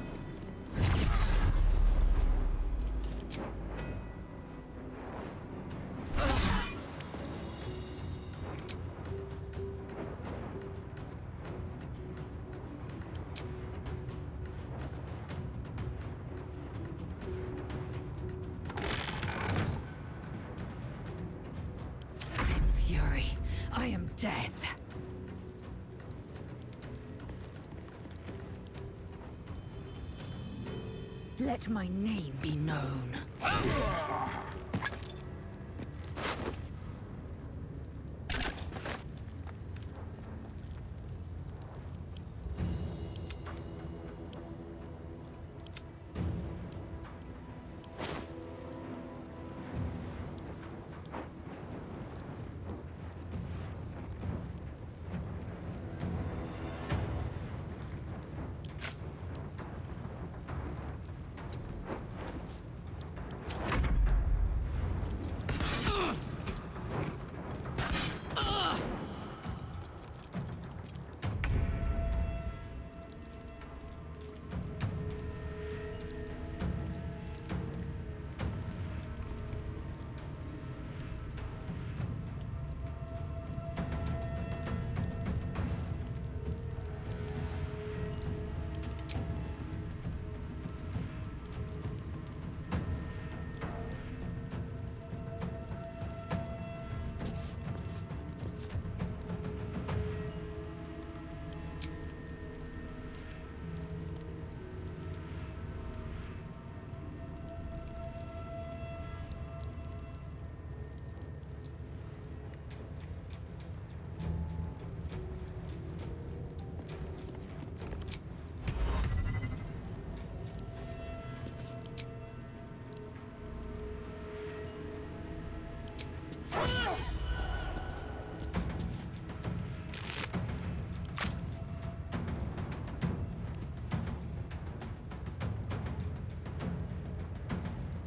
Speaker 8: Fury. I am death. Let my name be known.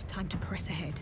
Speaker 9: Time to press ahead.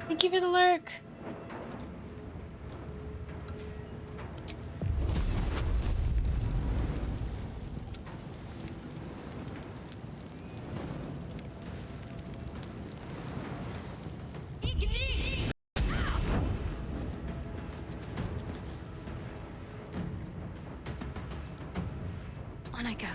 Speaker 1: Thank you for the lurk.
Speaker 8: On I go.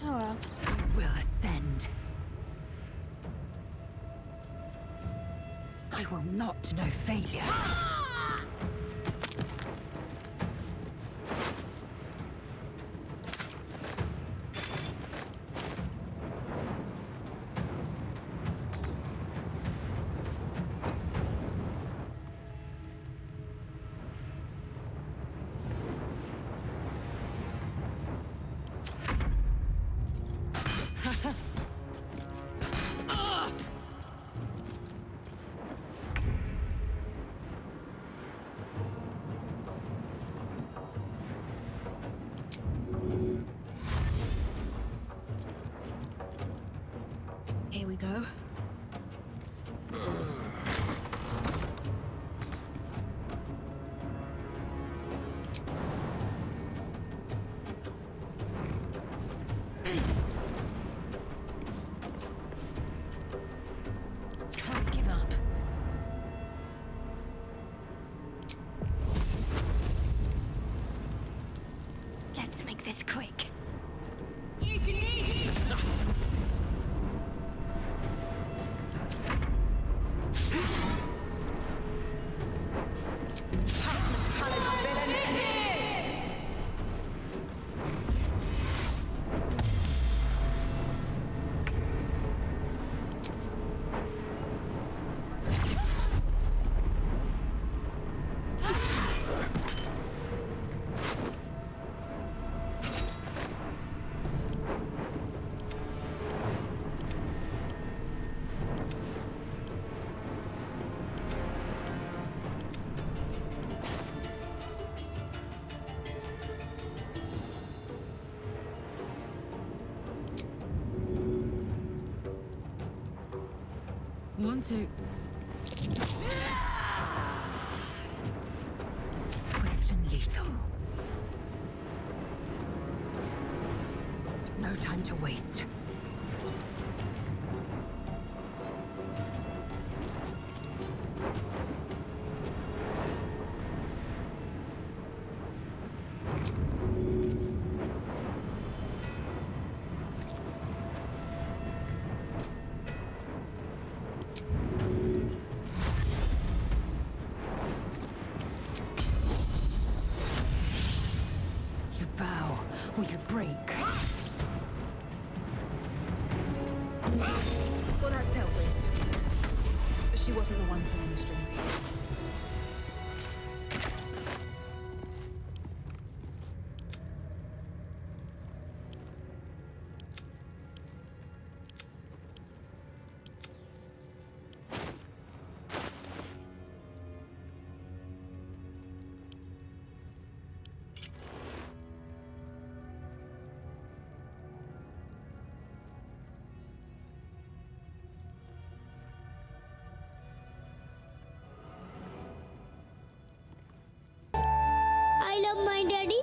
Speaker 1: Oh well.
Speaker 8: You will ascend. I will not know failure.
Speaker 9: Here we go.
Speaker 15: Can't give up. Let's make this quick.
Speaker 23: Want to...
Speaker 15: Swift and lethal. No time to waste. Bow or you break.
Speaker 9: Well, that's dealt with. But she wasn't the one pulling the strings here.
Speaker 14: I love my daddy,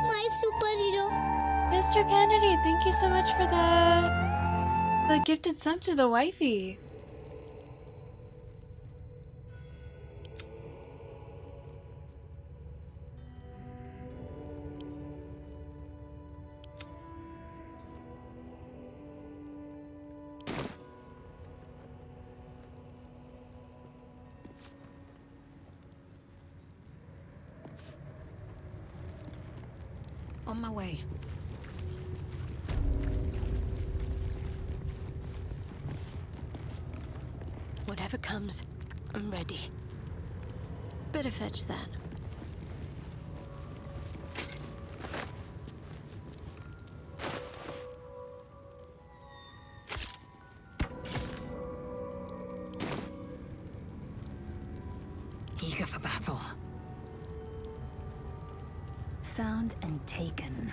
Speaker 14: my superhero.
Speaker 1: Mr. Kennedy, thank you so much for the gifted sub to the wifey.
Speaker 9: On my way.
Speaker 15: Whatever comes, I'm ready. Better fetch that. Eager for battle. Found and taken.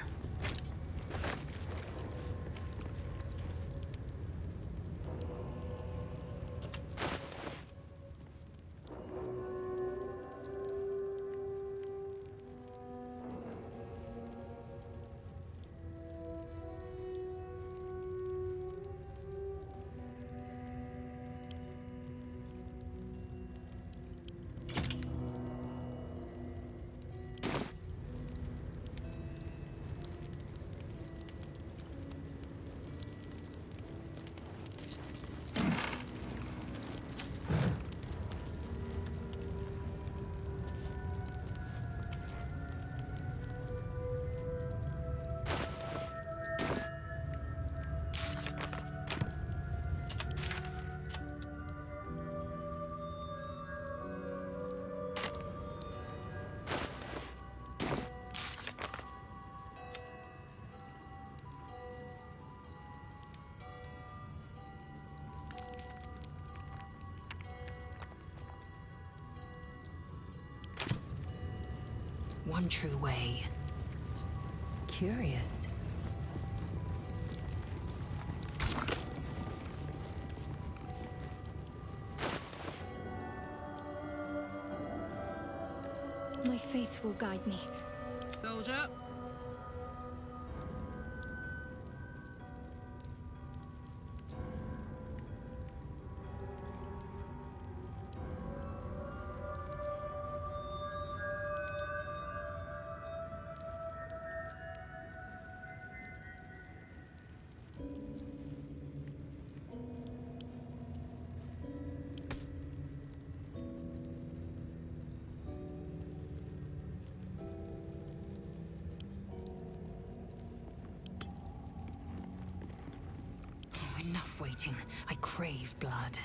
Speaker 15: One true way. Curious.
Speaker 14: My faith will guide me.
Speaker 23: Soldier.
Speaker 4: Enough waiting. I crave blood.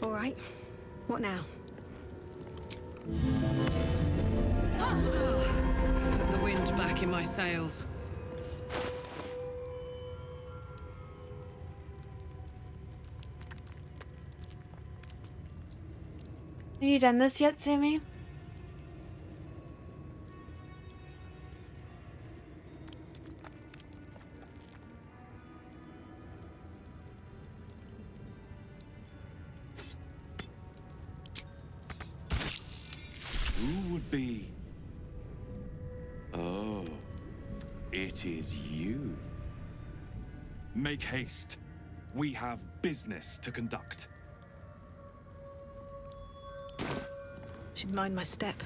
Speaker 9: All right. What now?
Speaker 7: Put the wind back in my sails.
Speaker 1: Have you done this yet, Sammy?
Speaker 13: Who would be? Oh, it is you. Make haste. We have business to conduct.
Speaker 9: Should mind my step.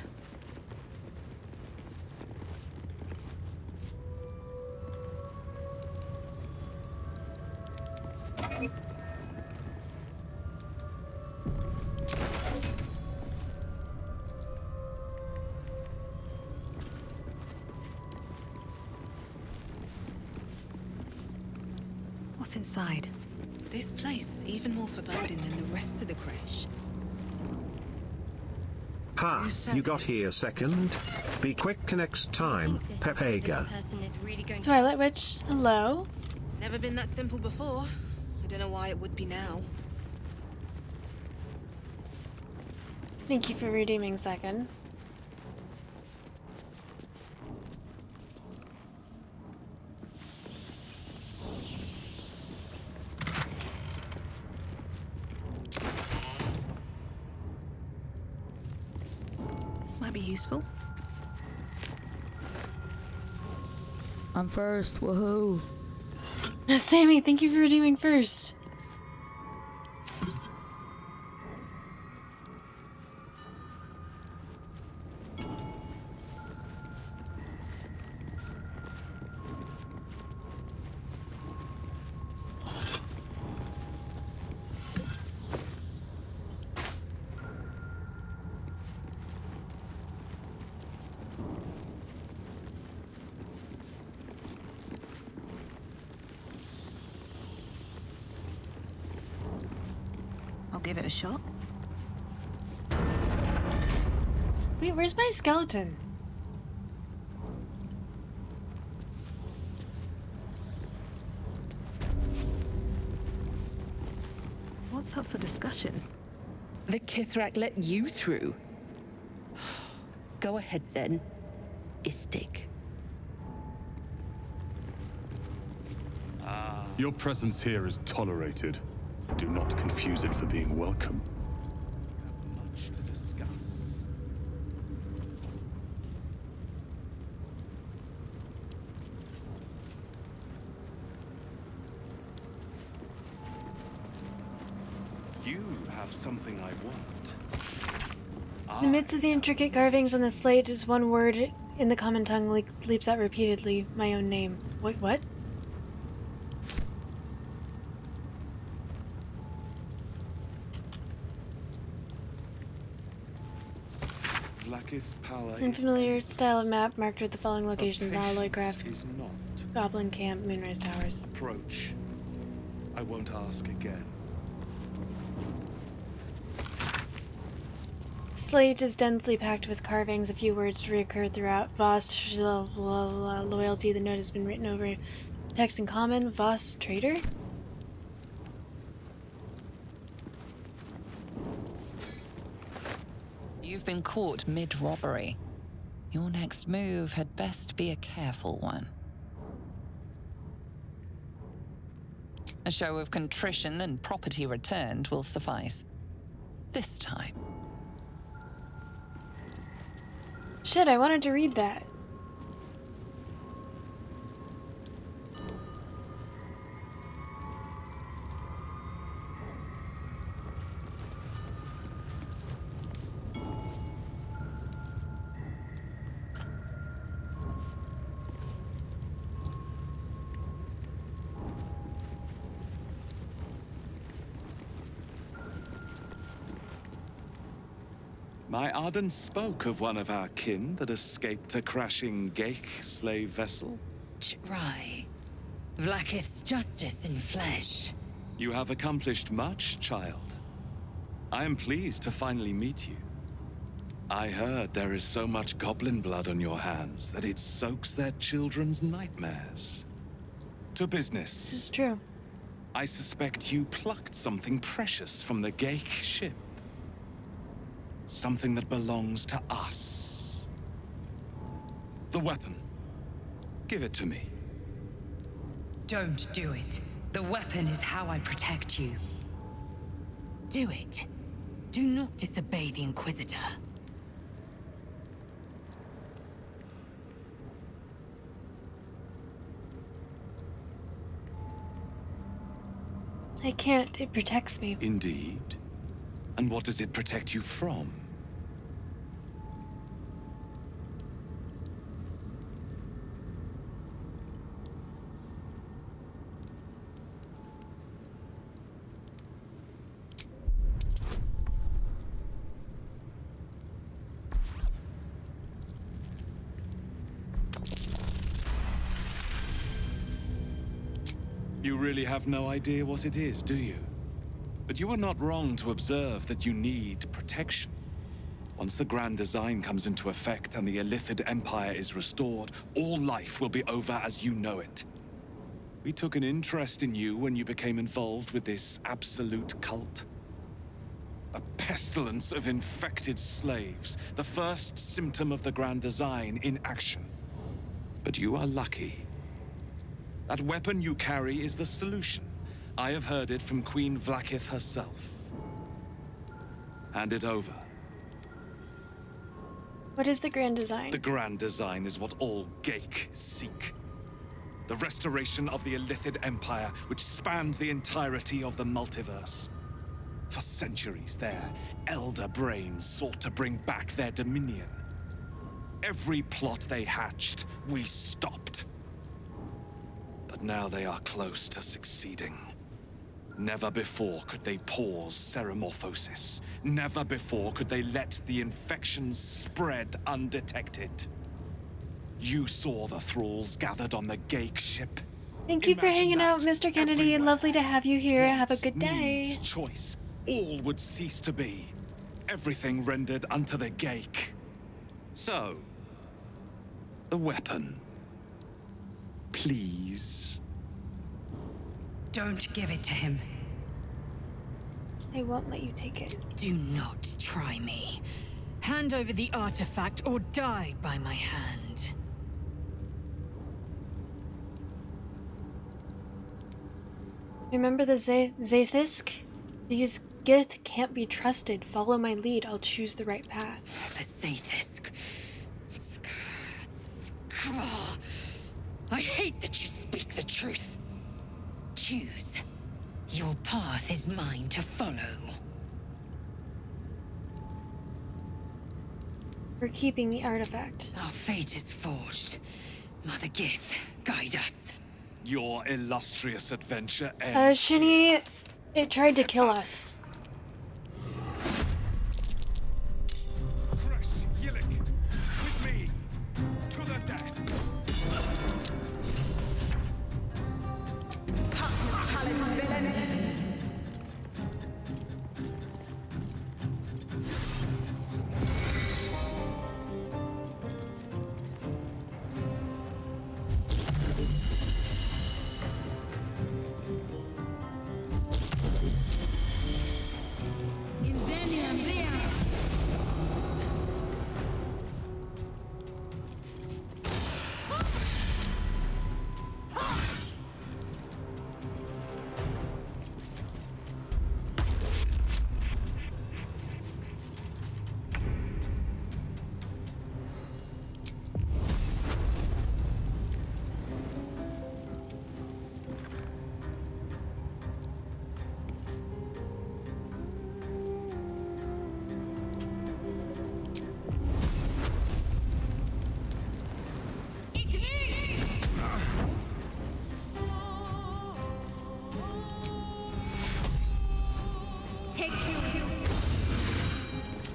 Speaker 9: What's inside?
Speaker 11: This place is even more foreboding than the rest of the crash.
Speaker 18: Ha, you got here second. Be quick next time, Pepega.
Speaker 1: Twilight Witch, hello?
Speaker 11: It's never been that simple before. I don't know why it would be now.
Speaker 1: Thank you for redeeming second.
Speaker 9: Might be useful.
Speaker 19: I'm first, woohoo.
Speaker 1: Sammy, thank you for redeeming first.
Speaker 9: I'll give it a shot.
Speaker 1: Wait, where's my skeleton?
Speaker 9: What's up for discussion?
Speaker 5: The Kithrak let you through. Go ahead then, Istik.
Speaker 10: Your presence here is tolerated. Do not confuse it for being welcome.
Speaker 13: Much to discuss. You have something I want.
Speaker 1: In the midst of the intricate carvings on the slate is one word in the common tongue leaps out repeatedly. My own name. Wait, what?
Speaker 13: Vlaakith's power
Speaker 1: Unfamiliar style of map marked with the following locations: Alloy
Speaker 13: is
Speaker 1: Craft,
Speaker 13: not.
Speaker 1: Goblin Camp, Moonrise Towers.
Speaker 13: Approach. I won't ask again.
Speaker 1: Slate is densely packed with carvings. A few words reoccur throughout. Voss, loyalty. The note has been written over text in common. Voss, traitor?
Speaker 2: You've been caught mid-robbery. Your next move had best be a careful one. A show of contrition and property returned will suffice. This time.
Speaker 1: Shit, I wanted to read that.
Speaker 13: My Arden spoke of one of our kin that escaped a crashing Geik slave vessel.
Speaker 4: Right. Vlaakith's justice in flesh.
Speaker 13: You have accomplished much, child. I am pleased to finally meet you. I heard there is so much goblin blood on your hands that it soaks their children's nightmares. To business.
Speaker 1: This is true.
Speaker 13: I suspect you plucked something precious from the Geik ship. Something that belongs to us. The weapon. Give it to me.
Speaker 4: Don't do it. The weapon is how I protect you. Do it. Do not disobey the Inquisitor.
Speaker 1: I can't. It protects me.
Speaker 13: Indeed. And what does it protect you from? You really have no idea what it is, do you? But you are not wrong to observe that you need protection. Once the Grand Design comes into effect and the Illithid Empire is restored, all life will be over as you know it. We took an interest in you when you became involved with this absolute cult. A pestilence of infected slaves, the first symptom of the Grand Design in action. But you are lucky. That weapon you carry is the solution. I have heard it from Queen Vlaakith herself. Hand it over.
Speaker 1: What is the Grand Design?
Speaker 13: The Grand Design is what all Geik seek. The restoration of the Illithid Empire, which spanned the entirety of the multiverse. For centuries, their elder brains sought to bring back their dominion. Every plot they hatched, we stopped. But now they are close to succeeding. Never before could they pause ceremorphosis. Never before could they let the infections spread undetected. You saw the thralls gathered on the Geik ship.
Speaker 1: Thank you for hanging out, Mr. Kennedy. Lovely to have you here. Have a good day.
Speaker 13: Needs, choice. All would cease to be. Everything rendered unto the Geik. So, the weapon. Please.
Speaker 4: Don't give it to him.
Speaker 1: I won't let you take it.
Speaker 4: Do not try me. Hand over the artifact or die by my hand.
Speaker 1: Remember the Zathisk? These Gith can't be trusted. Follow my lead. I'll choose the right path.
Speaker 4: The Zathisk. I hate that you speak the truth. Choose. Your path is mine to follow.
Speaker 1: We're keeping the artifact.
Speaker 4: Our fate is forged. Mother Gith, guide us.
Speaker 13: Your illustrious adventure ends.
Speaker 1: Shinny, it tried to kill us.
Speaker 13: With me, to the death.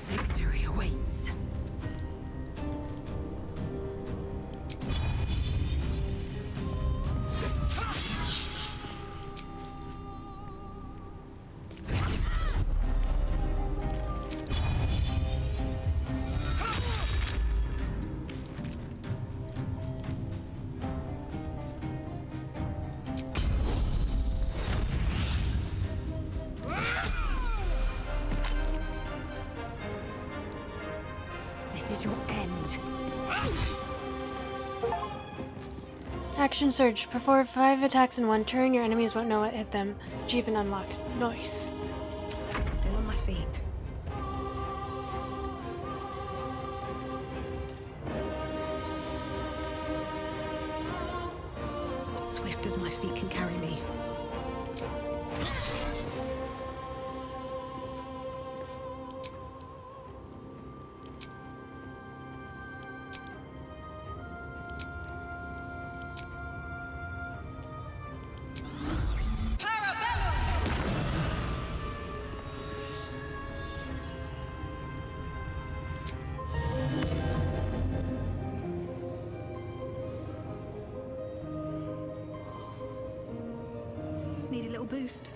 Speaker 4: Victory awaits. is your end.
Speaker 1: Action surge. Perform 5 attacks in one turn. Your enemies won't know what hit them. Achievement unlocked. Nice.
Speaker 9: Still on my feet. Swift as my feet can carry me. Need a little boost.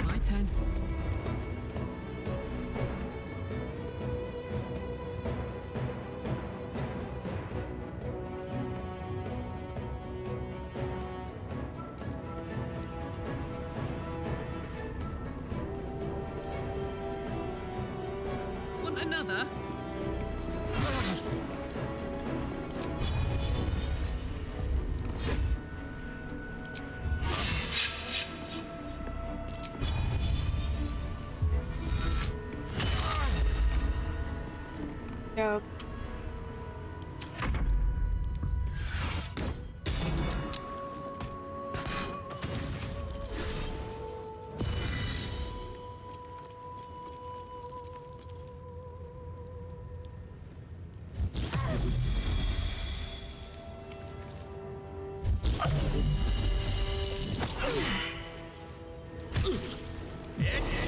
Speaker 7: My turn. Want another?
Speaker 1: Dope.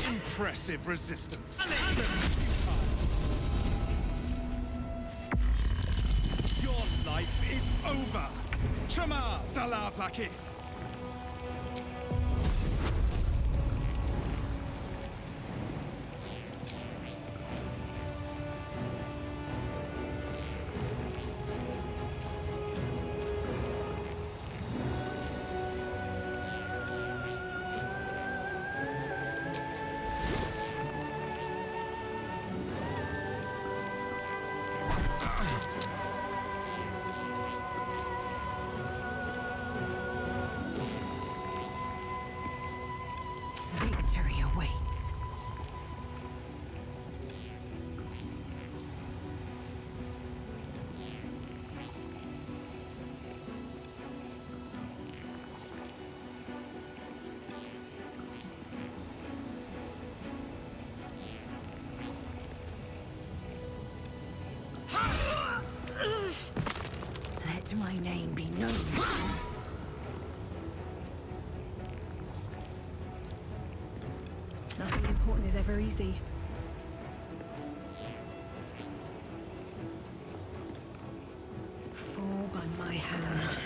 Speaker 10: Impressive resistance. Your life is over. Chama Salah Plakif.
Speaker 4: Victory awaits. Let my name be known.
Speaker 9: Nothing important is ever easy. Fall by my hand.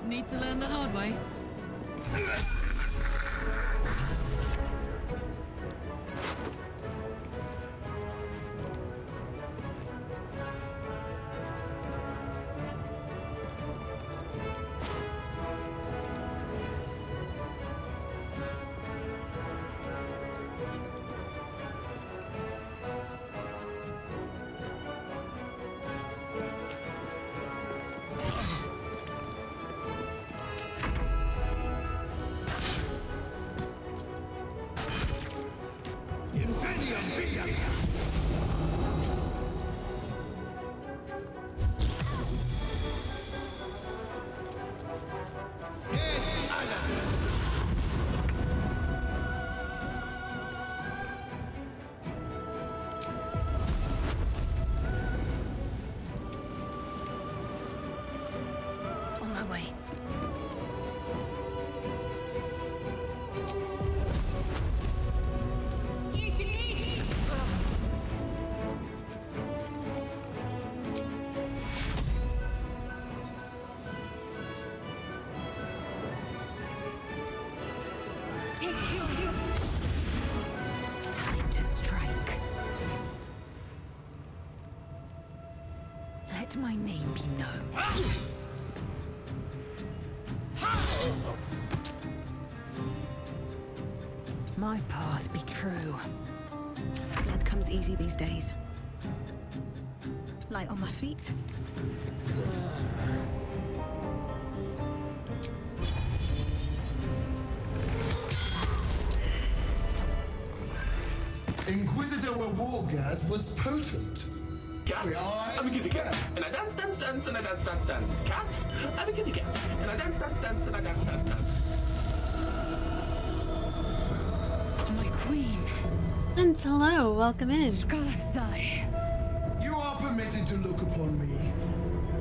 Speaker 7: Need to learn the hard way.
Speaker 4: On my way. Let my name be known. My path be true.
Speaker 9: Blood comes easy these days. Light on my feet.
Speaker 3: Inquisitor Wargas was potent.
Speaker 6: Cat, I'm a kitty cat, and I dance, dance, dance, and I dance, dance, dance. Cat, I'm a kitty cat, and I dance, dance, dance, and I dance, dance, dance.
Speaker 4: My queen.
Speaker 1: And hello, welcome in.
Speaker 4: Skarsai.
Speaker 3: You are permitted to look upon me.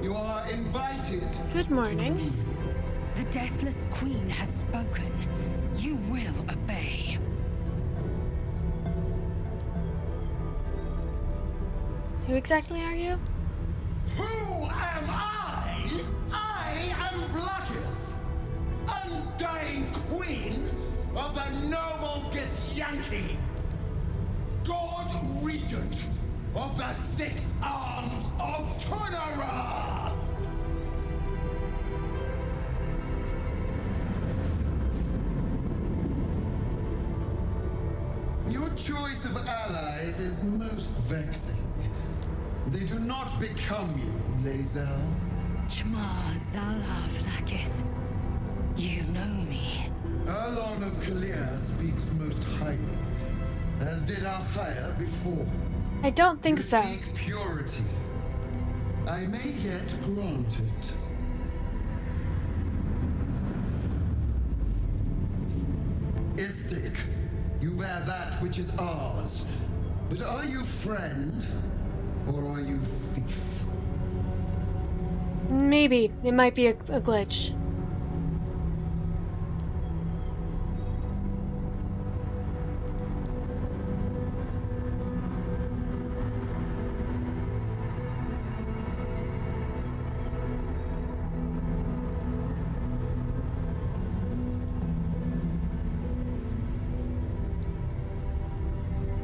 Speaker 3: You are invited.
Speaker 1: Good morning.
Speaker 4: The Deathless Queen has spoken. You will obey.
Speaker 1: Who exactly are you?
Speaker 3: Who am I? I am Vlakith, undying queen of the noble Githyanki, God Regent of the Six Arms of Tunnarath. Your choice of allies is most vexing. They do not become you, Lae'zel.
Speaker 4: Chma Zala Vlakith. You know me.
Speaker 3: Erlon of Kalir speaks most highly, as did Althea before.
Speaker 1: I don't think
Speaker 3: you
Speaker 1: so.
Speaker 3: Seek purity. I may yet grant it. Istik, you wear that which is ours. But are you friend, or are you thief?
Speaker 1: Maybe. It might be a glitch.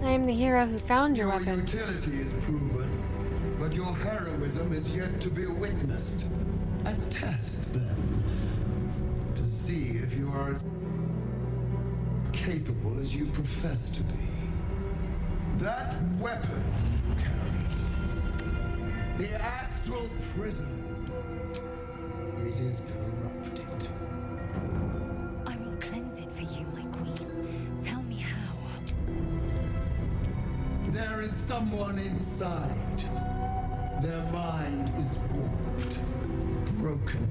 Speaker 1: I am the hero who found your weapon.
Speaker 3: Your utility is proven, but your heroism is yet to be witnessed. And test them to see if you are as capable as you profess to be. That weapon you carry, the astral prison, it is corrupted.
Speaker 4: I will cleanse it for you, my queen. Tell me how.
Speaker 3: There is someone inside. Their mind is warped, broken,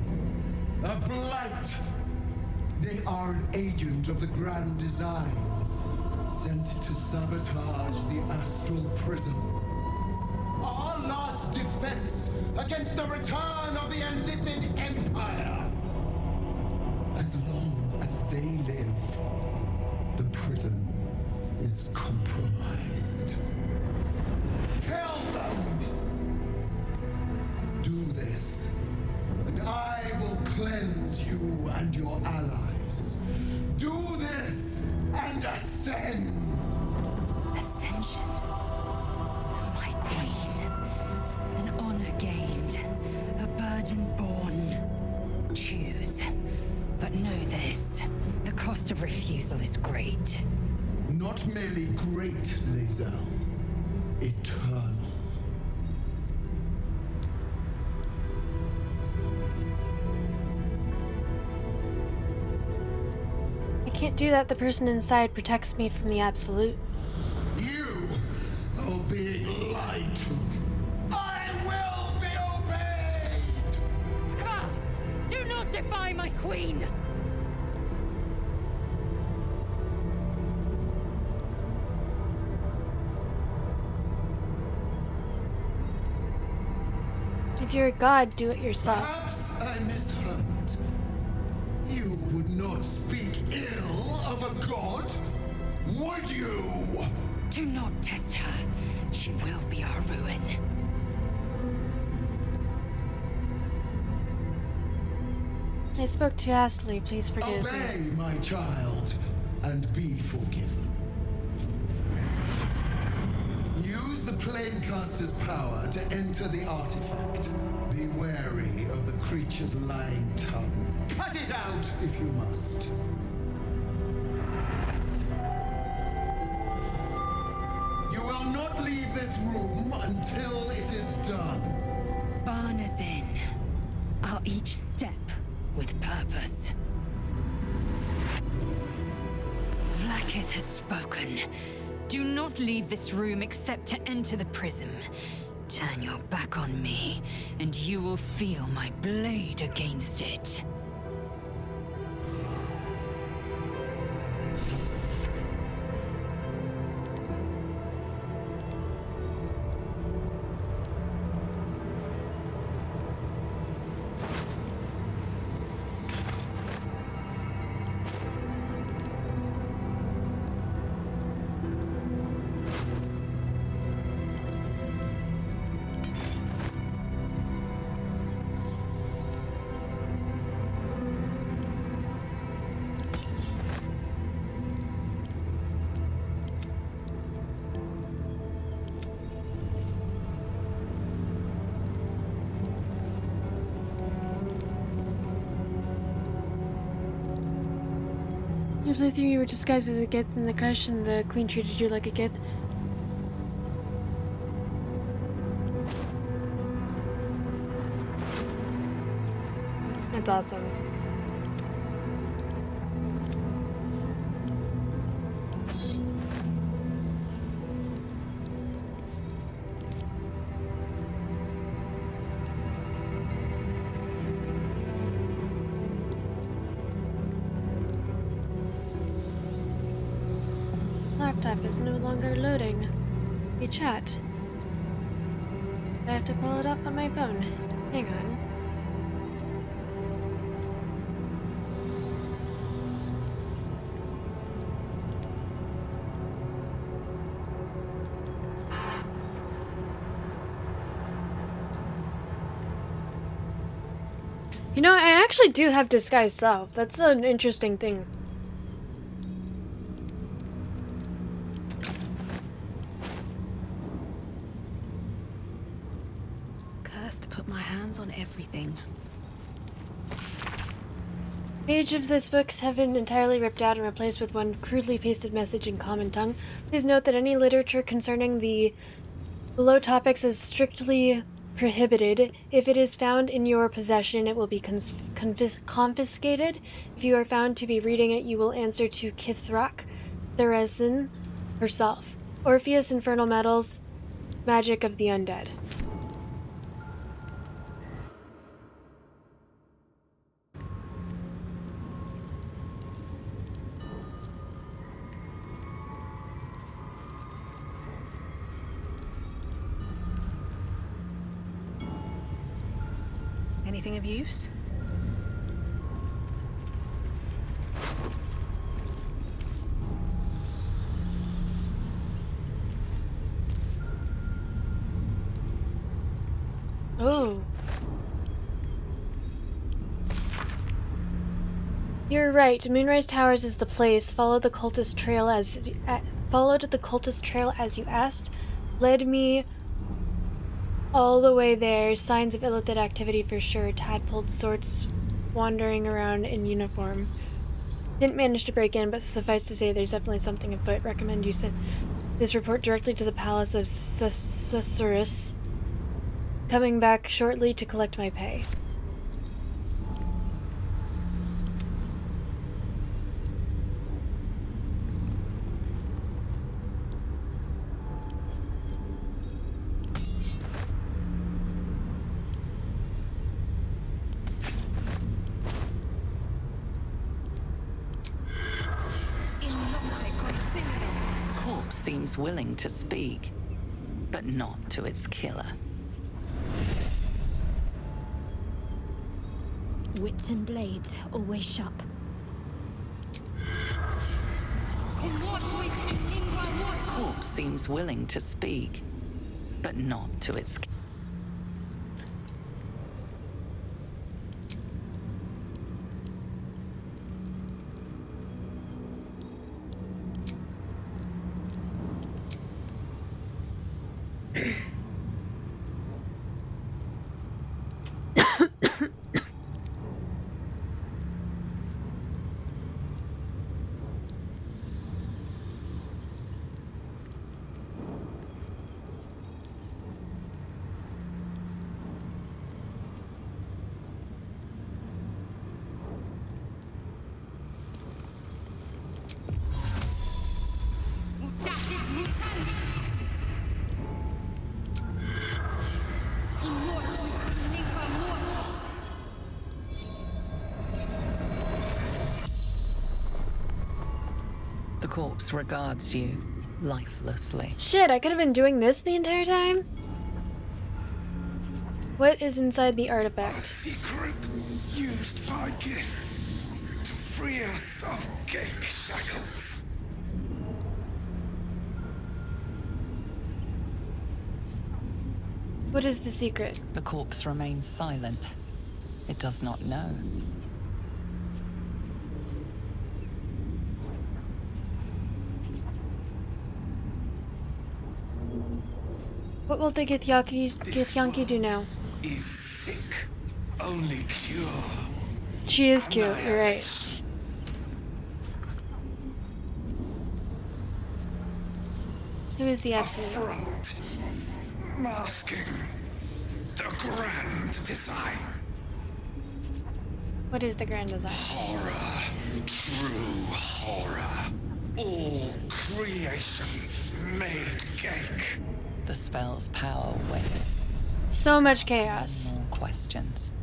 Speaker 3: a blight. They are an agent of the Grand Design, sent to sabotage the astral prism. Our last defense against the return of the Elithid Empire. As long as they live, the prison is compromised. Kill them! Do this, and I will cleanse you and your allies. Do this, and ascend!
Speaker 4: Ascension. My queen. An honor gained. A burden borne. Choose. But know this. The cost of refusal is great.
Speaker 3: Not merely great, Lae'zel. Eternal.
Speaker 1: I can't do that. The person inside protects me from the absolute.
Speaker 3: You are being lied to. I will be obeyed!
Speaker 4: Skra! Do not defy my queen!
Speaker 1: If you're a god, do it yourself.
Speaker 3: Perhaps I misheard. You would not speak ill of a god, would you?
Speaker 4: Do not test her. She will be our ruin.
Speaker 1: I spoke too hastily. Please forgive me.
Speaker 3: Obey, my child, and be forgiven. Use the Planecaster's power to enter the artifact. Be wary of the creature's lying tongue. Cut it out if you must. You will not leave this room until it is done.
Speaker 4: Barna's in. Our each step with purpose. Vlaakith has spoken. Do not leave this room except to enter the prism. Turn your back on me, and you will feel my blade against it.
Speaker 1: You flew through, you were disguised as a Gith in the Kush, and the queen treated you like a Gith. That's awesome. Laptop is no longer loading. The chat. I have to pull it up on my phone. Hang on. You know, I actually do have disguise self. That's an interesting thing.
Speaker 9: Cursed to put my hands on everything.
Speaker 1: Pages of this book have been entirely ripped out and replaced with one crudely pasted message in common tongue. Please note that any literature concerning the below topics is strictly prohibited. If it is found in your possession, it will be confiscated. If you are found to be reading it, you will answer to Kithrak, Theresin herself. Orpheus Infernal Metals, Magic of the Undead.
Speaker 9: Anything of use?
Speaker 1: Oh. You're right. Moonrise Towers is the place. Followed the cultist trail as you asked. Led me all the way there. Signs of illicit activity for sure. Tadpole sorts wandering around in uniform. Didn't manage to break in, but suffice to say there's definitely something afoot. Recommend you send this report directly to the Palace of Susurrus. Coming back shortly to collect my pay.
Speaker 2: Corpse seems willing to speak, but not to its killer.
Speaker 14: Wits and blades, always sharp.
Speaker 2: Corpse seems willing to speak, but not to its killer. The corpse regards you lifelessly.
Speaker 1: Shit, I could have been doing this the entire time? What is inside the artifact?
Speaker 16: A secret used by Gith to free us of Gate shackles.
Speaker 1: What is the secret?
Speaker 2: The corpse remains silent. It does not know.
Speaker 1: What will the Githyanki do now?
Speaker 16: Is sick. Only cure.
Speaker 1: She is cute, you're right. Who is the absolute?
Speaker 16: Front. Masking the grand design.
Speaker 1: What is the grand design?
Speaker 16: Horror. True horror. All creation made cake.
Speaker 2: The spell's power wanes.
Speaker 1: So much chaos.
Speaker 2: More questions.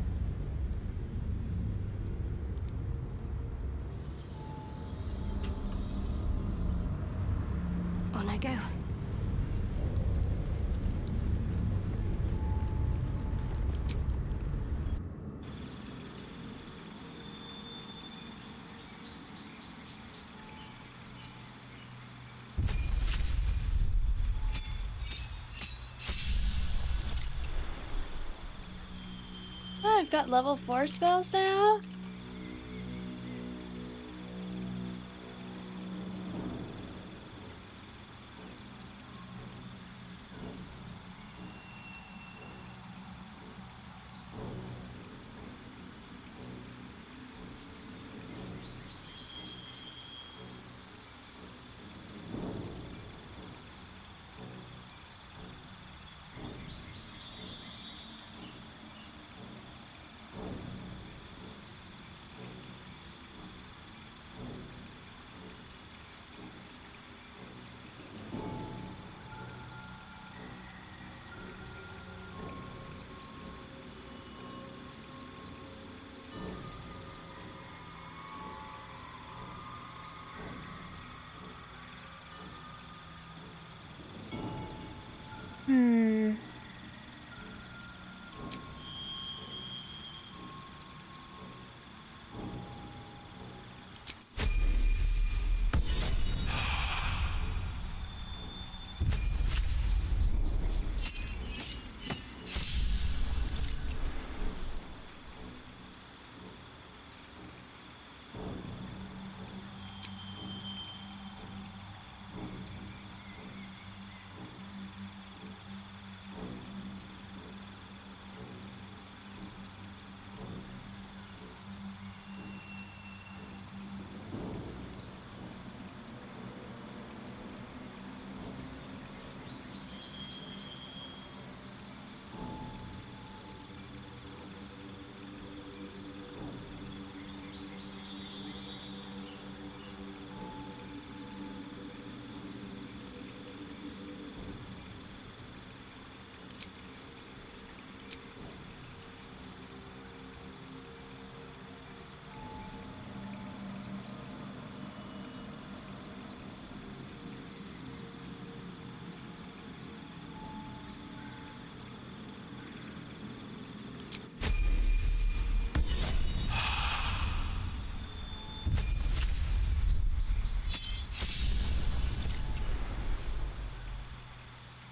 Speaker 15: On I go.
Speaker 1: Oh, I've got level 4 spells now?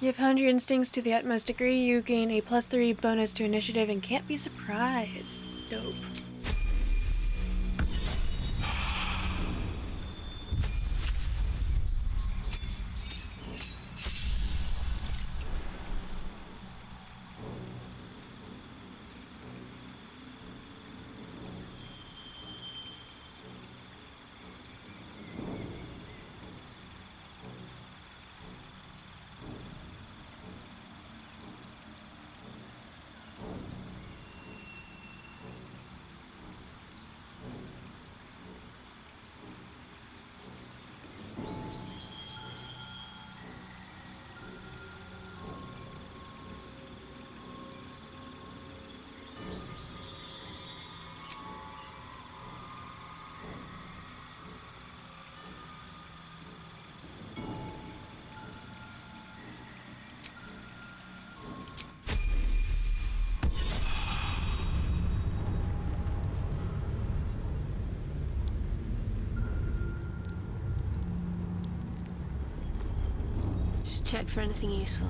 Speaker 1: You've honed your instincts to the utmost degree. You gain a +3 bonus to initiative and can't be surprised. Dope.
Speaker 17: Just check for anything useful.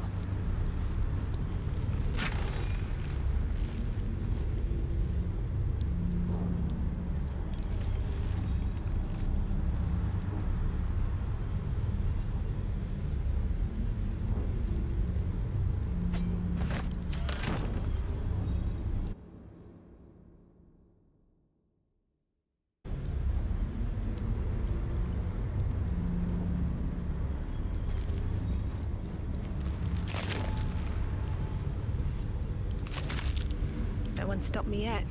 Speaker 9: No one stopped me yet.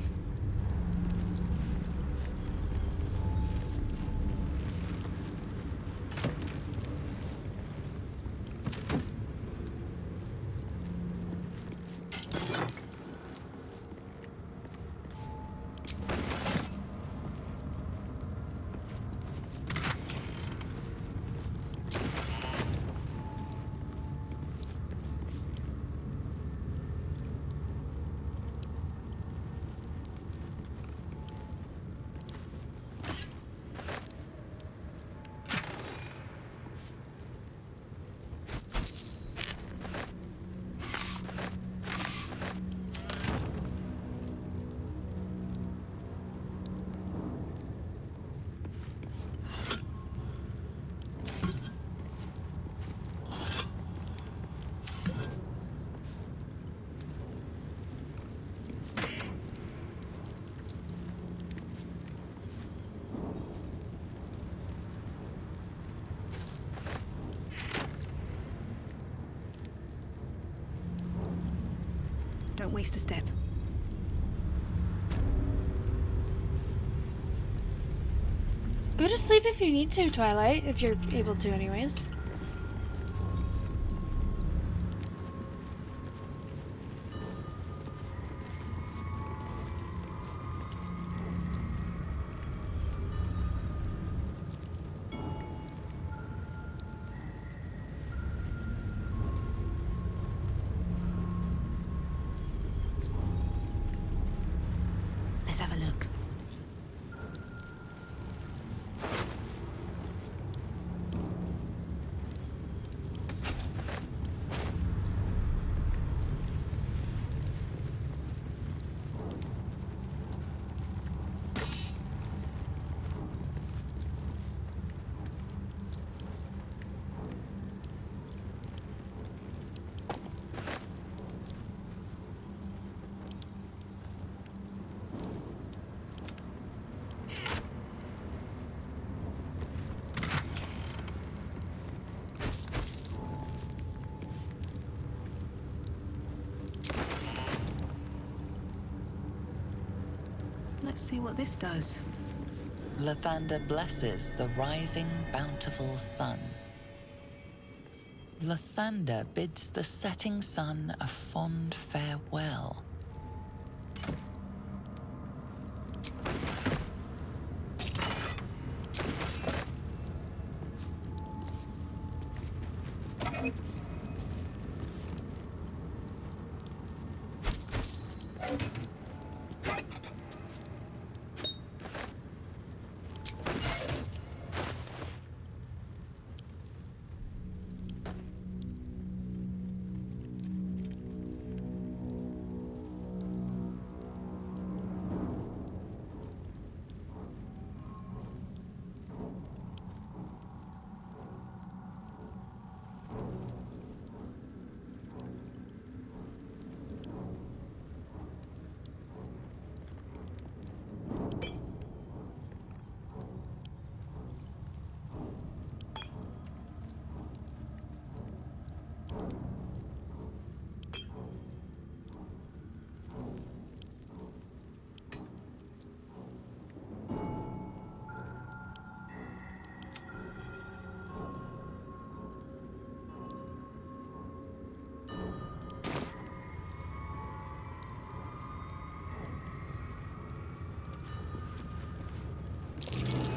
Speaker 9: Don't waste a step.
Speaker 1: Go to sleep if you need to, Twilight, if you're able to anyways.
Speaker 9: Let's have a look. Let's see what this does.
Speaker 2: Lathander blesses the rising, bountiful sun. Lathander bids the setting sun a fond farewell.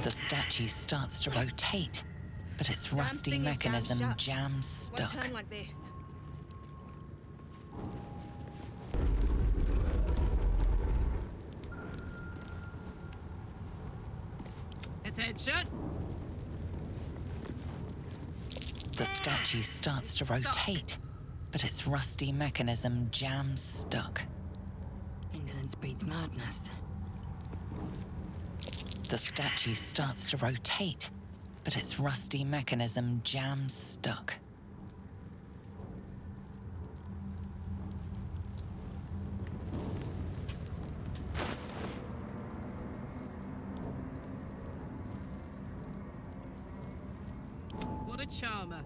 Speaker 2: The statue starts to rotate, but its rusty mechanism jams stuck.
Speaker 9: Won't turn like this.
Speaker 7: Attention!
Speaker 2: The statue starts to rotate, but its rusty mechanism jams stuck.
Speaker 4: Indolence breeds madness.
Speaker 2: The statue starts to rotate, but its rusty mechanism jams stuck.
Speaker 7: What a charmer.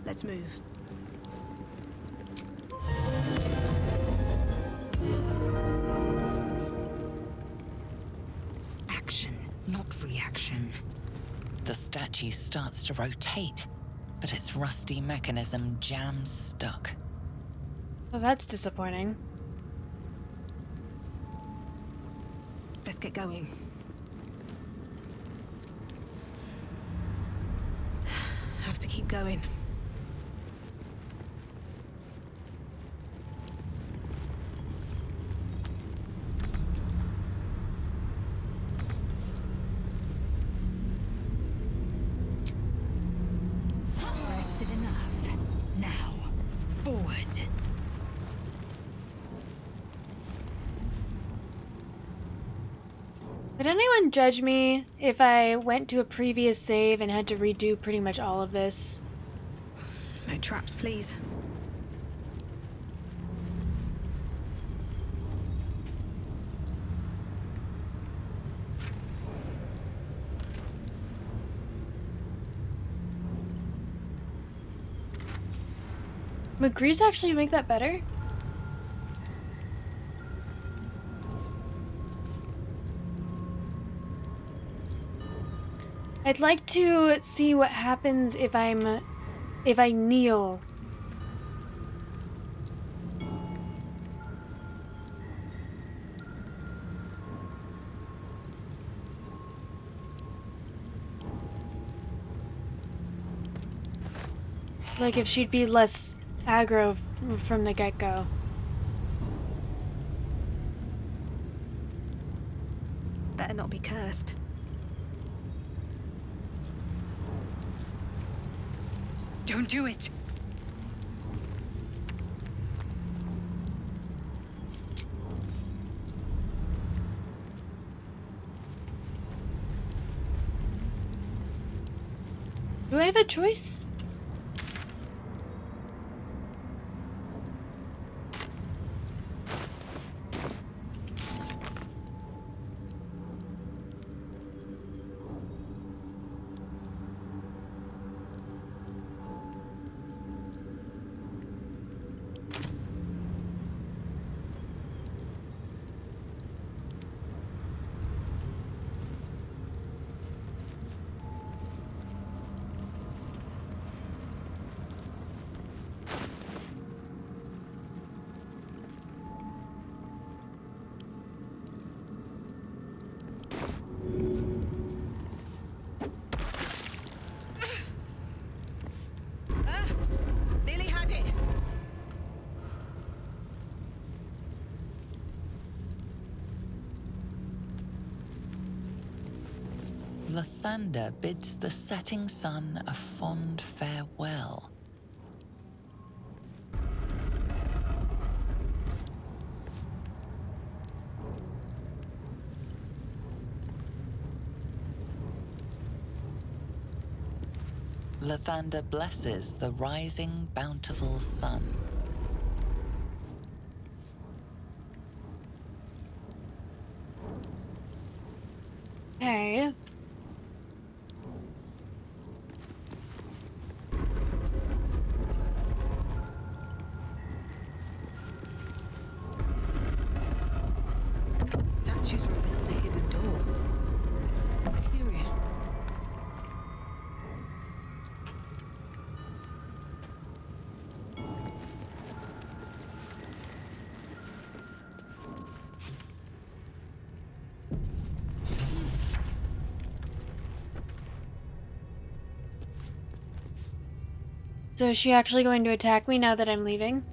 Speaker 9: Let's move.
Speaker 4: Action, not reaction.
Speaker 2: The statue starts to rotate, but its rusty mechanism jams stuck.
Speaker 1: Well, that's disappointing.
Speaker 9: Let's get going. Have to keep going.
Speaker 4: Rested enough. Now, forward.
Speaker 1: Would anyone judge me if I went to a previous save and had to redo pretty much all of this?
Speaker 9: No traps, please.
Speaker 1: Would Grease actually make that better? I'd like to see what happens if I kneel. Like if she'd be less aggro from the get-go.
Speaker 9: Better not be cursed.
Speaker 12: Don't do it.
Speaker 1: Do I have a choice?
Speaker 9: Nearly had it.
Speaker 2: Lathander bids the setting sun a fond farewell. Lathander blesses the rising, bountiful sun.
Speaker 1: Okay.
Speaker 9: Statues revealed a hidden door. Curious.
Speaker 1: So is she actually going to attack me now that I'm leaving?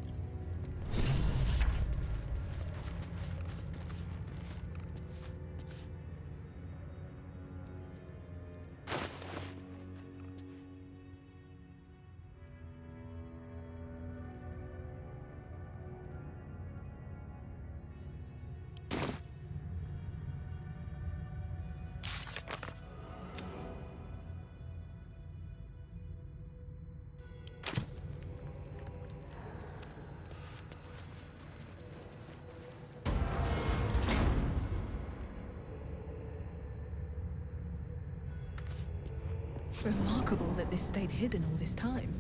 Speaker 9: Remarkable that this stayed hidden all this time.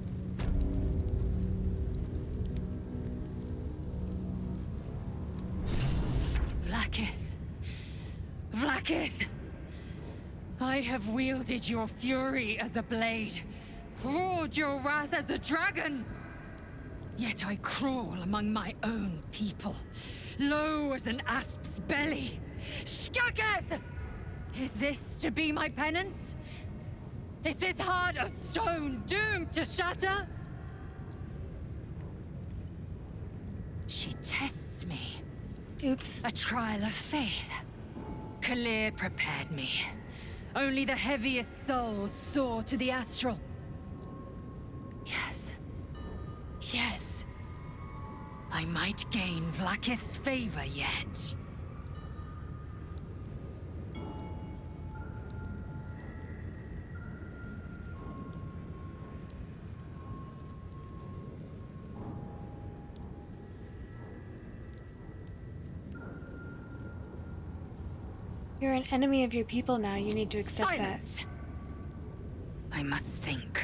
Speaker 12: Vlaakith! Vlaakith! I have wielded your fury as a blade, roared your wrath as a dragon! Yet I crawl among my own people, low as an asp's belly. Skaketh! Is this to be my penance? Is this heart of stone doomed to shatter? She tests me.
Speaker 1: Oops.
Speaker 12: A trial of faith. Kalir prepared me. Only the heaviest souls soar to the astral. Yes. Yes. I might gain Vlaakith's favor yet.
Speaker 1: You're an enemy of your people now. You need to accept
Speaker 12: Silence.
Speaker 1: that.
Speaker 12: I must think.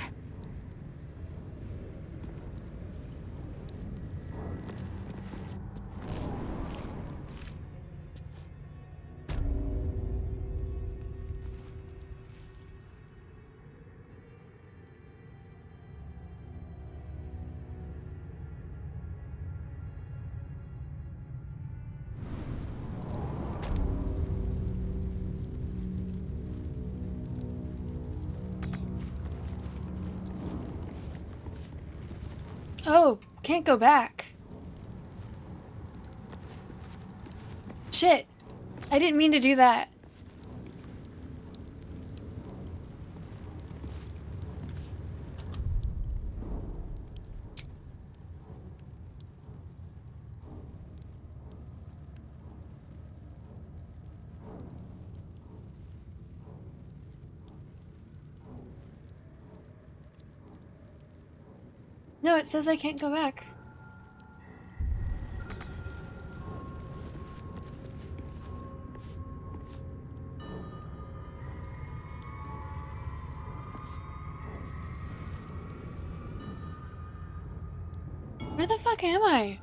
Speaker 1: Oh, can't go back. Shit. I didn't mean to do that. No, it says I can't go back. Where the fuck am I?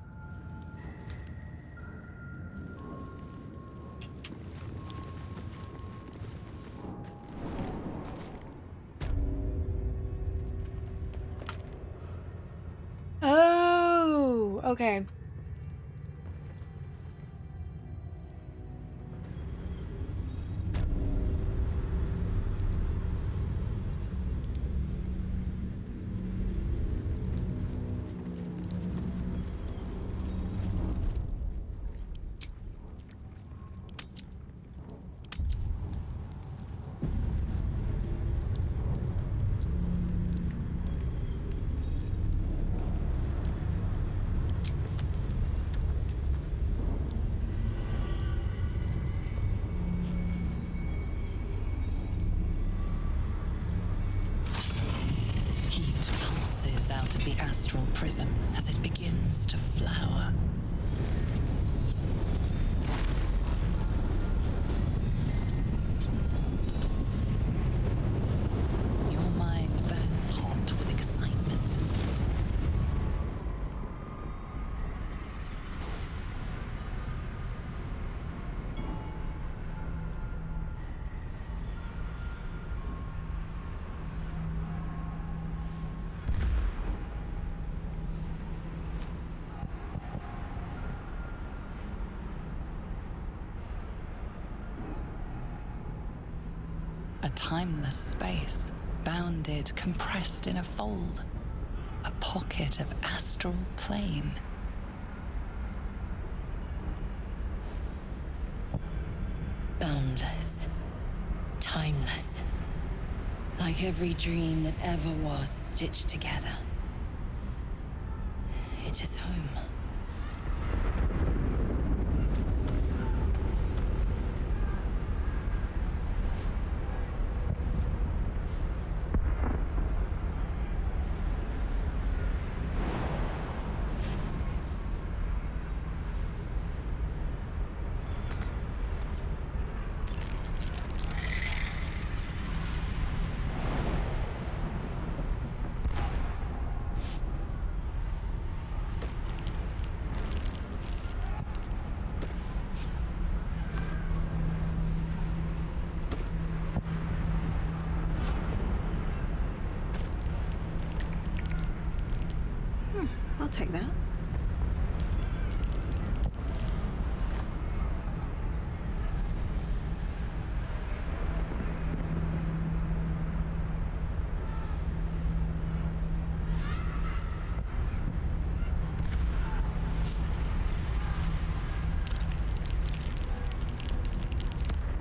Speaker 1: Oh, okay.
Speaker 2: Out of the astral prism as it begins to flower. Your mind burns hot with excitement. A timeless space, bounded, compressed in a fold. A pocket of astral plane.
Speaker 17: Boundless. Timeless. Like every dream that ever was stitched together. It is home.
Speaker 9: I'll take that.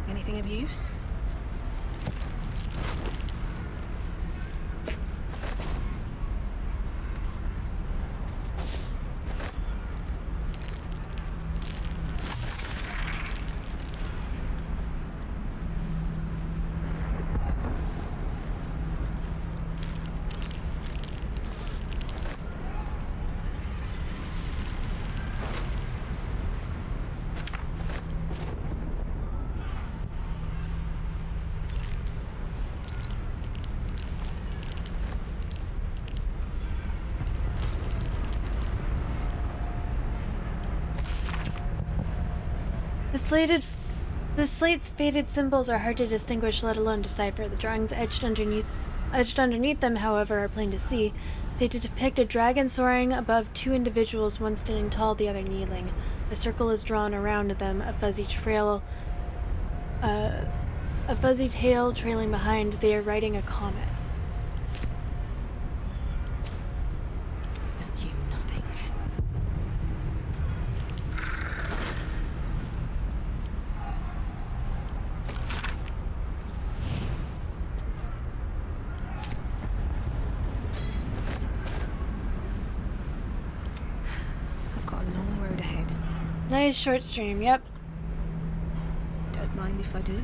Speaker 9: Anything of use?
Speaker 1: The slate's faded symbols are hard to distinguish, let alone decipher. The drawings etched underneath them, however, are plain to see. They depict a dragon soaring above two individuals, one standing tall, the other kneeling. A circle is drawn around them, a fuzzy tail trailing behind. They are riding a comet.
Speaker 4: Assume nothing.
Speaker 9: I've got a long road ahead.
Speaker 1: Nice short stream, yep.
Speaker 9: Don't mind if I do.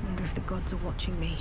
Speaker 9: Wonder if the gods are watching me.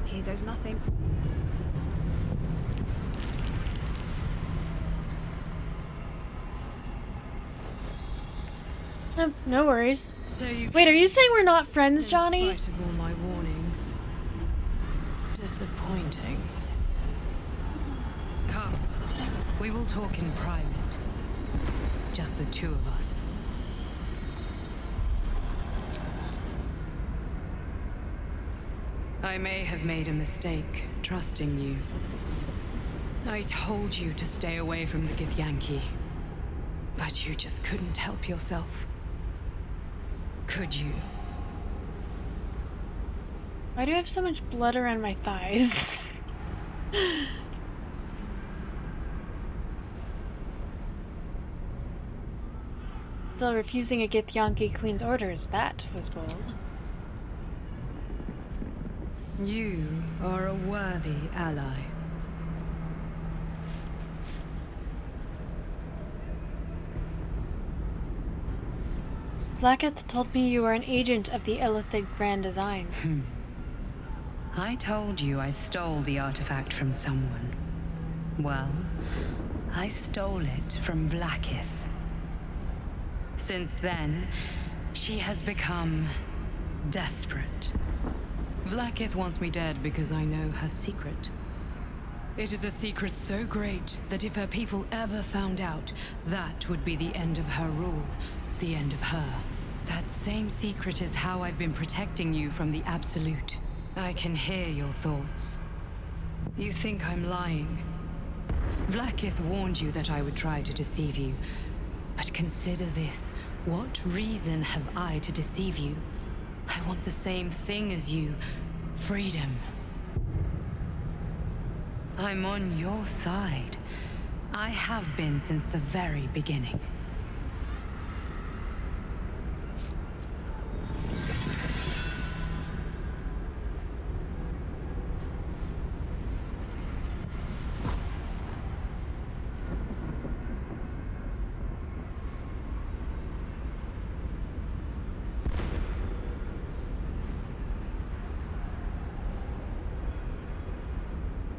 Speaker 9: Here goes nothing.
Speaker 1: No worries.
Speaker 7: So you
Speaker 1: Wait, are you saying we're not friends, Johnny?
Speaker 7: In spite of all my warnings. Disappointing. Come.
Speaker 12: We will talk in private. Just the two of us. I may have made a mistake trusting you. I told you to stay away from the Githyanki, but you just couldn't help yourself. Could you?
Speaker 1: Why do I have so much blood around my thighs? Still refusing a Githyanki queen's orders. That was bold.
Speaker 12: You are a worthy ally.
Speaker 1: Blacketh told me you were an agent of the Illithid Grand Design.
Speaker 12: I told you I stole the artifact from someone. Well, I stole it from Blacketh. Since then, she has become desperate. Blacketh wants me dead because I know her secret. It is a secret so great that if her people ever found out, that would be the end of her rule, the end of her. That same secret is how I've been protecting you from the Absolute. I can hear your thoughts. You think I'm lying. Blacketh warned you that I would try to deceive you. But consider this. What reason have I to deceive you? I want the same thing as you. Freedom. I'm on your side. I have been since the very beginning.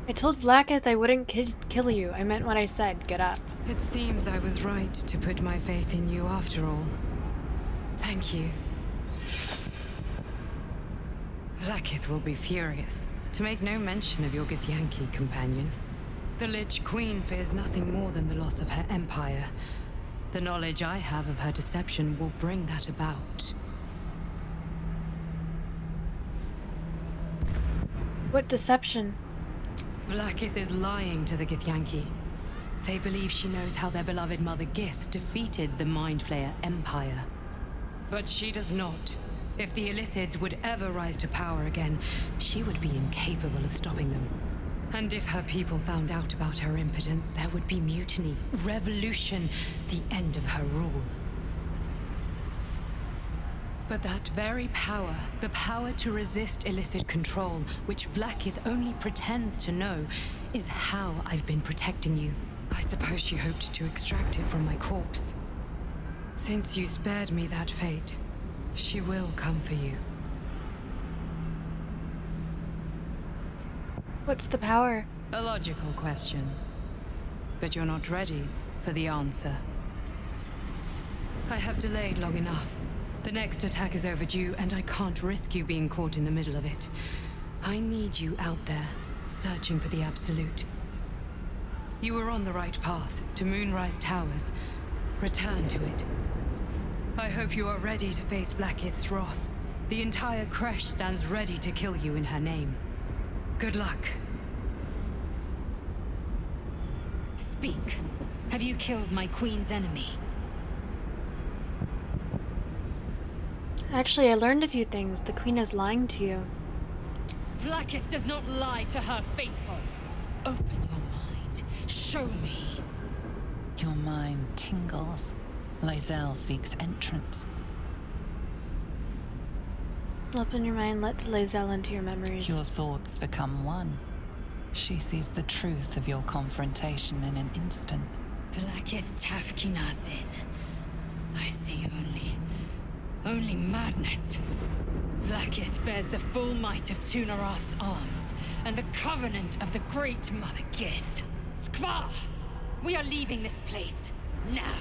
Speaker 1: I told Blacketh I wouldn't kill you. I meant what I said. Get up.
Speaker 12: It seems I was right to put my faith in you after all. Thank you. Blacketh will be furious, to make no mention of your Githyanki companion. The Lich Queen fears nothing more than the loss of her empire. The knowledge I have of her deception will bring that about.
Speaker 1: What deception?
Speaker 12: Blacketh is lying to the Githyanki. They believe she knows how their beloved mother Gith defeated the Mind Flayer Empire. But she does not. If the Illithids would ever rise to power again, she would be incapable of stopping them. And if her people found out about her impotence, there would be mutiny, revolution, the end of her rule. But that very power, the power to resist Illithid control, which Blacketh only pretends to know, is how I've been protecting you. I suppose she hoped to extract it from my corpse. Since you spared me that fate, she will come for you.
Speaker 1: What's the power?
Speaker 12: A logical question. But you're not ready for the answer. I have delayed long enough. The next attack is overdue, and I can't risk you being caught in the middle of it. I need you out there, searching for the Absolute. You were on the right path, to Moonrise Towers. Return to it. I hope you are ready to face Blacketh's wrath. The entire Kresh stands ready to kill you in her name. Good luck.
Speaker 4: Speak. Have you killed my queen's enemy?
Speaker 1: Actually, I learned a few things. The queen is lying to you.
Speaker 12: Blacketh does not lie to her faithful.
Speaker 4: Open your mind. Show me.
Speaker 2: Your mind tingles. Lae'zel seeks entrance.
Speaker 1: Open your mind, let Lae'zel into your memories.
Speaker 2: Your thoughts become one. She sees the truth of your confrontation in an instant.
Speaker 4: Blacketh Tafkinazin. I see only madness. Blacketh bears the full might of Tunarath's arms, and the covenant of the Great Mother Gith. Skvar! We are leaving this place, now!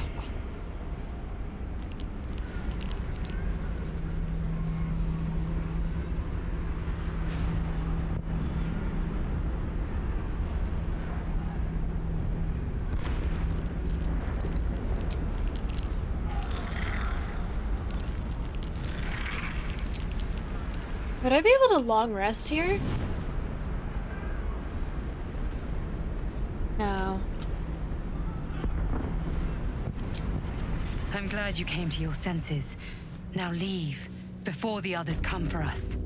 Speaker 1: Would I be able to long rest here? No.
Speaker 4: I'm glad you came to your senses. Now leave, before the others come for us.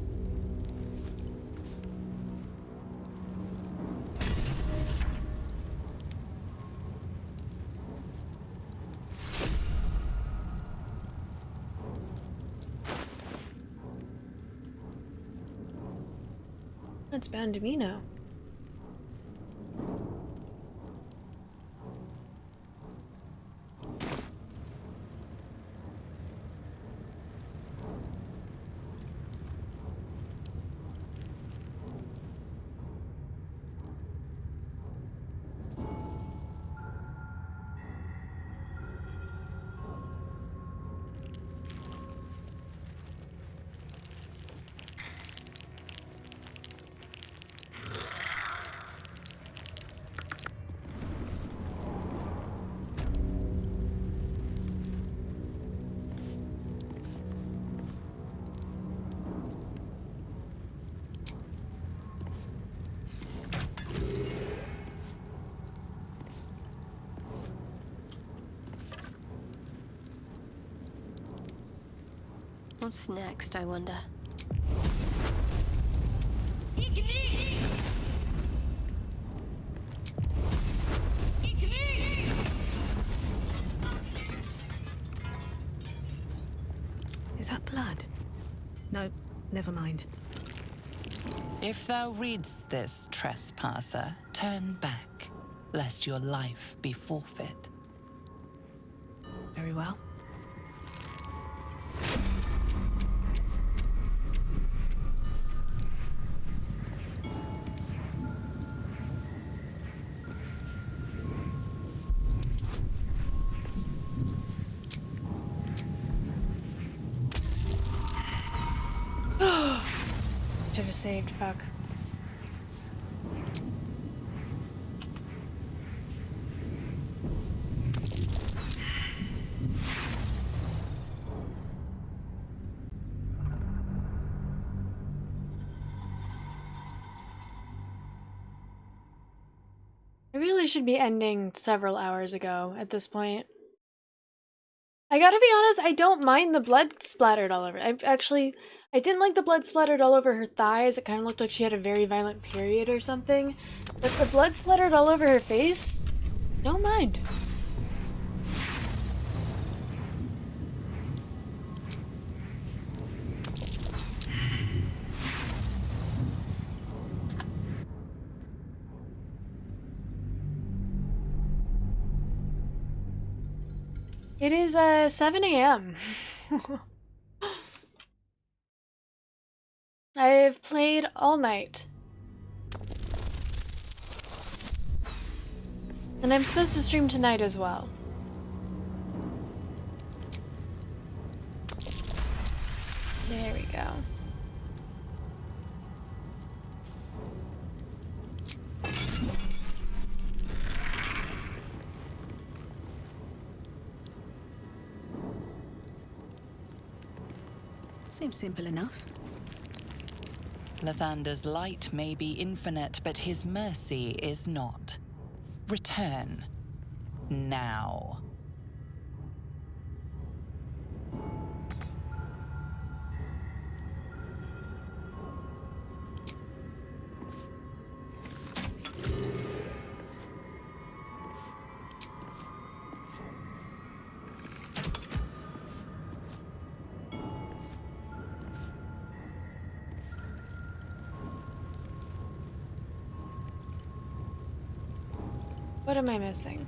Speaker 1: That's bound to be now.
Speaker 20: What's next, I wonder?
Speaker 9: Is that blood? No, never mind.
Speaker 2: If thou readst this, trespasser, turn back, lest your life be forfeit.
Speaker 9: Very well.
Speaker 1: Should have saved, fuck. I really should be ending several hours ago at this point. I gotta be honest, I don't mind the blood splattered all over. I didn't like the blood splattered all over her thighs. It kind of looked like she had a very violent period or something. But the blood splattered all over her face, don't mind. It is 7 a.m. I've played all night. And I'm supposed to stream tonight as well. There we go.
Speaker 9: Seems simple enough.
Speaker 2: Lathander's light may be infinite, but his mercy is not. Return. Now.
Speaker 1: What am I missing?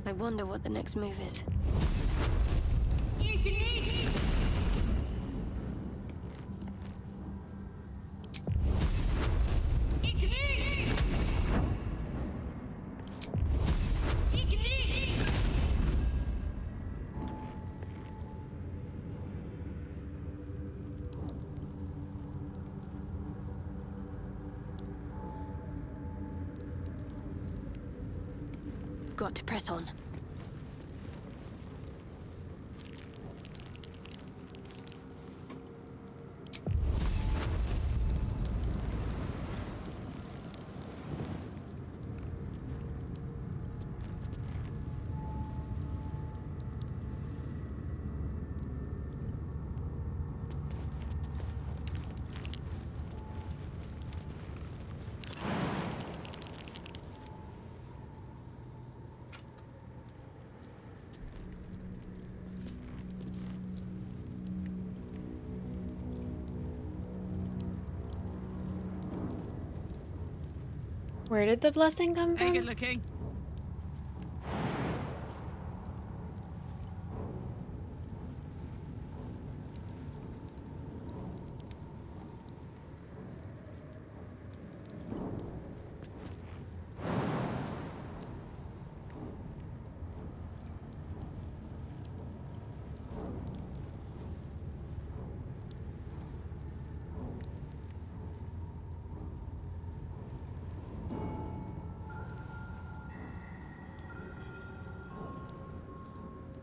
Speaker 20: I wonder what the next move is. got to press on.
Speaker 1: Where did the blessing come from?
Speaker 5: Good looking.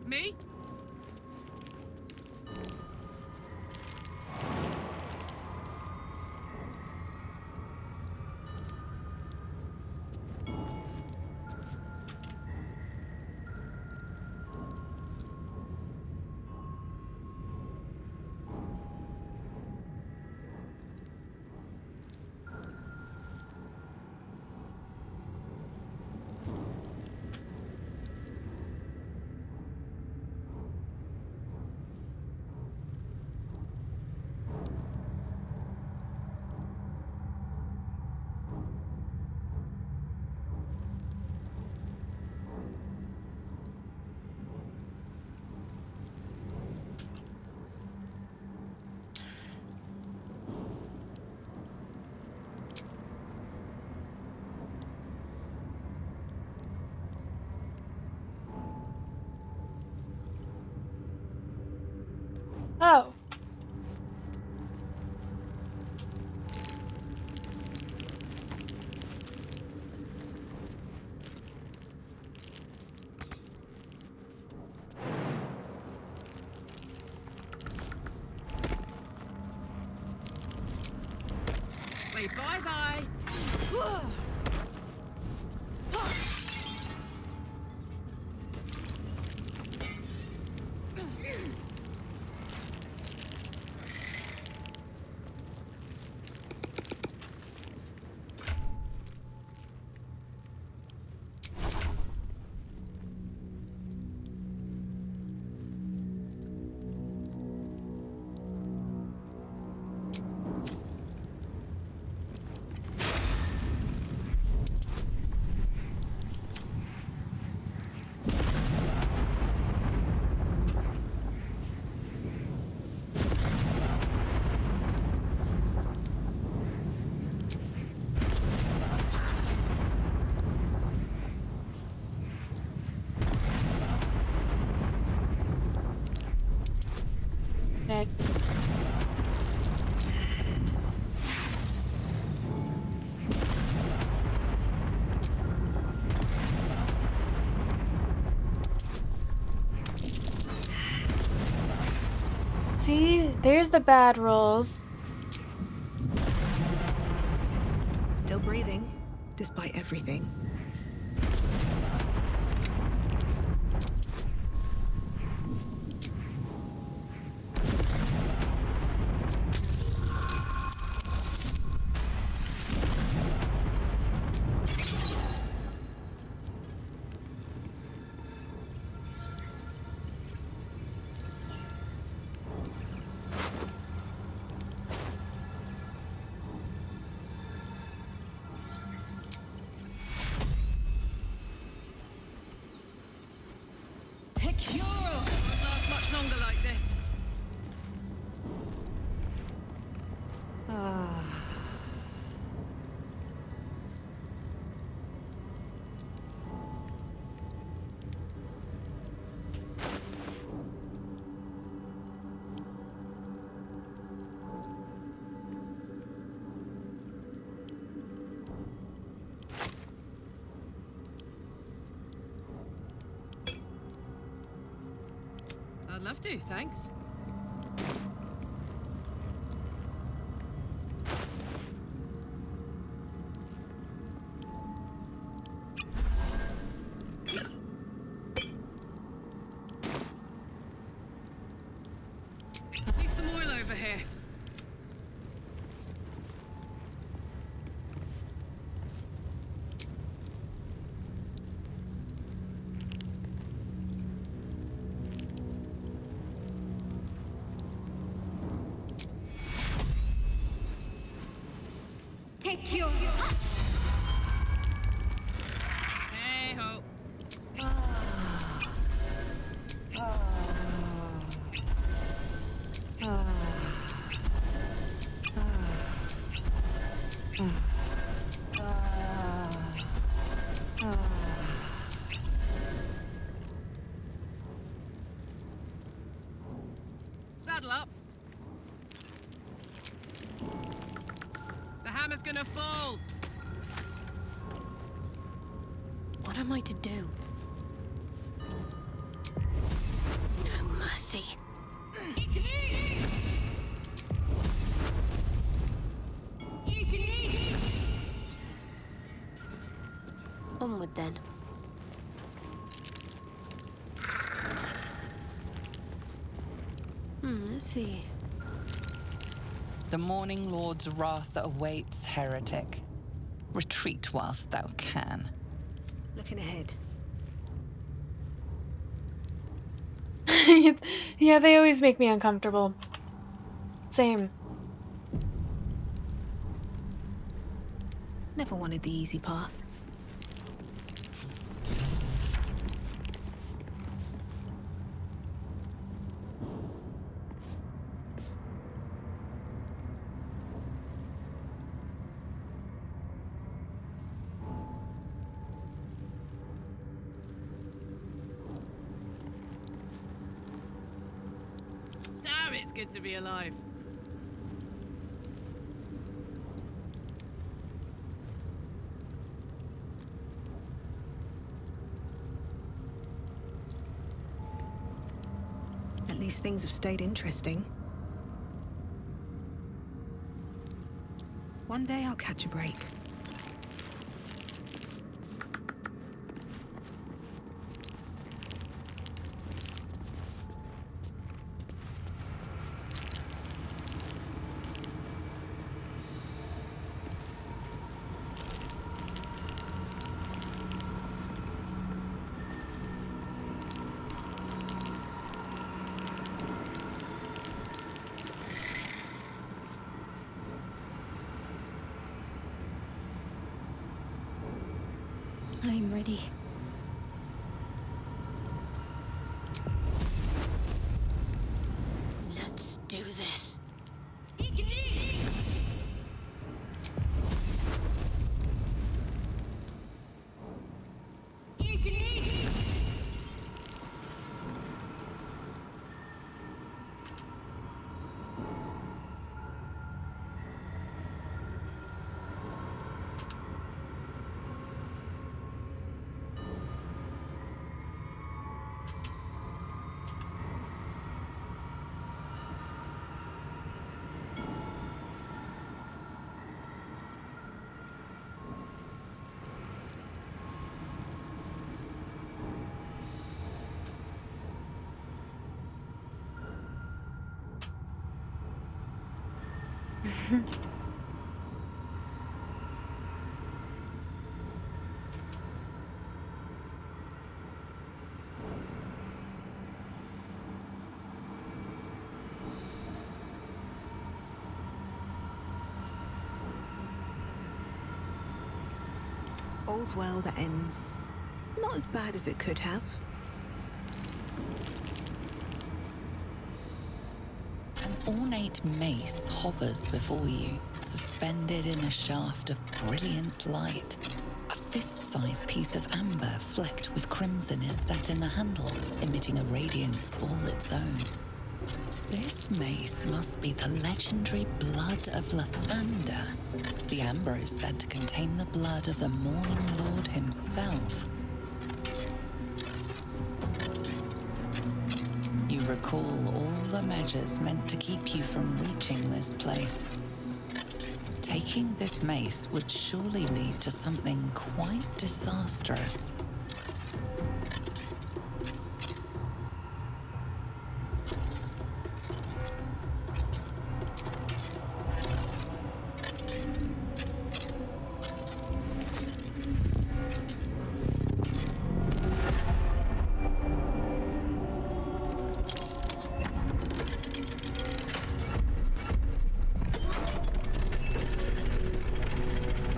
Speaker 5: Me?
Speaker 1: Oh.
Speaker 5: Say bye-bye.
Speaker 1: Okay. See, there's the bad rolls.
Speaker 9: Still breathing, despite everything.
Speaker 8: love to, thanks. Need some oil over here.
Speaker 12: Take your...
Speaker 8: Hey ho. Saddle up. The hammer's gonna fall.
Speaker 20: What am I to do? No mercy. Onward then. Let's see.
Speaker 2: The Morning Lord's wrath awaits, heretic. Retreat whilst thou can.
Speaker 9: Looking ahead.
Speaker 1: Yeah, they always make me uncomfortable. Same.
Speaker 9: Never wanted the easy path.
Speaker 8: Damn, it's good to be alive.
Speaker 9: At least things have stayed interesting. One day I'll catch a break.
Speaker 14: I'm ready.
Speaker 20: Let's do this.
Speaker 9: All's well that ends not as bad as it could have.
Speaker 2: An ornate mace hovers before you, suspended in a shaft of brilliant light. A fist-sized piece of amber flecked with crimson is set in the handle, emitting a radiance all its own. This mace must be the legendary blood of Lathander. The amber is said to contain the blood of the Morning Lord himself. You and recall all the measures meant to keep you from reaching this place. Taking this mace would surely lead to something quite disastrous.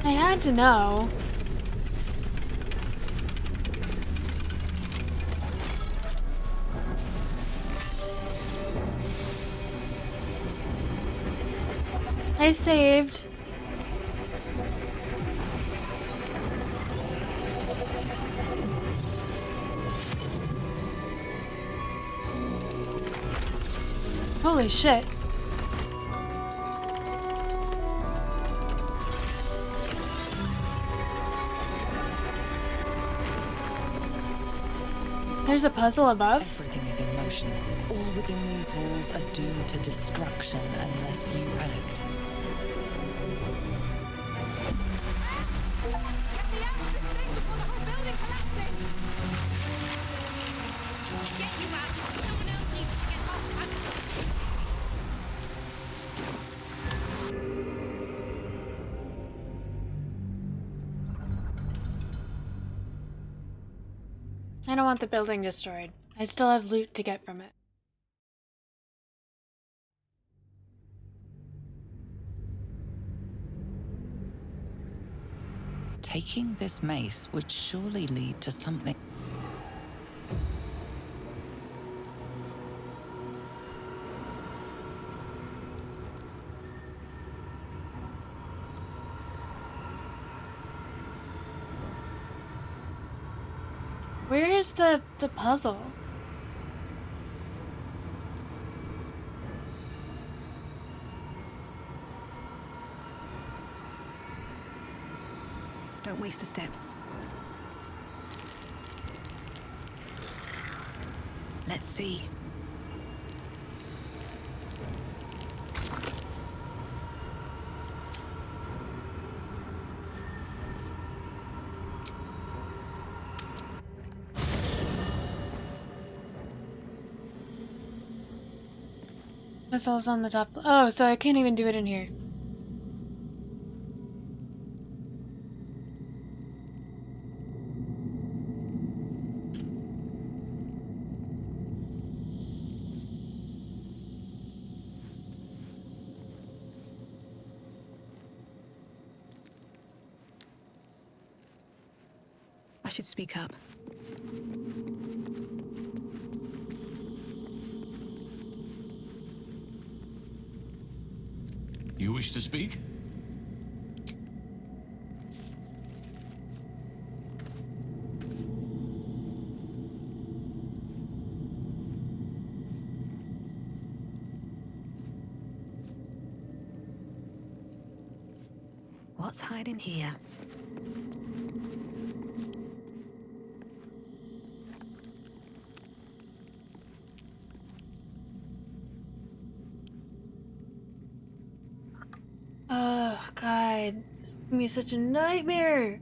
Speaker 1: I had to know. I saved. Holy shit. There's a puzzle above.
Speaker 2: Everything is in motion. All within these walls are doomed to destruction unless you act.
Speaker 1: I don't want the building destroyed. I still have loot to get from it.
Speaker 2: Taking this mace would surely lead to something.
Speaker 1: Where is the puzzle?
Speaker 9: Don't waste a step. Let's see.
Speaker 1: Puzzle's on the top. Oh, so I can't even do it in here.
Speaker 9: I should speak up.
Speaker 6: You wish to speak?
Speaker 9: What's hiding here?
Speaker 1: Oh, God. This is gonna be such a nightmare.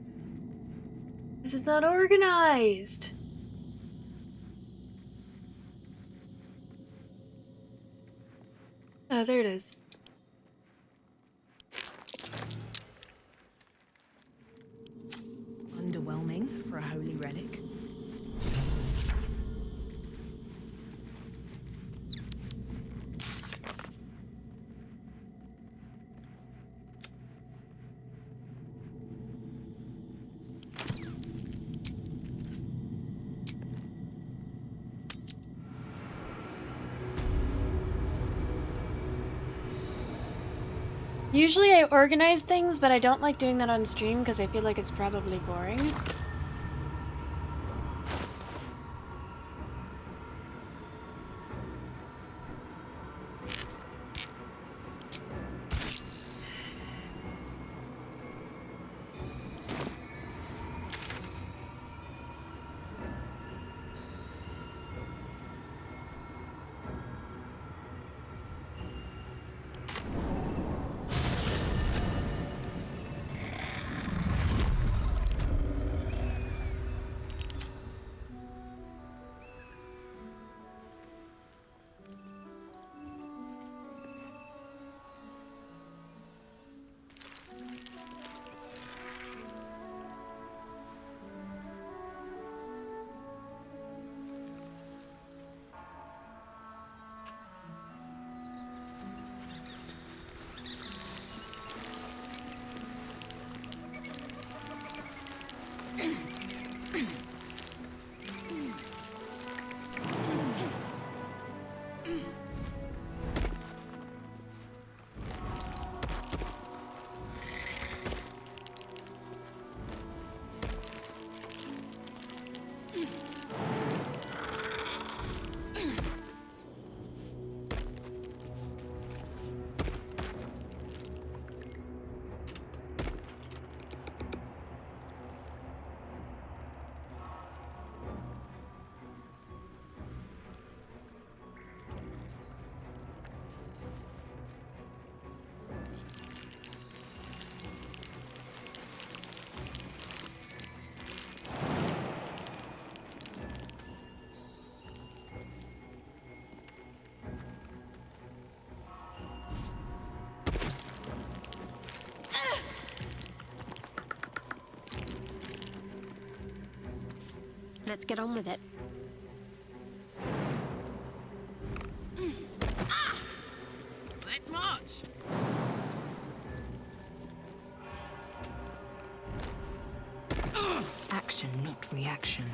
Speaker 1: This is not organized. Oh, there it is.
Speaker 9: Underwhelming for a holy relic.
Speaker 1: Usually I organize things, but I don't like doing that on stream because I feel like it's probably boring.
Speaker 20: Let's get on with it.
Speaker 8: Let's march.
Speaker 4: Action, not reaction.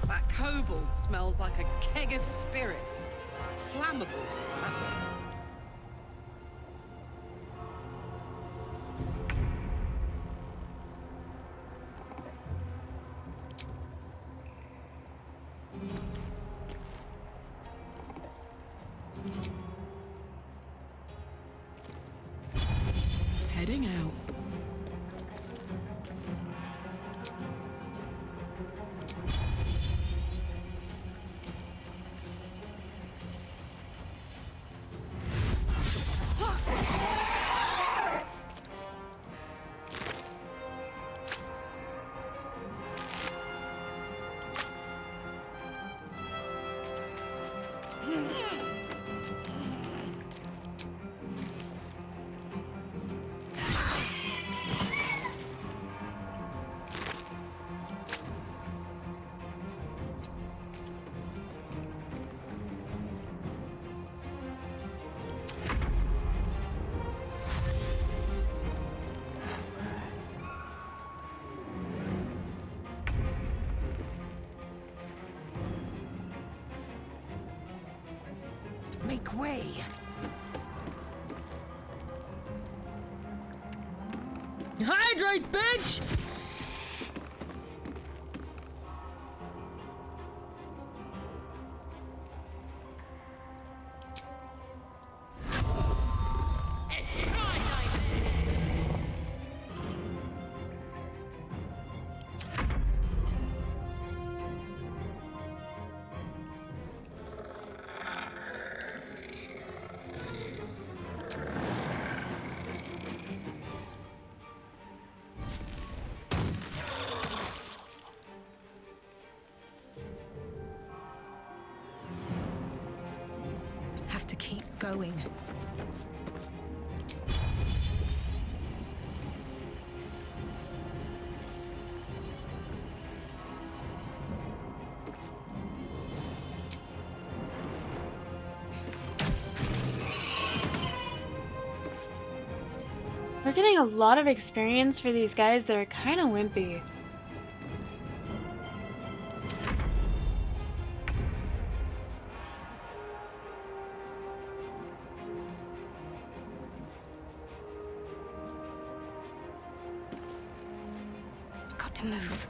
Speaker 8: That kobold smells like a keg of spirits. Flammable. Heading out.
Speaker 12: Make way!
Speaker 19: Hydrate, bitch!
Speaker 9: Have to keep going.
Speaker 1: We're getting a lot of experience for these guys that are kind of wimpy.
Speaker 20: Got to move.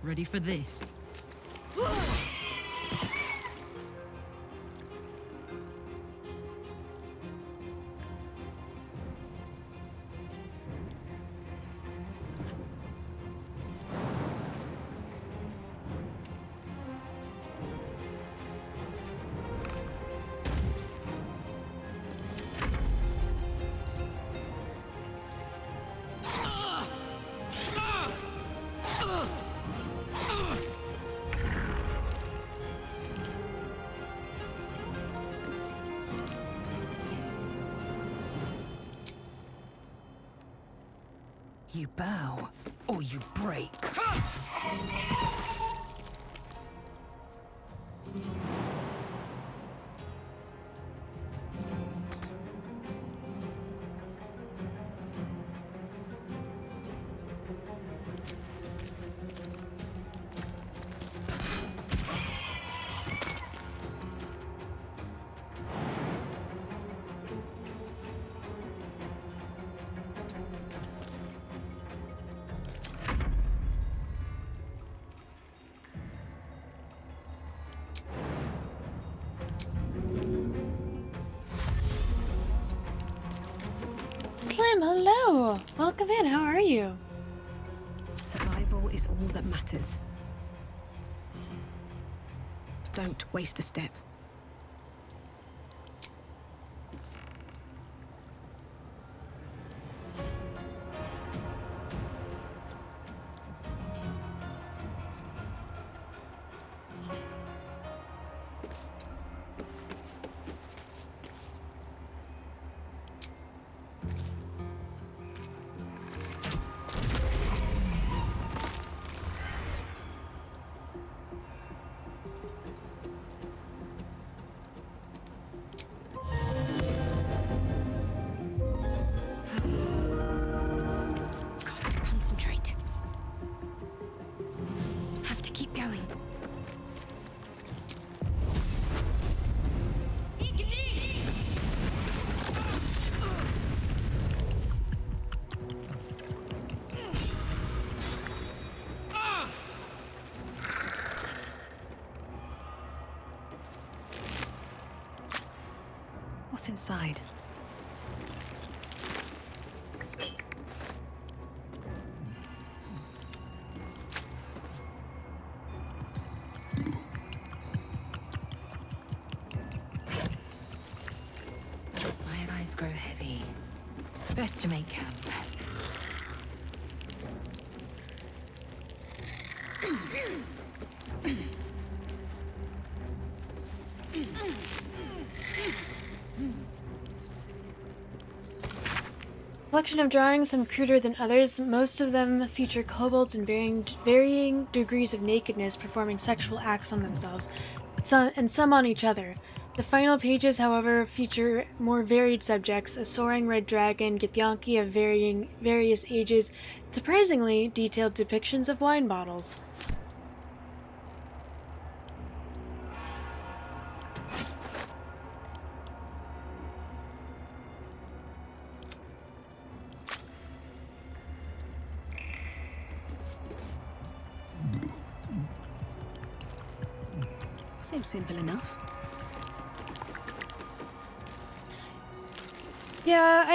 Speaker 8: Ready for this?
Speaker 4: You bow, or you break.
Speaker 1: Slim, hello! Welcome in, how are you?
Speaker 9: Survival is all that matters. Don't waste a step.
Speaker 20: Concentrate. Have to keep going.
Speaker 9: What's inside?
Speaker 4: My eyes grow heavy. Best to make camp.
Speaker 1: Collection of drawings, some cruder than others. Most of them feature kobolds in varying degrees of nakedness performing sexual acts on themselves, and some on each other. The final pages, however, feature more varied subjects, a soaring red dragon, Githyanki of various ages, and surprisingly detailed depictions of wine bottles.
Speaker 9: Seems simple enough.
Speaker 1: Yeah,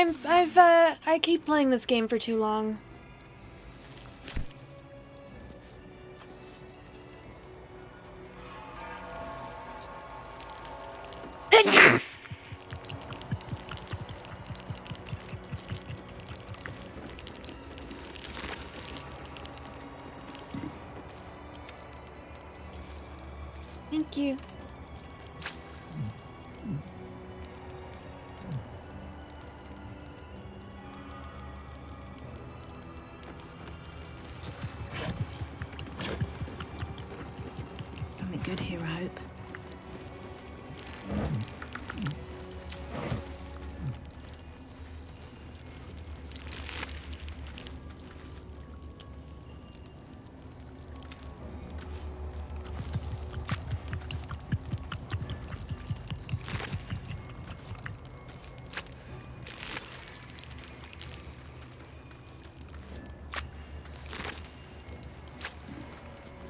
Speaker 1: I keep playing this game for too long. Thank you.
Speaker 9: Something good here, I hope.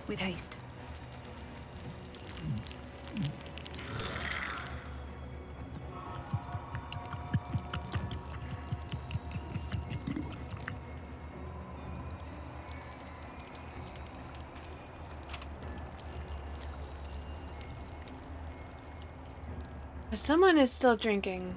Speaker 9: With haste.
Speaker 1: Someone is still drinking.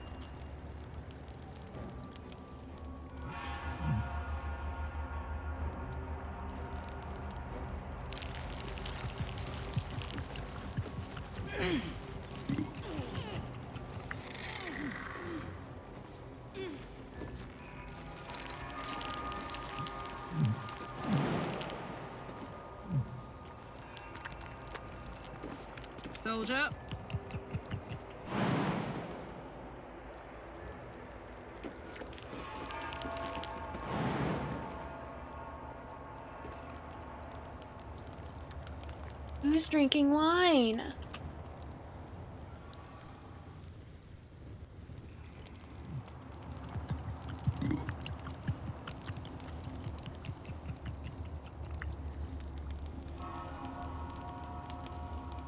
Speaker 8: Soldier.
Speaker 1: Who's drinking wine?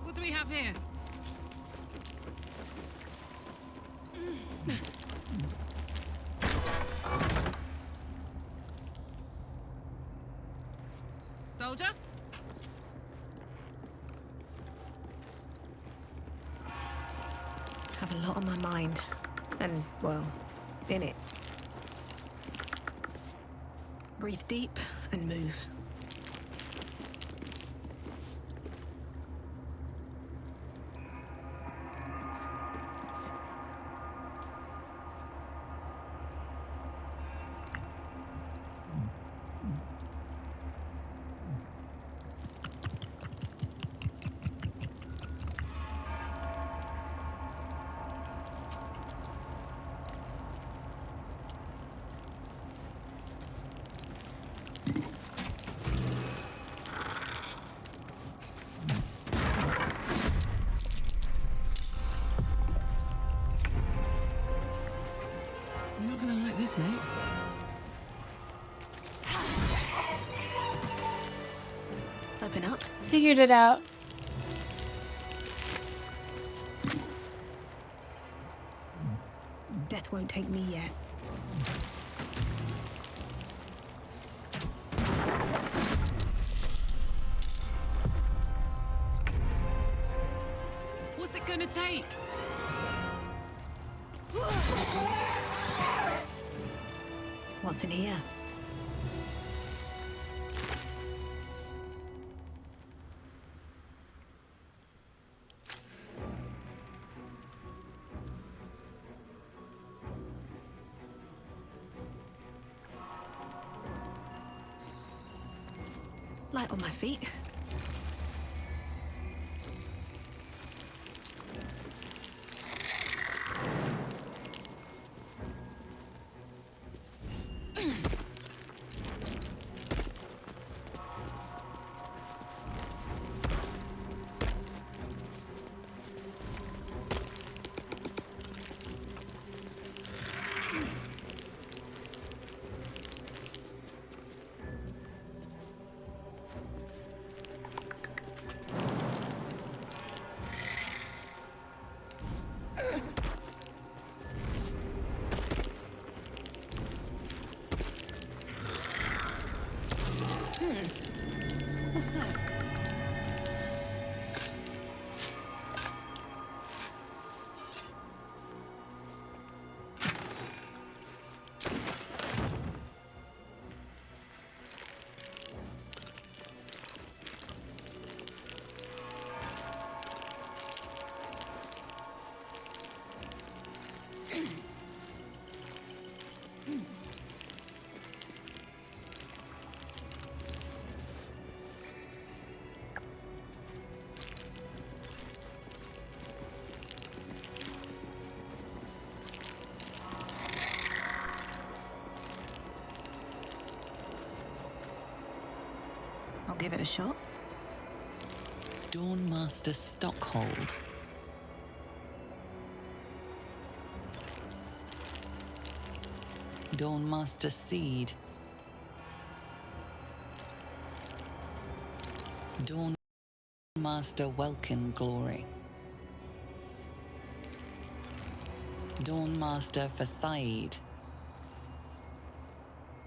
Speaker 8: What do we have here? Soldier?
Speaker 9: Have a lot on my mind. And, well, in it. Breathe deep and move.
Speaker 8: You're not gonna like this, mate.
Speaker 9: Open up.
Speaker 1: Figured it out.
Speaker 9: Death won't take me yet.
Speaker 8: What's it gonna take?
Speaker 9: What's in here? Light on my feet. What's that? I'll give it a shot.
Speaker 2: Dawnmaster Stockhold. Dawnmaster Seed. Dawnmaster Welkin Glory. Dawnmaster Versailles.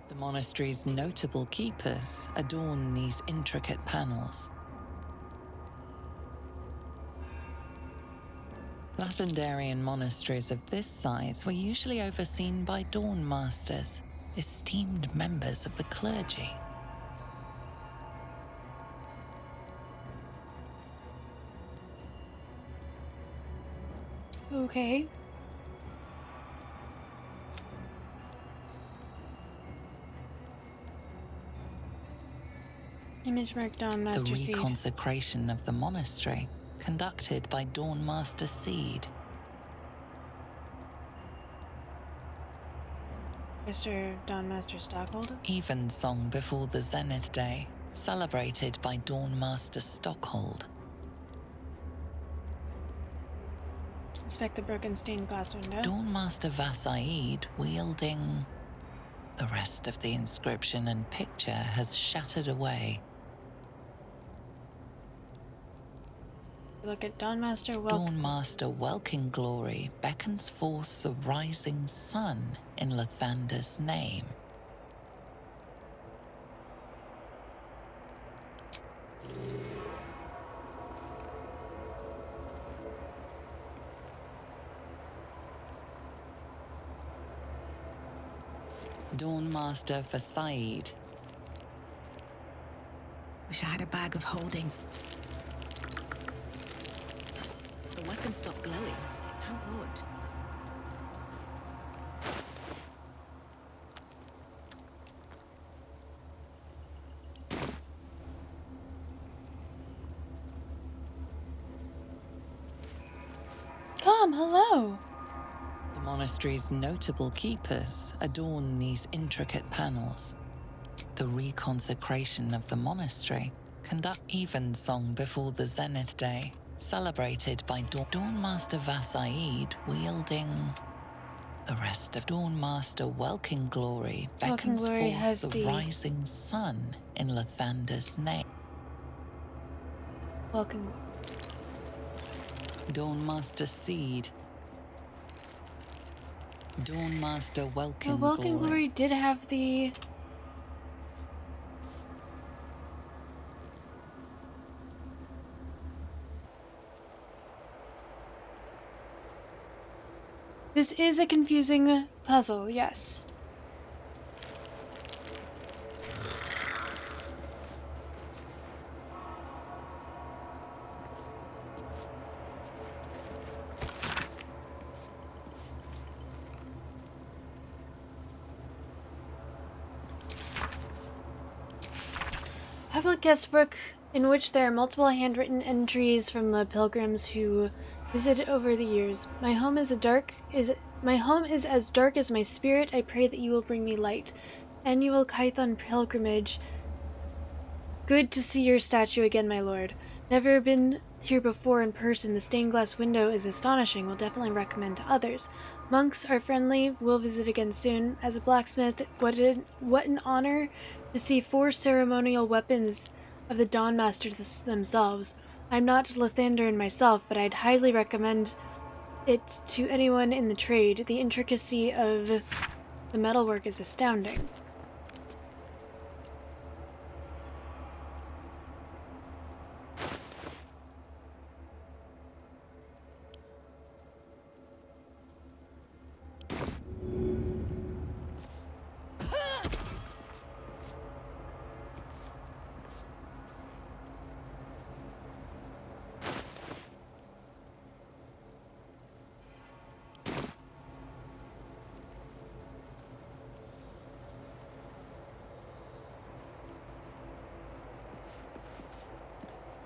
Speaker 2: The monastery's notable keepers adorn these intricate panels. Lathendarian monasteries of this size were usually overseen by Dawn Masters, esteemed members of the clergy.
Speaker 1: Okay. Image mark Dawn
Speaker 2: The
Speaker 1: Master Seed.
Speaker 2: reconsecration of the monastery, conducted by Dawn Master Seed.
Speaker 1: Mr. Dawn Master Stockholder.
Speaker 2: Evensong before the Zenith Day, celebrated by Dawn Master Stockhold.
Speaker 1: Inspect the broken stained glass window.
Speaker 2: Dawn Master Vasaid wielding... The rest of the inscription and picture has shattered away.
Speaker 1: Look at Dawn Master
Speaker 2: Dawn Master Welkin Glory beckons forth the rising sun in Lathander's name. Dawn Master Vasaid.
Speaker 9: Wish I had a bag of holding. The weapon stopped glowing. How odd.
Speaker 1: Come, hello.
Speaker 2: The monastery's notable keepers adorn these intricate panels. The reconsecration of the monastery conduct Evensong before the Zenith Day, celebrated by Dawn Master Vasaid wielding... The rest of Dawn Master Welkin Glory beckons
Speaker 1: Glory
Speaker 2: forth
Speaker 1: has
Speaker 2: the
Speaker 1: the-
Speaker 2: rising sun in Lathander's name.
Speaker 1: Welcome.
Speaker 2: Dawn Master Seed. Dawn Master Welkin
Speaker 1: The Welcome
Speaker 2: Glory.
Speaker 1: Glory did have the... This is a confusing puzzle, yes. Public guestbook in which there are multiple handwritten entries from the pilgrims who visited over the years. My home is as dark as my spirit. I pray that you will bring me light. Annual Kython pilgrimage. Good to see your statue again, my lord. Never been here before in person. The stained glass window is astonishing. Will definitely recommend to others. Monks are friendly. Will visit again soon. As a blacksmith, what an honor to see 4 ceremonial weapons of the Dawn Masters themselves. I'm not Lathanderan myself, but I'd highly recommend it to anyone in the trade. The intricacy of the metalwork is astounding.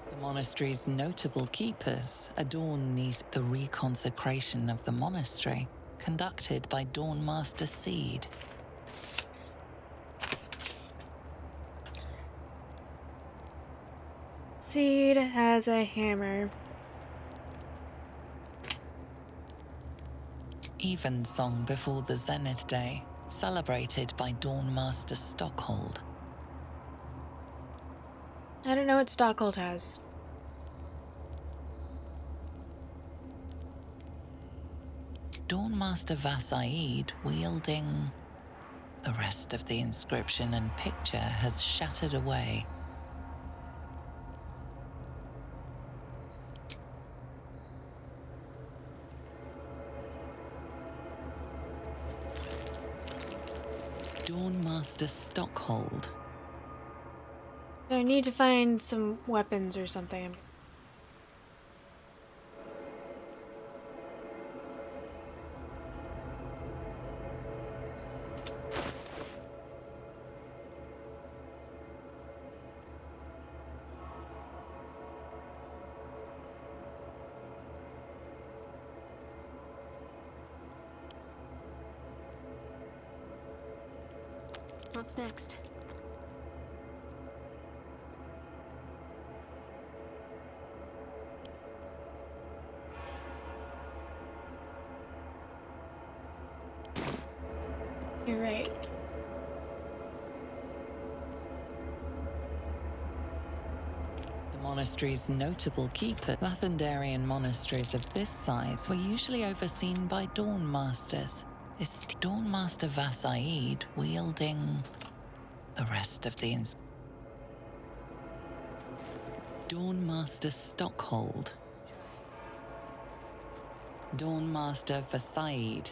Speaker 2: The monastery's notable keepers adorn the reconsecration of the monastery, conducted by Dawn Master Seed.
Speaker 1: Seed has a hammer.
Speaker 2: Evensong before the Zenith Day, celebrated by Dawn Master Stockhold.
Speaker 1: I don't know what Stockhold has.
Speaker 2: Dawn Master Vasaid wielding... The rest of the inscription and picture has shattered away. Dawn Master Stockhold.
Speaker 1: I need to find some weapons or something.
Speaker 20: What's next?
Speaker 1: You're right.
Speaker 2: The monastery's notable keeper. Lathendarian monasteries of this size were usually overseen by Dawn Masters. This Dawn Master Vasaid wielding the rest of the Dawn Master Stockhold. Dawn Master Vasaid.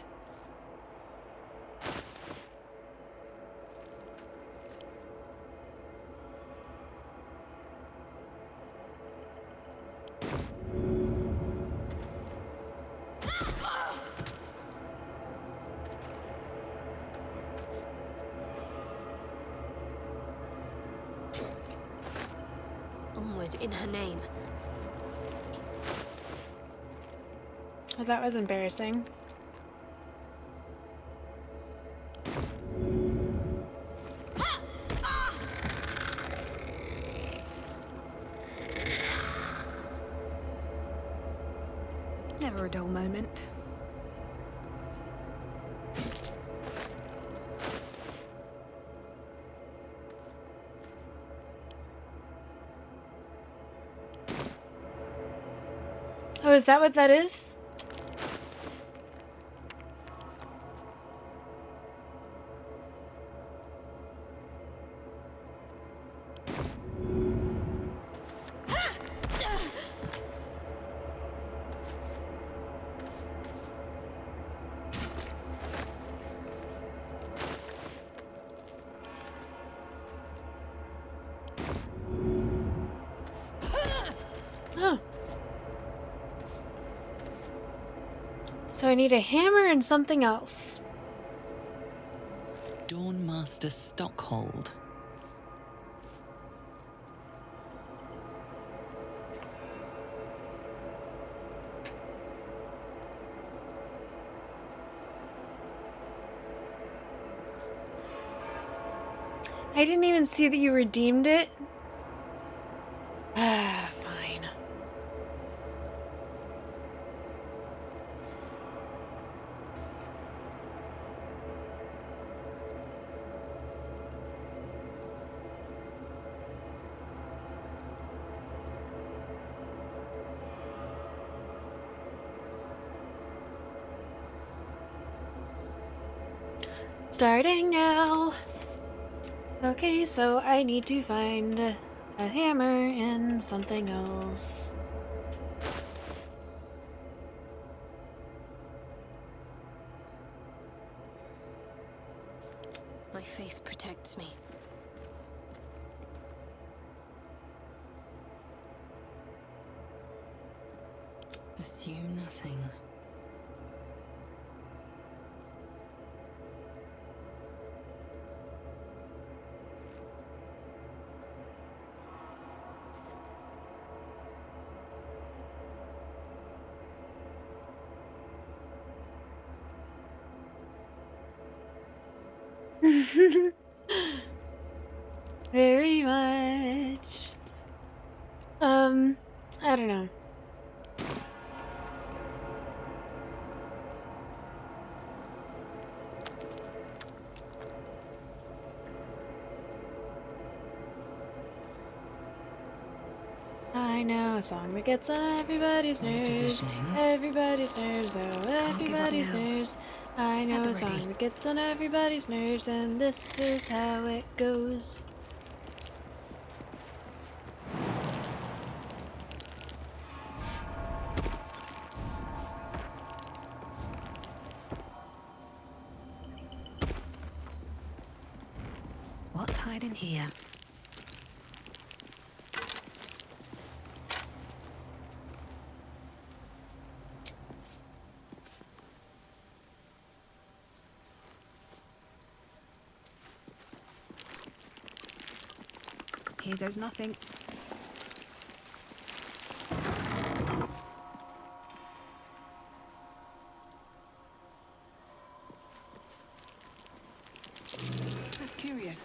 Speaker 20: Onward in her name.
Speaker 1: Oh, that was embarrassing.
Speaker 9: Never a dull moment.
Speaker 1: Oh, is that what that is? Oh. So I need a hammer and something else.
Speaker 2: Dawn Master Stockhold.
Speaker 1: I didn't even see that you redeemed it. Ah, fine. Starting now. Okay, so I need to find a hammer and something else.
Speaker 20: My faith protects me.
Speaker 4: Assume nothing.
Speaker 1: Very much. I don't know. I know a song that gets on everybody's nerves. Everybody's nerves, oh, everybody's nerves. I know a song that gets on everybody's nerves, and this is how it goes.
Speaker 9: What's hiding here? Here goes nothing. That's curious.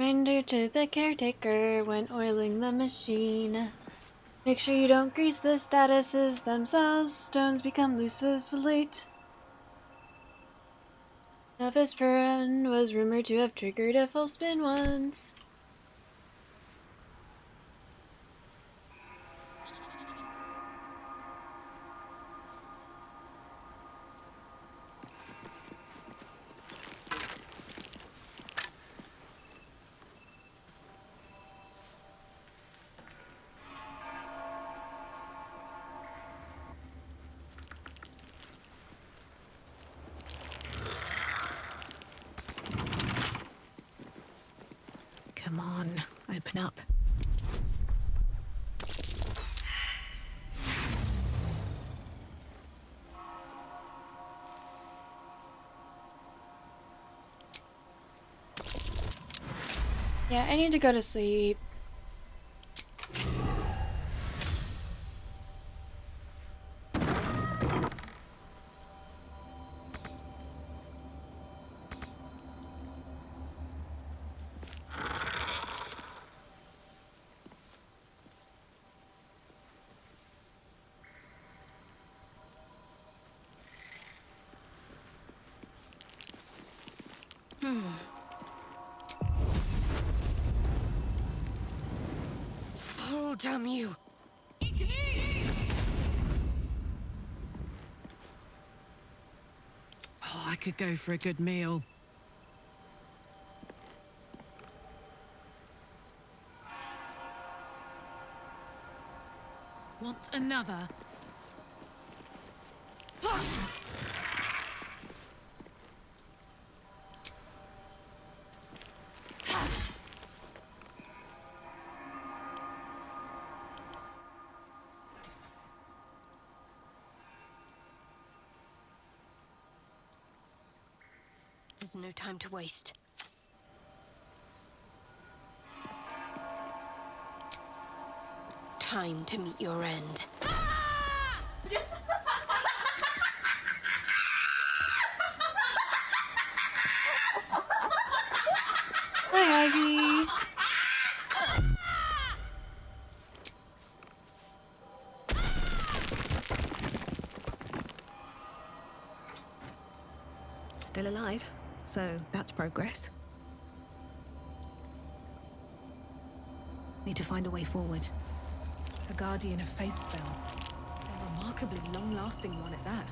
Speaker 1: Reminder to the caretaker when oiling the machine. Make sure you don't grease the statuses themselves. Stones become loose of late. Novice Perrin was rumored to have triggered a full spin once.
Speaker 9: Come on, open up.
Speaker 1: Yeah, I need to go to sleep.
Speaker 20: Fool, damn you!
Speaker 19: Oh, I could go for a good meal. Want another?
Speaker 20: There's no time to waste. Time to meet your end.
Speaker 1: Hi, Ivy.
Speaker 9: Still alive, so that's progress. Need to find a way forward. A Guardian of Faith spell. A remarkably long-lasting one at that.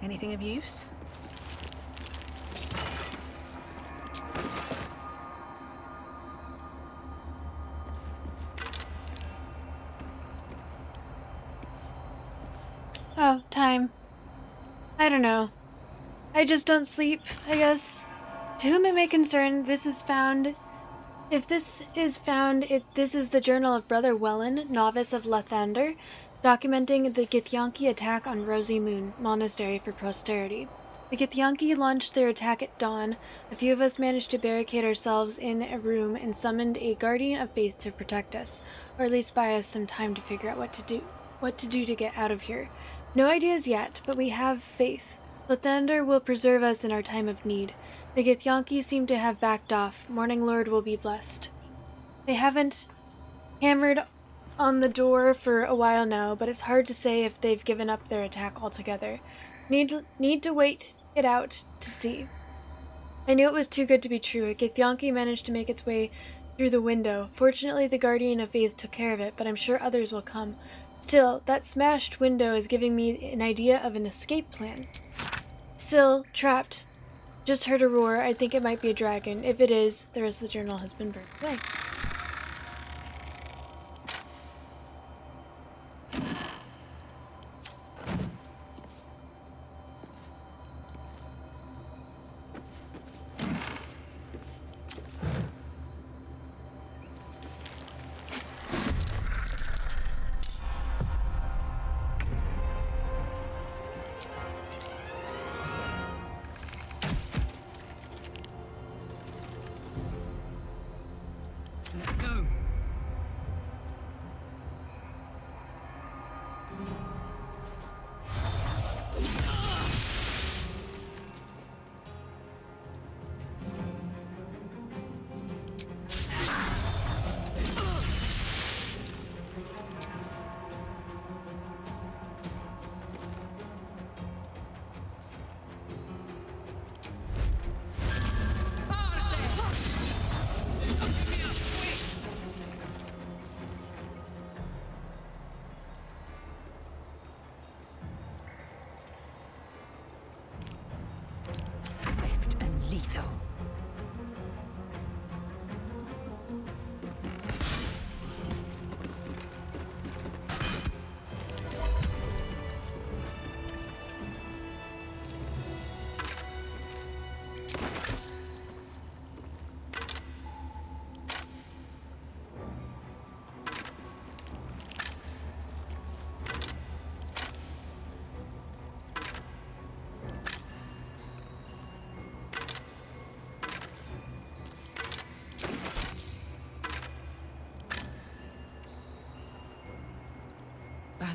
Speaker 9: Anything of use?
Speaker 1: Oh, time. I don't know. I just don't sleep, I guess. To whom it may concern, this is found. If this is found, this is the journal of Brother Wellen, novice of Lathander, documenting the Githyanki attack on Rosy Moon Monastery for posterity. The Githyanki launched their attack at dawn. A few of us managed to barricade ourselves in a room and summoned a Guardian of Faith to protect us, or at least buy us some time to figure out what to do to get out of here. No ideas yet, but we have faith. Lathander will preserve us in our time of need. The Githyanki seem to have backed off. Morning Lord will be blessed. They haven't hammered on the door for a while now, but it's hard to say if they've given up their attack altogether. Need to wait it out to see. I knew it was too good to be true. A Githyanki managed to make its way through the window. Fortunately, the Guardian of Faith took care of it, but I'm sure others will come. Still, that smashed window is giving me an idea of an escape plan. Still, trapped. Just heard a roar. I think it might be a dragon. If it is, the rest of the journal has been burned away.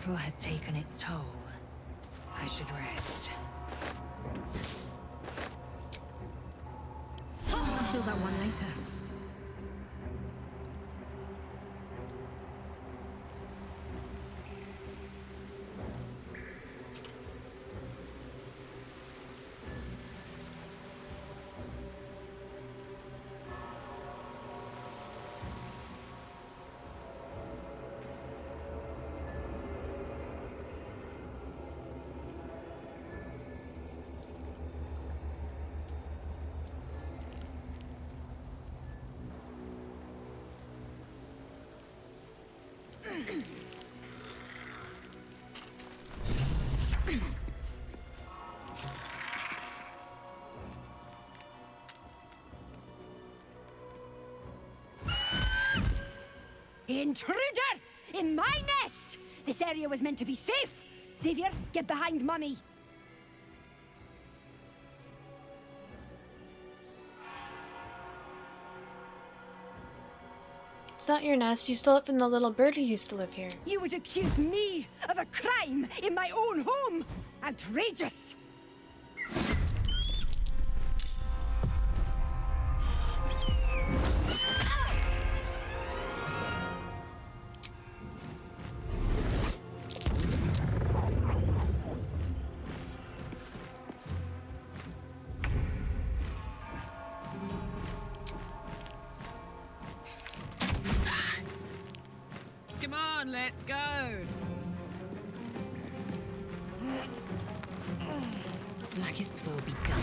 Speaker 4: battle has taken its toll. I should rest.
Speaker 9: I'll feel that one later.
Speaker 14: Intruder! In my nest! This area was meant to be safe! Xavier, get behind Mummy!
Speaker 1: It's not your nest. You stole it from the little bird who used to live here.
Speaker 14: You would accuse me of a crime in my own home! Outrageous!
Speaker 19: Come on, let's go.
Speaker 2: Blackets will be done.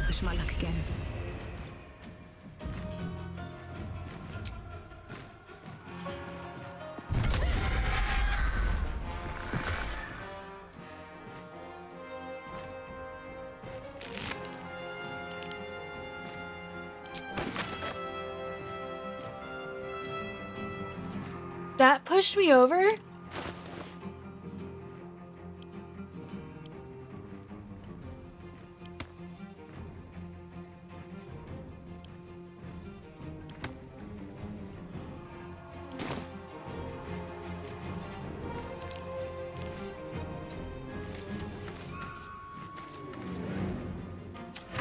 Speaker 9: Push my luck again.
Speaker 1: That pushed me over?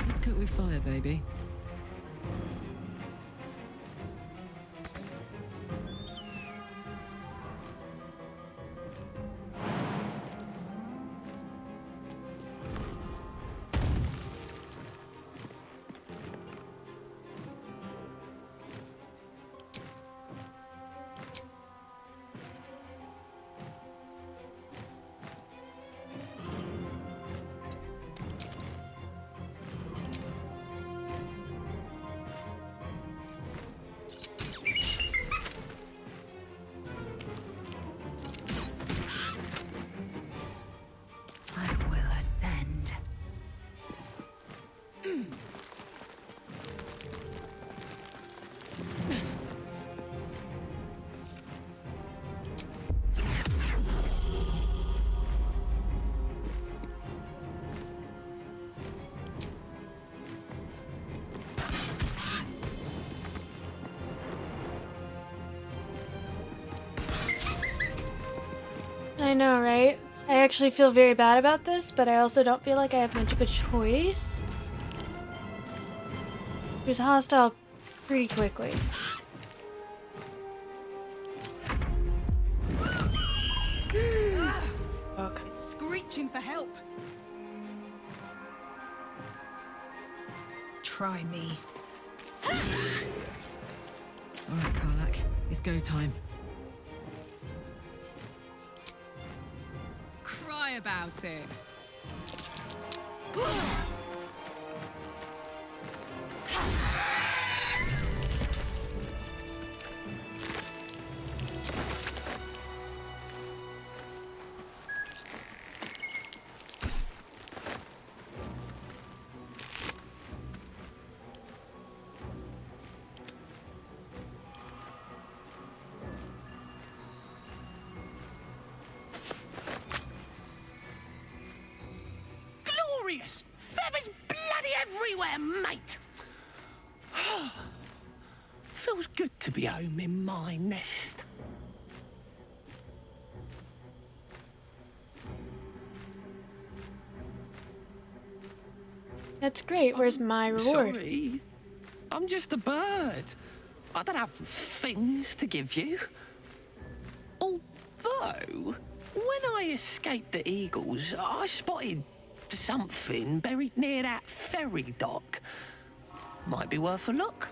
Speaker 19: Let's cook with fire, baby.
Speaker 2: I will ascend.
Speaker 1: I know, right? I actually feel very bad about this, but I also don't feel like I have much of a choice. He was hostile pretty quickly. Fuck.
Speaker 5: It's screeching for help.
Speaker 9: Try me.
Speaker 19: All right, Karlak. It's go time. Cry lie about it.
Speaker 6: Glorious! Feathers bloody everywhere, mate! Feels good to be home in my nest.
Speaker 1: That's great. Where's my reward?
Speaker 6: Sorry. I'm just a bird. I don't have things to give you. Although, when I escaped the eagles, I spotted something buried near that ferry dock. Might be worth a look.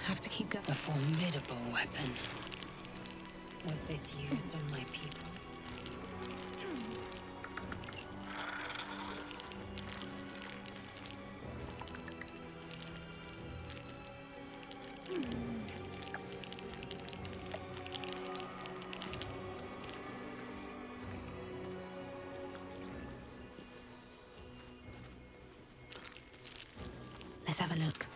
Speaker 9: Have to keep going.
Speaker 17: A formidable weapon. Was this used on my people?
Speaker 9: Let's have a look.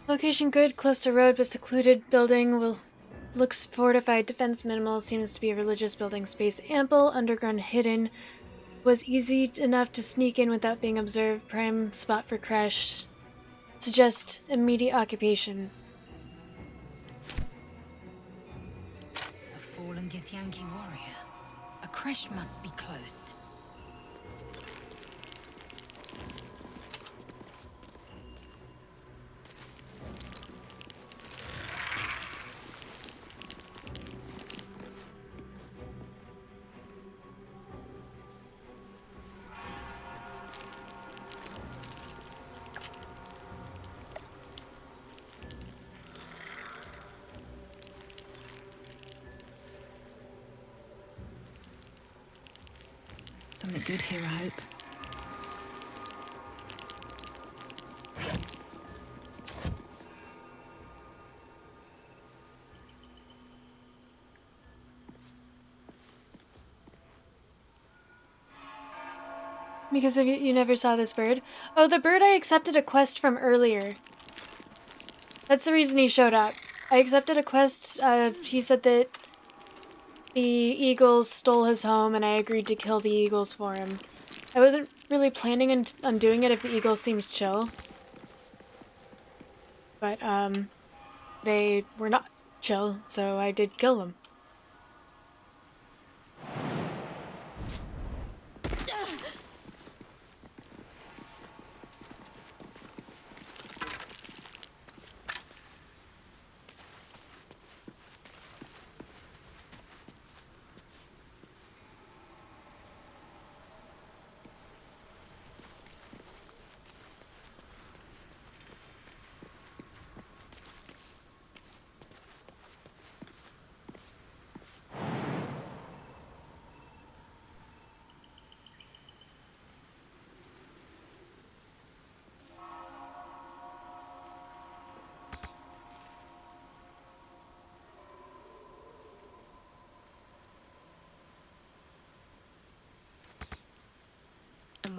Speaker 1: Location good, close to road but secluded. Building will looks fortified. Defense minimal. Seems to be a religious building. Space ample. Underground hidden. Was easy enough to sneak in without being observed. Prime spot for crash. Suggest immediate occupation.
Speaker 4: A fallen Githyanki warrior. A creche must be close.
Speaker 9: Something good here, I hope.
Speaker 1: Because of you never saw this bird? Oh, the bird I accepted a quest from earlier. That's the reason he showed up. I accepted a quest. He said that the eagles stole his home and I agreed to kill the eagles for him. I wasn't really planning on doing it if the eagles seemed chill. But, they were not chill, so I did kill them.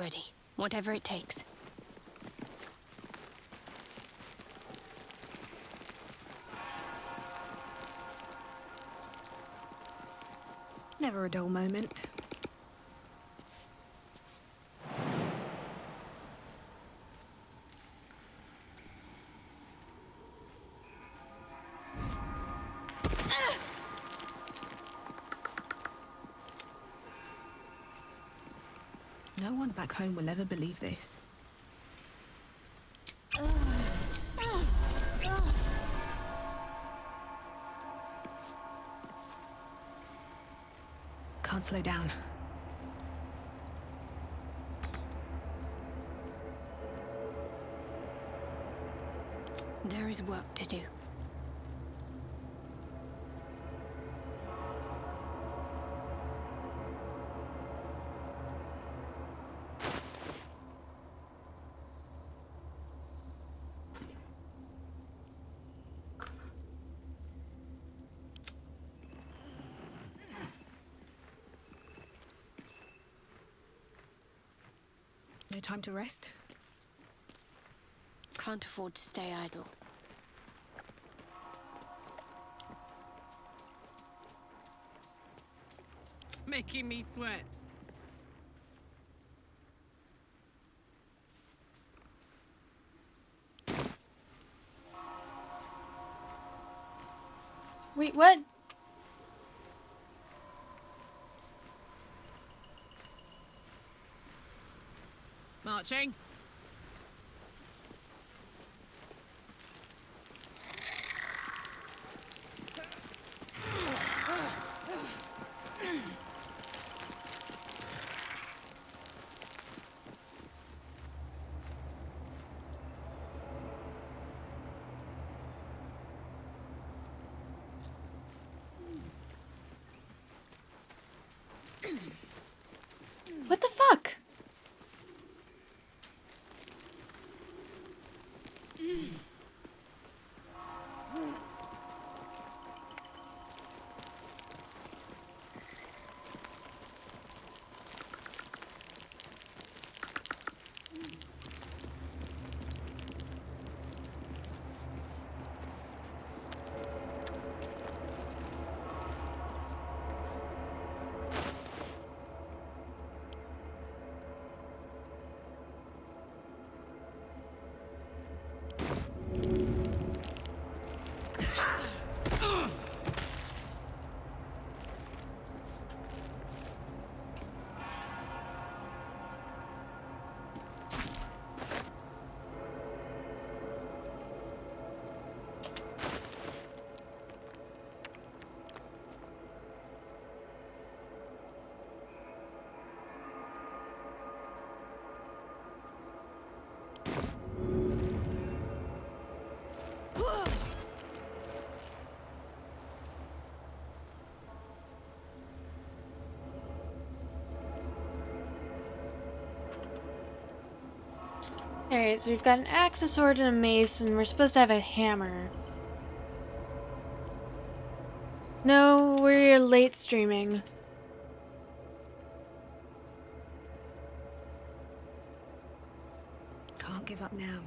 Speaker 20: ready, whatever it takes.
Speaker 9: Never a dull moment. No one back home will ever believe this. Can't slow down.
Speaker 20: There is work to do.
Speaker 9: No time to rest?
Speaker 20: Can't afford to stay idle.
Speaker 19: Making me sweat.
Speaker 1: Wait, what?
Speaker 19: Marching.
Speaker 1: What the fuck? Alright, so we've got an axe, a sword, and a mace, and we're supposed to have a hammer. No, we're late streaming.
Speaker 9: Can't give up now.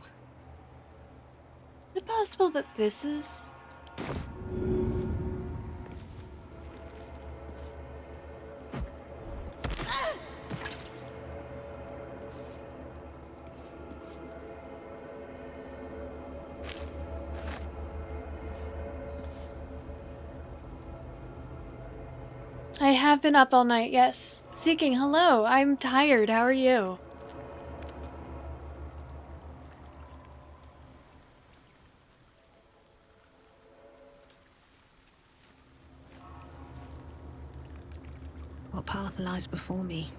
Speaker 1: Is it possible that this is... I have been up all night, yes. Seeking, hello. I'm tired. How are you?
Speaker 9: What path lies before me?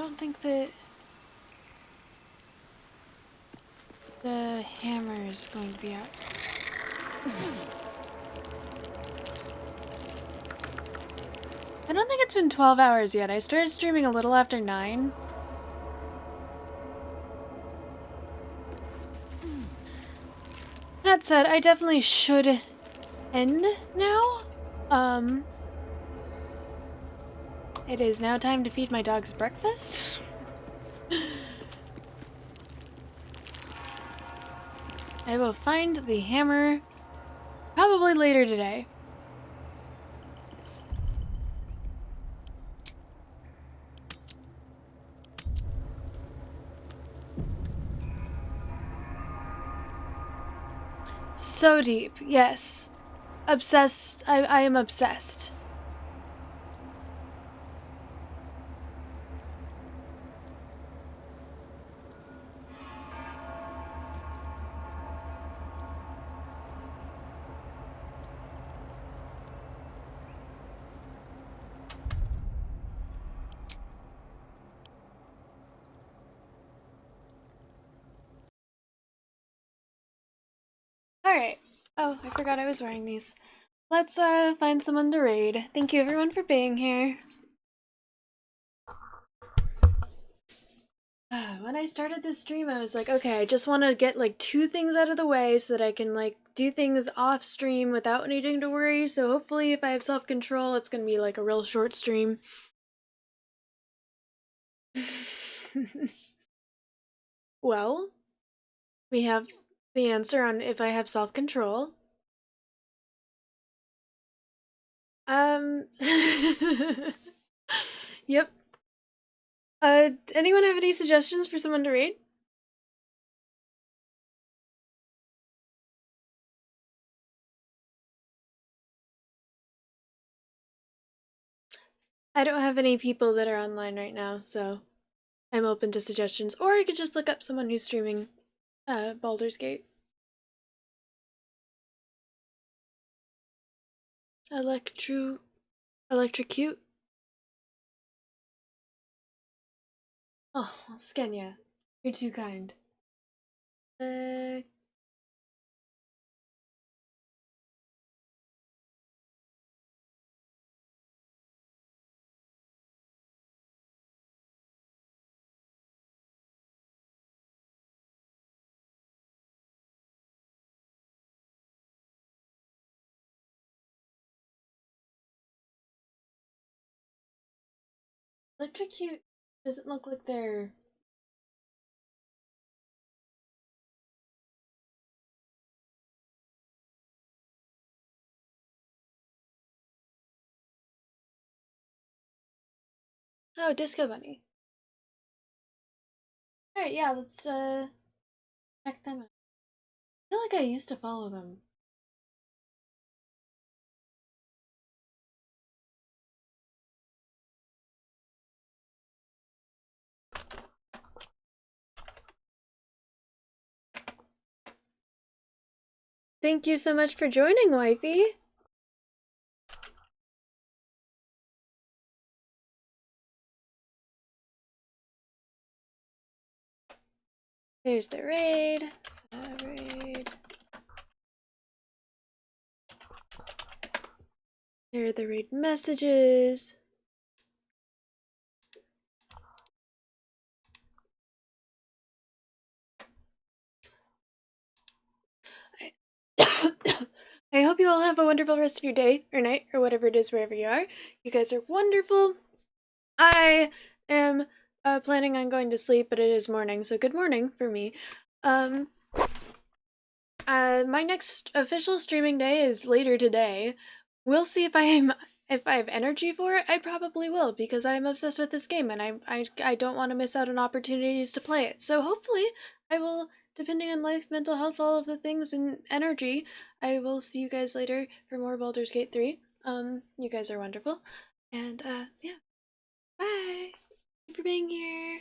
Speaker 1: don't think that the hammer is going to be out. I don't think it's been 12 hours yet. I started streaming a little after 9. That said, I definitely should end now. It is now time to feed my dogs breakfast. I will find the hammer probably later today. So deep, yes. Obsessed. I am obsessed. Alright. Oh, I forgot I was wearing these. Let's find someone to raid. Thank you everyone for being here. When I started this stream, I was like, okay, I just want to get like 2 things out of the way so that I can like do things off stream without needing to worry. So hopefully if I have self-control, it's going to be like a real short stream. Well, we have the answer on if I have self-control. Yep. Anyone have any suggestions for someone to raid? I don't have any people that are online right now, so I'm open to suggestions. Or I could just look up someone who's streaming Baldur's Gate. Electrocute? Oh, Skenya. You're too kind. Electrocute doesn't look like they're... Oh, Disco Bunny. Alright, yeah, let's check them out. I feel like I used to follow them. Thank you so much for joining, wifey. There's the raid. Raid. There are the raid messages. I hope you all have a wonderful rest of your day or night or whatever it is wherever you are. You guys are wonderful. I am planning on going to sleep, but it is morning, so good morning for me. My next official streaming day is later today. We'll see if I have energy for it. I probably will because I'm obsessed with this game and I don't want to miss out on opportunities to play it. So hopefully I will, depending on life, mental health, all of the things and energy, I will see you guys later for more Baldur's Gate 3. You guys are wonderful. And yeah. Bye. Thank you for being here.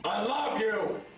Speaker 21: I love you!